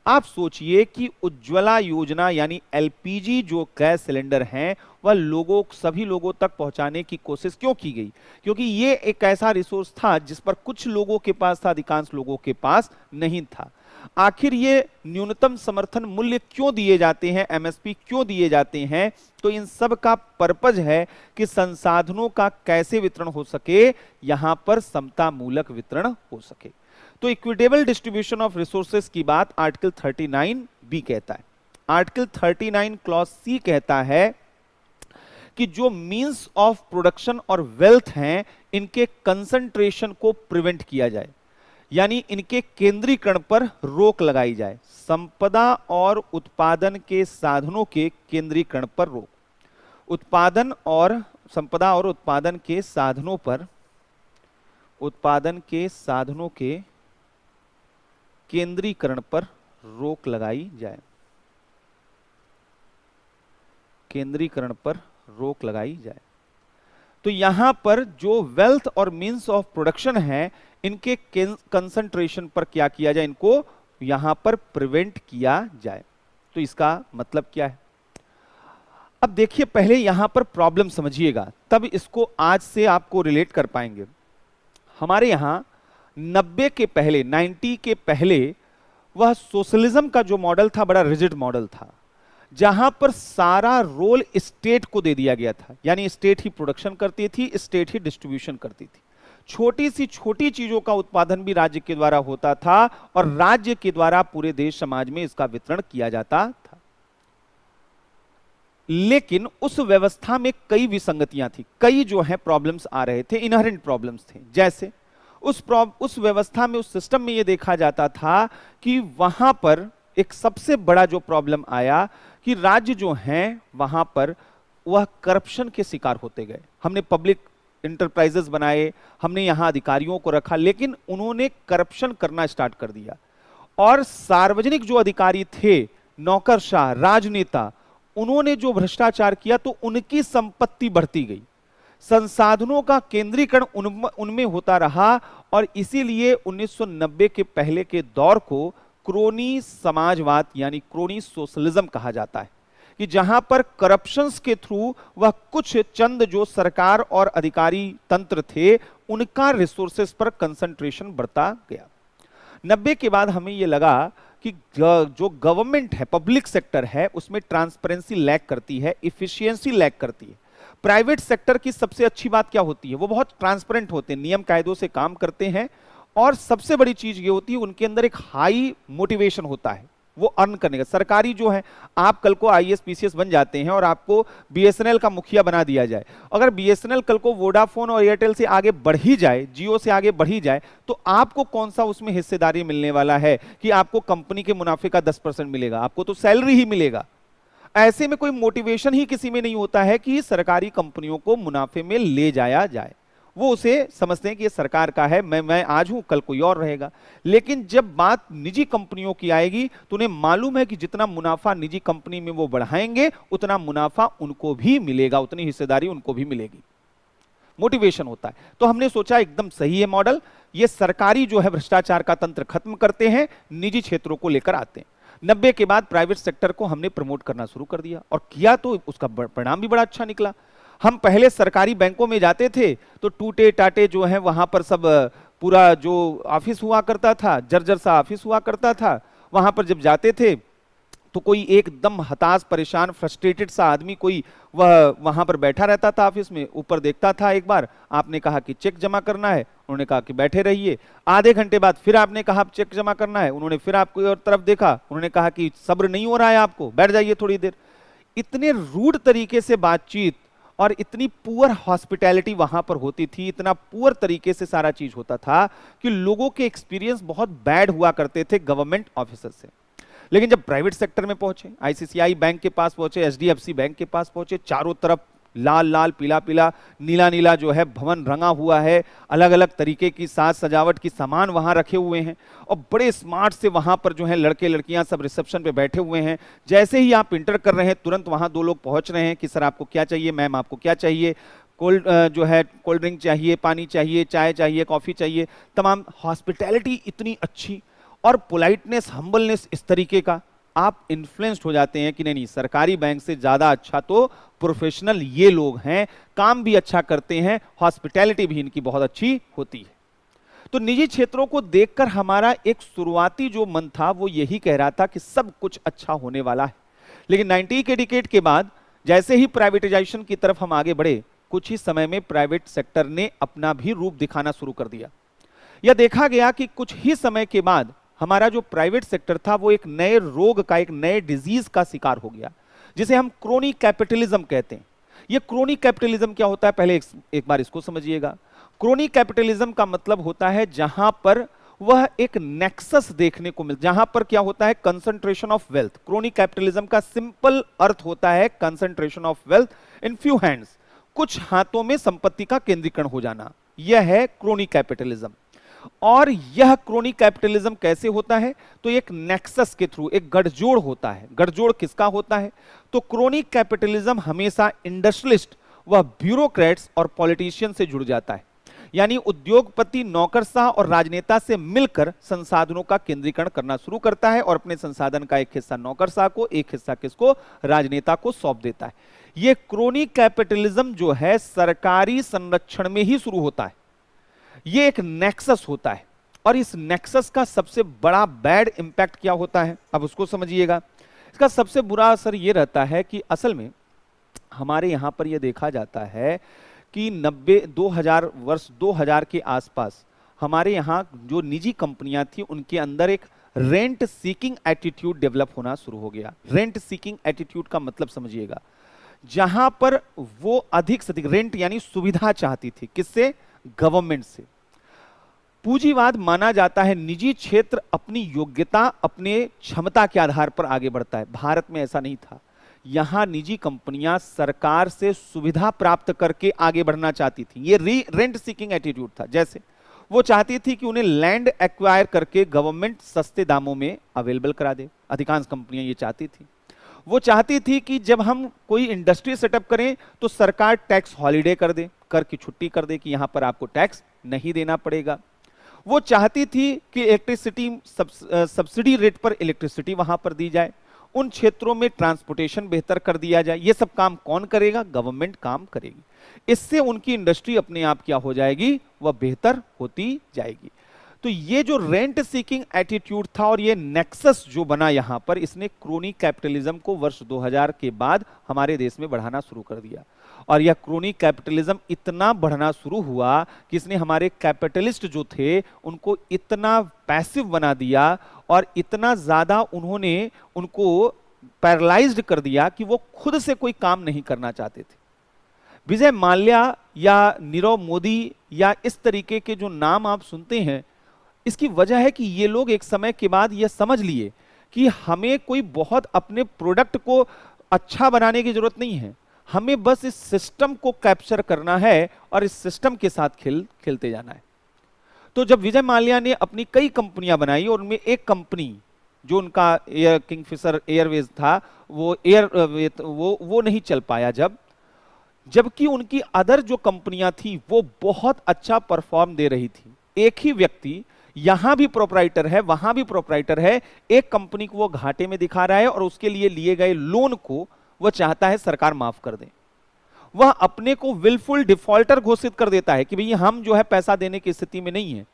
आप सोचिए कि उज्ज्वला योजना यानी एलपीजी जो गैस सिलेंडर हैं वह लोगों, सभी लोगों तक पहुंचाने की कोशिश क्यों की गई? क्योंकि ये एक ऐसा रिसोर्स था जिस पर कुछ लोगों के पास था, अधिकांश लोगों के पास नहीं था। आखिर ये न्यूनतम समर्थन मूल्य क्यों दिए जाते हैं, एमएसपी क्यों दिए जाते हैं? तो इन सब का पर्पज है कि संसाधनों का कैसे वितरण हो सके, यहां पर समता मूलक वितरण हो सके। तो इक्विटेबल डिस्ट्रीब्यूशन ऑफ रिसोर्सेस की बात आर्टिकल 39 बी कहता है। आर्टिकल 39 क्लॉज सी कहता है कि जो मींस ऑफ प्रोडक्शन और वेल्थ हैं इनके कंसंट्रेशन को प्रिवेंट किया जाए, यानी इनके केंद्रीकरण पर रोक लगाई जाए। संपदा और उत्पादन के साधनों के केंद्रीकरण पर रोक। उत्पादन और संपदा और उत्पादन के साधनों पर, उत्पादन के साधनों के केंद्रीकरण पर रोक लगाई जाए। केंद्रीकरण पर रोक लगाई जाए। तो यहां पर जो वेल्थ और मीन्स ऑफ प्रोडक्शन है, इनके कंसंट्रेशन पर क्या किया जाए, इनको यहां पर प्रिवेंट किया जाए। तो इसका मतलब क्या है? अब देखिए, पहले यहां पर प्रॉब्लम समझिएगा, तब इसको आज से आपको रिलेट कर पाएंगे। हमारे यहां 90 के पहले, 90 के पहले वह सोशलिज्म का जो मॉडल था बड़ा रिजिड मॉडल था, जहां पर सारा रोल स्टेट को दे दिया गया था। यानी स्टेट ही प्रोडक्शन करती थी, स्टेट ही डिस्ट्रीब्यूशन करती थी। छोटी सी छोटी चीजों का उत्पादन भी राज्य के द्वारा होता था और राज्य के द्वारा पूरे देश समाज में इसका वितरण किया जाता था। लेकिन उस व्यवस्था में कई विसंगतियां थी, कई जो है प्रॉब्लम्स आ रहे थे, इनहेरेंट प्रॉब्लम्स थे। जैसे उस व्यवस्था में, उस सिस्टम में यह देखा जाता था कि वहां पर एक सबसे बड़ा जो प्रॉब्लम आया कि राज्य जो हैं वहां पर वह करप्शन के शिकार होते गए। हमने पब्लिक इंटरप्राइजेस बनाए, हमने यहां अधिकारियों को रखा, लेकिन उन्होंने करप्शन करना स्टार्ट कर दिया। और सार्वजनिक जो अधिकारी थे, नौकरशाह, राजनेता, उन्होंने जो भ्रष्टाचार किया तो उनकी संपत्ति बढ़ती गई, संसाधनों का केंद्रीकरण उनमें होता रहा। और इसीलिए 1990 के पहले के दौर को क्रोनी समाजवाद यानी क्रोनी सोशलिज्म कहा जाता है, कि जहां पर करप्शंस के थ्रू वह कुछ चंद जो सरकार और अधिकारी तंत्र थे, उनका रिसोर्सेस पर कंसंट्रेशन बढ़ता गया। 90 के बाद हमें यह लगा कि जो गवर्नमेंट है, पब्लिक सेक्टर है, उसमें ट्रांसपेरेंसी लैक करती है, इफिशियंसी लैक करती है। प्राइवेट सेक्टर की सबसे अच्छी बात क्या होती है? वो बहुत ट्रांसपेरेंट होते हैं, नियम कायदों से काम करते हैं, और सबसे बड़ी चीज ये होती है उनके अंदर एक हाई मोटिवेशन होता है वो अर्न करने का। सरकारी जो है, आप कल को आईएएस पीसीएस बन जाते हैं और आपको बीएसएनएल का मुखिया बना दिया जाए, अगर बीएसएनएल कल को वोडाफोन और एयरटेल से आगे बढ़ ही जाए, जियो से आगे बढ़ ही जाए, तो आपको कौन सा उसमें हिस्सेदारी मिलने वाला है कि आपको कंपनी के मुनाफे का 10% मिलेगा? आपको तो सैलरी ही मिलेगा। ऐसे में कोई मोटिवेशन ही किसी में नहीं होता है कि सरकारी कंपनियों को मुनाफे में ले जाया जाए। वो उसे समझते हैं कि ये सरकार का है, मैं आज हूं, कल कोई और रहेगा। लेकिन जब बात निजी कंपनियों की आएगी तो उन्हें मालूम है कि जितना मुनाफा निजी कंपनी में वो बढ़ाएंगे, उतना मुनाफा उनको भी मिलेगा, उतनी हिस्सेदारी उनको भी मिलेगी। मोटिवेशन होता है। तो हमने सोचा एकदम सही है मॉडल, ये सरकारी जो है भ्रष्टाचार का तंत्र खत्म करते हैं, निजी क्षेत्रों को लेकर आते हैं। 90 के बाद प्राइवेट सेक्टर को हमने प्रमोट करना शुरू कर दिया, और किया तो उसका परिणाम भी बड़ा अच्छा निकला। हम पहले सरकारी बैंकों में जाते थे तो टूटे टाटे जो है वहां पर सब पूरा जो ऑफिस हुआ करता था, जर्जर सा ऑफिस हुआ करता था, वहां पर जब जाते थे तो कोई एकदम हताश, परेशान, फ्रस्ट्रेटेड सा आदमी कोई वह वहां पर बैठा रहता था ऑफिस में। ऊपर देखता था, एक बार आपने कहा कि चेक जमा करना है, उन्होंने कहा कि बैठे रहिए। आधे घंटे बाद फिर आपने कहा चेक जमा करना है, उन्होंने फिर आपको और तरफ देखा, उन्होंने कहा कि सब्र नहीं हो रहा है आपको, बैठ जाइए थोड़ी देर। इतने रूड तरीके से बातचीत और इतनी पुअर हॉस्पिटैलिटी वहां पर होती थी, इतना पुअर तरीके से सारा चीज होता था कि लोगों के एक्सपीरियंस बहुत बैड हुआ करते थे गवर्नमेंट ऑफिसर से। लेकिन जब प्राइवेट सेक्टर में पहुंचे, आईसीआईसीआई बैंक के पास पहुंचे, एचडीएफसी बैंक के पास पहुंचे, चारों तरफ लाल लाल, पीला पीला, नीला नीला जो है भवन रंगा हुआ है, अलग अलग तरीके की साज सजावट की सामान वहां रखे हुए हैं, और बड़े स्मार्ट से वहां पर जो है लड़के लड़कियां सब रिसेप्शन पे बैठे हुए हैं। जैसे ही आप इंटर कर रहे हैं, तुरंत वहां दो लोग पहुंच रहे हैं कि सर आपको क्या चाहिए, मैम आपको क्या चाहिए, जो है कोल्ड ड्रिंक चाहिए, पानी चाहिए, चाय चाहिए, कॉफी चाहिए। तमाम हॉस्पिटैलिटी इतनी अच्छी और पोलाइटनेस, हम्बलनेस इस तरीके का, आप इन्फ्लुएंस्ड हो जाते हैं कि नहीं नहीं, सरकारी बैंक से ज्यादा अच्छा तो प्रोफेशनल ये लोग हैं, काम भी अच्छा करते हैं, हॉस्पिटैलिटी भी इनकी बहुत अच्छी होती है। तो निजी क्षेत्रों को देखकर हमारा एक शुरुआती जो मन था वो यही कह रहा था कि सब कुछ अच्छा होने वाला है। लेकिन 90 के डिकेड के बाद जैसे ही प्राइवेटाइजेशन की तरफ हम आगे बढ़े, कुछ ही समय में प्राइवेट सेक्टर ने अपना भी रूप दिखाना शुरू कर दिया। यह देखा गया कि कुछ ही समय के बाद हमारा जो प्राइवेट सेक्टर था वो एक नए रोग का, एक नए डिजीज का शिकार हो गया, जिसे हम क्रोनी कैपिटलिज्म कहते हैं। ये क्रोनी कैपिटलिज्म क्या होता है, पहले एक बार इसको समझिएगा। क्रोनी कैपिटलिज्म का मतलब होता है जहां पर वह एक नेक्सस देखने को मिलता, जहां पर क्या होता है, concentration of wealth. Crony capitalism का सिंपल अर्थ होता है concentration of wealth in few hands, कुछ हाथों में संपत्ति का केंद्रीकरण हो जाना, यह है क्रोनी कैपिटलिज्म। और यह क्रोनी कैपिटलिज्म कैसे होता है? तो एक नेक्सस के थ्रू, एक गठजोड़ होता है। गठजोड़ किसका होता है? तो क्रोनी कैपिटलिज्म हमेशा इंडस्ट्रियलिस्ट व ब्यूरोक्रेट्स और पॉलिटिशियन से जुड़ जाता है। यानी उद्योगपति नौकरशाह और राजनेता से मिलकर संसाधनों का केंद्रीकरण करना शुरू करता है और अपने संसाधन का एक हिस्सा नौकरशाह को, एक हिस्सा किसको? राजनेता को सौंप देता है। यह क्रोनी कैपिटलिज्म जो है सरकारी संरक्षण में ही शुरू होता है। यह एक नेक्सस होता है और इस नेक्सस का सबसे बड़ा बैड इंपैक्ट क्या होता है, अब उसको समझिएगा। इसका सबसे बुरा असर यह रहता है कि असल में हमारे यहां पर यह देखा जाता है कि 2000 के आसपास हमारे यहां जो निजी कंपनियां थी उनके अंदर एक रेंट सीकिंग एटीट्यूड डेवलप होना शुरू हो गया। रेंट सीकिंग एटीट्यूड का मतलब समझिएगा, जहां पर वो अधिक से अधिक रेंट यानी सुविधा चाहती थी। किससे? गवर्नमेंट से। पूंजीवाद माना जाता है निजी क्षेत्र अपनी योग्यता, अपने क्षमता के आधार पर आगे बढ़ता है। भारत में ऐसा नहीं था। यहां निजी कंपनियां सरकार से सुविधा प्राप्त करके आगे बढ़ना चाहती थी। ये रेंट सीकिंग एटीट्यूड था। जैसे वो चाहती थी कि उन्हें लैंड एक्वायर करके गवर्नमेंट सस्ते दामों में अवेलेबल करा दे। अधिकांश कंपनियां ये चाहती थी। वो चाहती थी कि जब हम कोई इंडस्ट्री सेटअप करें तो सरकार टैक्स हॉलीडे कर दे, कर की छुट्टी कर दे कि यहां पर आपको टैक्स नहीं देना पड़ेगा। वो चाहती थी कि इलेक्ट्रिसिटी सब्सिडी रेट पर इलेक्ट्रिसिटी वहां पर दी जाए। उन क्षेत्रों में ट्रांसपोर्टेशन बेहतर कर दिया जाए। ये सब काम कौन करेगा? गवर्नमेंट काम करेगी। इससे उनकी इंडस्ट्री अपने आप क्या हो जाएगी? वह बेहतर होती जाएगी। तो ये जो रेंट सीकिंग एटीट्यूड था और ये नेक्सस जो बना यहां पर, इसने क्रोनी कैपिटलिज्म को वर्ष 2000 के बाद हमारे देश में बढ़ाना शुरू कर दिया। और यह क्रोनी कैपिटलिज्म इतना बढ़ना शुरू हुआ कि इसने हमारे कैपिटलिस्ट जो थे उनको इतना पैसिव बना दिया और इतना ज्यादा उन्होंने उनको पैरालाइज्ड कर दिया कि वो खुद से कोई काम नहीं करना चाहते थे। विजय माल्या या नीरव मोदी या इस तरीके के जो नाम आप सुनते हैं, इसकी वजह है कि ये लोग एक समय के बाद ये समझ लिए कि हमें कोई बहुत अपने प्रोडक्ट को अच्छा बनाने की जरूरत नहीं है। हमें बस इस सिस्टम को कैप्चर करना है और इस सिस्टम के साथ खेलते जाना है। तो जब विजय माल्या ने अपनी कई कंपनियां बनाई और उनमें एक कंपनी जो उनका एयर किंगफिशर एयरवेज था, वो नहीं चल पाया। जबकि उनकी अदर जो कंपनियां थी वो बहुत अच्छा परफॉर्म दे रही थी। एक ही व्यक्ति यहां भी प्रोप्राइटर है, वहां भी प्रोप्राइटर है। एक कंपनी को वो घाटे में दिखा रहा है और उसके लिए लिए गए लोन को वह चाहता है सरकार माफ कर दे। वह अपने को विलफुल डिफॉल्टर घोषित कर देता है कि भैया हम जो है पैसा देने की स्थिति में नहीं है।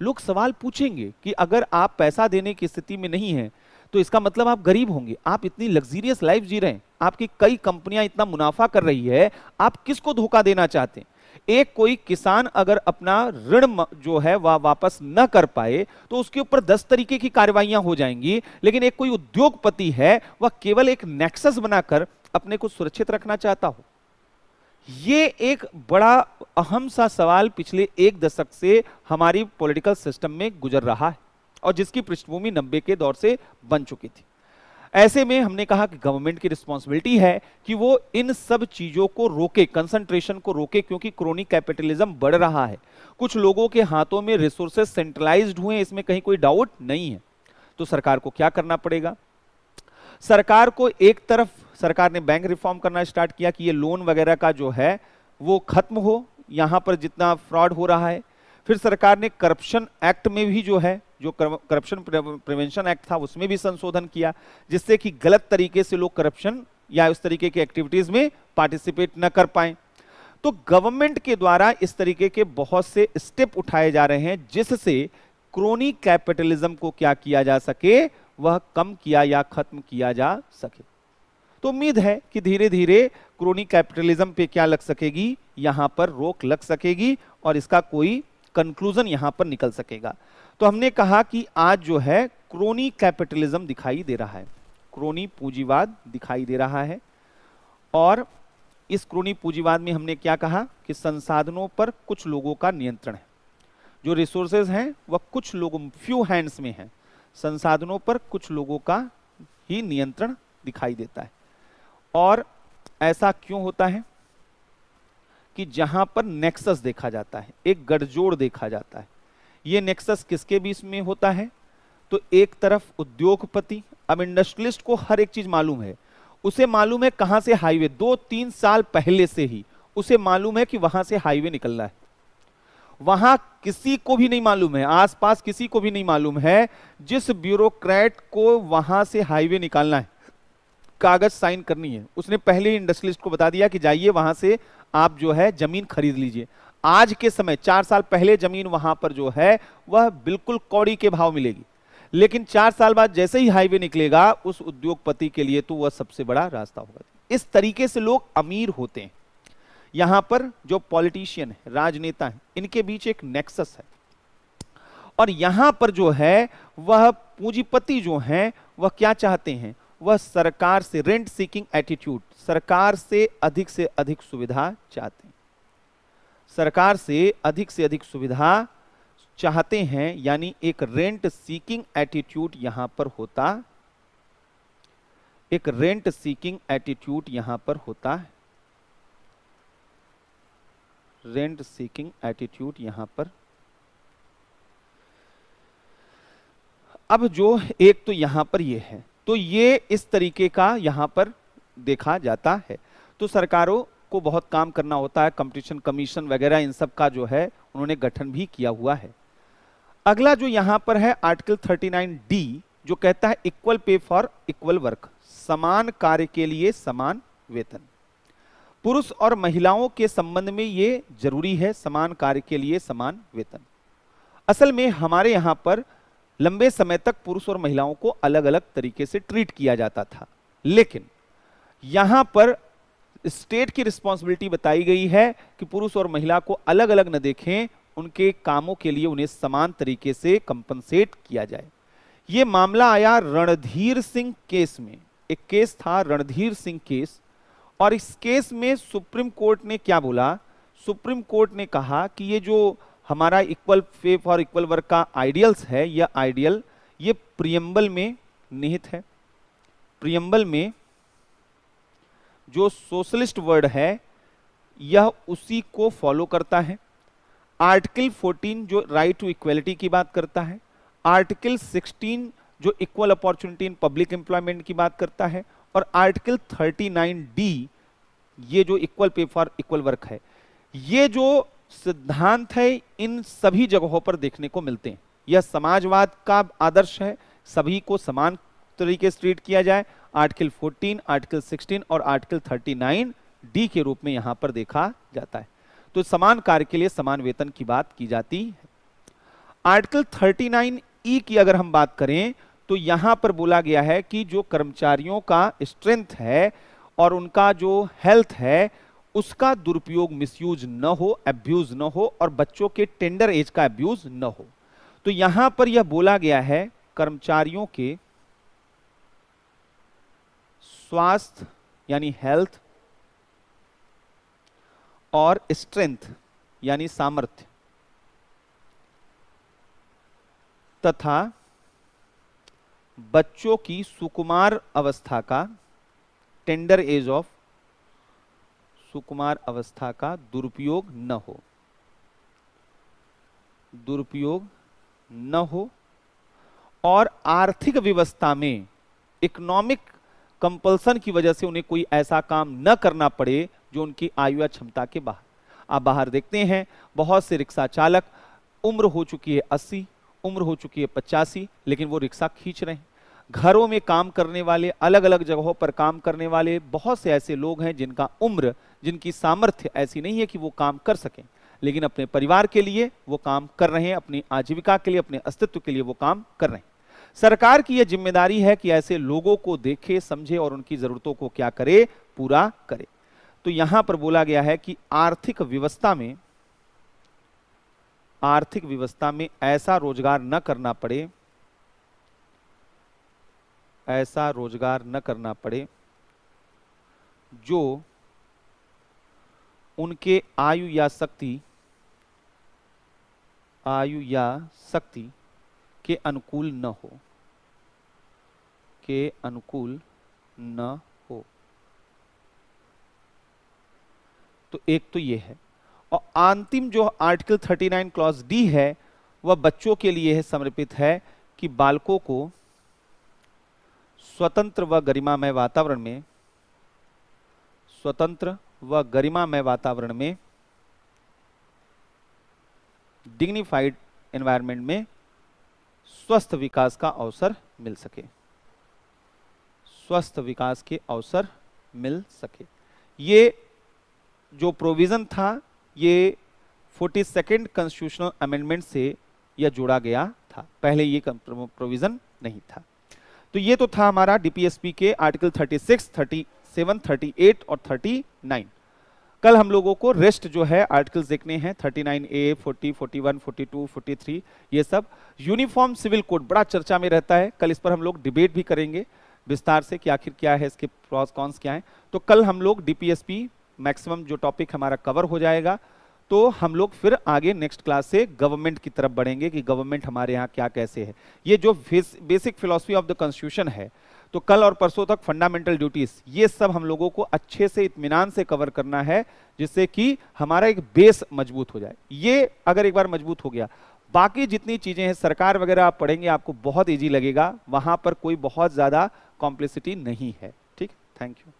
लोग सवाल पूछेंगे कि अगर आप पैसा देने की स्थिति में नहीं है तो इसका मतलब आप गरीब होंगे। आप इतनी लग्जरियस लाइफ जी रहे हैं, आपकी कई कंपनियां इतना मुनाफा कर रही है, आप किसको धोखा देना चाहते हैं? एक कोई किसान अगर अपना ऋण जो है वह वापस न कर पाए तो उसके ऊपर 10 तरीके की कार्रवाइयां हो जाएंगी। लेकिन एक कोई उद्योगपति है, वह केवल एक नेक्सस बनाकर अपने को सुरक्षित रखना चाहता हो। ये एक बड़ा अहम सा सवाल पिछले एक दशक से हमारी पॉलिटिकल सिस्टम में गुजर रहा है और जिसकी पृष्ठभूमि 90 के दौर से बन चुकी थी। ऐसे में हमने कहा कि गवर्नमेंट की रिस्पॉन्सिबिलिटी है कि वो इन सब चीजों को रोके, कंसंट्रेशन को रोके, क्योंकि क्रोनी कैपिटलिज्म बढ़ रहा है। कुछ लोगों के हाथों में रिसोर्सेज सेंट्रलाइज्ड हुए, इसमें कहीं कोई डाउट नहीं है। तो सरकार को क्या करना पड़ेगा? सरकार को एक तरफ सरकार ने बैंक रिफॉर्म करना स्टार्ट किया कि ये लोन वगैरह का जो है वो खत्म हो, यहां पर जितना फ्रॉड हो रहा है। फिर सरकार ने करप्शन एक्ट में भी जो है, जो करप्शन प्रिवेंशन एक्ट था, उसमें भी संशोधन किया, जिससे कि गलत तरीके से लोग करप्शन या उस तरीके की एक्टिविटीज में पार्टिसिपेट न कर पाए। तो गवर्नमेंट के द्वारा इस तरीके के बहुत से स्टेप उठाए जा रहे हैं जिससे क्रोनी कैपिटलिज्म को क्या किया जा सके, वह कम किया या खत्म किया जा सके। तो उम्मीद है कि धीरे धीरे क्रोनी कैपिटलिज्म पे क्या लग सकेगी, यहां पर रोक लग सकेगी और इसका कोई कंक्लूजन यहां पर निकल सकेगा। तो हमने कहा कि आज जो है क्रोनी कैपिटलिज्म दिखाई दे रहा है, क्रोनी पूंजीवाद दिखाई दे रहा है। और इस क्रोनी पूंजीवाद में हमने क्या कहा कि संसाधनों पर कुछ लोगों का नियंत्रण है, जो रिसोर्सेज हैं वह कुछ लोगों, फ्यू हैंड्स में है। संसाधनों पर कुछ लोगों का ही नियंत्रण दिखाई देता है। और ऐसा क्यों होता है कि जहां पर नेक्सस देखा जाता है, एक गठजोड़ देखा जाता है, ये नेक्सस किसके बीच में होता है? तो एक तरफ उद्योगपति, अब इंडस्ट्रियलिस्ट को हर एक चीज मालूम है, उसे मालूम है कहां से हाईवे, 2-3 साल पहले से ही उसे मालूम है कि वहां से हाईवे निकलना है। वहां किसी को भी नहीं मालूम है, आसपास किसी को भी नहीं मालूम है, जिस ब्यूरोक्रेट को वहां से हाईवे निकालना है, कागज साइन करनी है, उसने पहले ही इंडस्ट्रियलिस्ट को बता दिया कि जाइए वहां से आप जो है जमीन खरीद लीजिए। आज के समय 4 साल पहले जमीन वहां पर जो है वह बिल्कुल कौड़ी के भाव मिलेगी, लेकिन 4 साल बाद जैसे ही हाईवे निकलेगा उस उद्योगपति के लिए तो वह सबसे बड़ा रास्ता होगा। इस तरीके से लोग अमीर होते हैं। यहां पर जो पॉलिटिशियन है, राजनेता है, इनके बीच एक नेक्सस है, और यहां पर जो है वह पूंजीपति जो हैं वह क्या चाहते हैं? वह सरकार से रेंट सीकिंग एटीट्यूड, सरकार से अधिक सुविधा चाहते हैं, सरकार से अधिक सुविधा चाहते हैं, यानी एक रेंट सीकिंग एटीट्यूड यहां पर होता, एक रेंट सीकिंग एटीट्यूड यहां पर होता है, रेंट सीकिंग एटीट्यूड यहां पर। अब जो एक तो यहां पर ये है, तो ये इस तरीके का यहां पर देखा जाता है। तो सरकारों को बहुत काम करना होता है, कंपटीशन कमीशन वगैरह इन सब का जो है उन्होंने गठन भी किया हुआ है। अगला जो यहां पर है आर्टिकल 39D, जो कहता है equal pay for equal work, समान कार्य के लिए समान वेतन। पुरुष और महिलाओं के संबंध में ये जरूरी है, समान कार्य के लिए समान वेतन। असल में हमारे यहां पर लंबे समय तक पुरुष और महिलाओं को अलग अलग तरीके से ट्रीट किया जाता था, लेकिन यहां पर स्टेट की रिस्पॉन्सिबिलिटी बताई गई है कि पुरुष और महिला को अलग अलग न देखें, उनके कामों के लिए उन्हें समान तरीके से कंपनसेट किया जाए। यह मामला आया रणधीर सिंह केस में, एक केस था रणधीर सिंह केस, और इस केस में सुप्रीम कोर्ट ने क्या बोला? सुप्रीम कोर्ट ने कहा कि ये जो हमारा equal pay for equal work का आइडियल्स है, यह आइडियल ये प्रियम्बल में निहित है। प्रियम्बल में जो सोशलिस्ट वर्ड है यह उसी को फॉलो करता है। आर्टिकल 14 जो राइट टू इक्वलिटी की बात करता है, आर्टिकल 16 जो equal opportunity in public employment की बात करता है, और आर्टिकल 39D ये जो equal pay for equal work है, ये जो सिद्धांत है इन सभी जगहों पर देखने को मिलते हैं। यह समाजवाद का आदर्श है, सभी को समान तरीके से ट्रीट किया जाए। आर्टिकल 14, आर्टिकल 16 और आर्टिकल 39D के रूप में यहां पर देखा जाता है। तो समान कार्य के लिए समान वेतन की बात की जाती है। आर्टिकल 39E की अगर हम बात करें तो यहां पर बोला गया है कि जो कर्मचारियों का स्ट्रेंथ है और उनका जो हेल्थ है उसका दुरुपयोग, मिसयूज न हो, अब्यूज न हो, और बच्चों के टेंडर एज का अब्यूज न हो। तो यहां पर यह बोला गया है कर्मचारियों के स्वास्थ्य यानी हेल्थ और स्ट्रेंथ यानी सामर्थ्य तथा बच्चों की सुकुमार अवस्था का, टेंडर एज ऑफ सुकुमार अवस्था का दुरुपयोग न हो, दुरुपयोग न हो, और आर्थिक व्यवस्था में इकोनॉमिक कंपल्सन की वजह से उन्हें कोई ऐसा काम न करना पड़े जो उनकी आयु या क्षमता के बाहर। आप बाहर देखते हैं बहुत से रिक्शा चालक, उम्र हो चुकी है 80, उम्र हो चुकी है 85, लेकिन वो रिक्शा खींच रहे हैं। घरों में काम करने वाले, अलग अलग जगहों पर काम करने वाले बहुत से ऐसे लोग हैं जिनका उम्र, जिनकी सामर्थ्य ऐसी नहीं है कि वो काम कर सकें, लेकिन अपने परिवार के लिए वो काम कर रहे हैं, अपनी आजीविका के लिए, अपने अस्तित्व के लिए वो काम कर रहे हैं। सरकार की यह जिम्मेदारी है कि ऐसे लोगों को देखे, समझे और उनकी जरूरतों को क्या करे, पूरा करे। तो यहां पर बोला गया है कि आर्थिक व्यवस्था में ऐसा रोजगार न करना पड़े, ऐसा रोजगार न करना पड़े जो उनके आयु या शक्ति के अनुकूल न हो, के अनुकूल न हो। तो एक तो ये है, और अंतिम जो आर्टिकल 39 क्लॉज डी है वह बच्चों के लिए है, समर्पित है कि बालकों को स्वतंत्र व गरिमामय वातावरण में, स्वतंत्र व गरिमामय वातावरण में, डिग्निफाइड एनवायरनमेंट में स्वस्थ विकास का अवसर मिल सके, स्वस्थ विकास के अवसर मिल सके। ये जो प्रोविजन था ये 42nd कॉन्स्टिट्यूशनल अमेंडमेंट से यह जोड़ा गया था, पहले ये प्रोविजन नहीं था। तो ये तो था हमारा डीपीएसपी के आर्टिकल 36, 37, 38 और 39। कल हम लोगों को रेस्ट जो है आर्टिकल्स देखने हैं, 39A, 40, 41, 42, 43, ये सब। यूनिफॉर्म सिविल कोड बड़ा चर्चा में रहता है, कल इस पर हम लोग डिबेट भी करेंगे विस्तार से कि आखिर क्या है, इसके प्रॉस कॉन्स क्या है। तो कल हम लोग डीपीएसपी मैक्सिमम जो टॉपिक हमारा कवर हो जाएगा, तो हम लोग फिर आगे नेक्स्ट क्लास से गवर्नमेंट की तरफ बढ़ेंगे कि गवर्नमेंट हमारे यहाँ क्या कैसे है। ये जो basic philosophy of the constitution है, तो कल और परसों तक फंडामेंटल ड्यूटीज, ये सब हम लोगों को अच्छे से इत्मीनान से कवर करना है, जिससे कि हमारा एक बेस मजबूत हो जाए। ये अगर एक बार मजबूत हो गया, बाकी जितनी चीजें हैं सरकार वगैरह आप पढ़ेंगे आपको बहुत ईजी लगेगा, वहां पर कोई बहुत ज्यादा कॉम्प्लेक्सिटी नहीं है। ठीक, थैंक यू।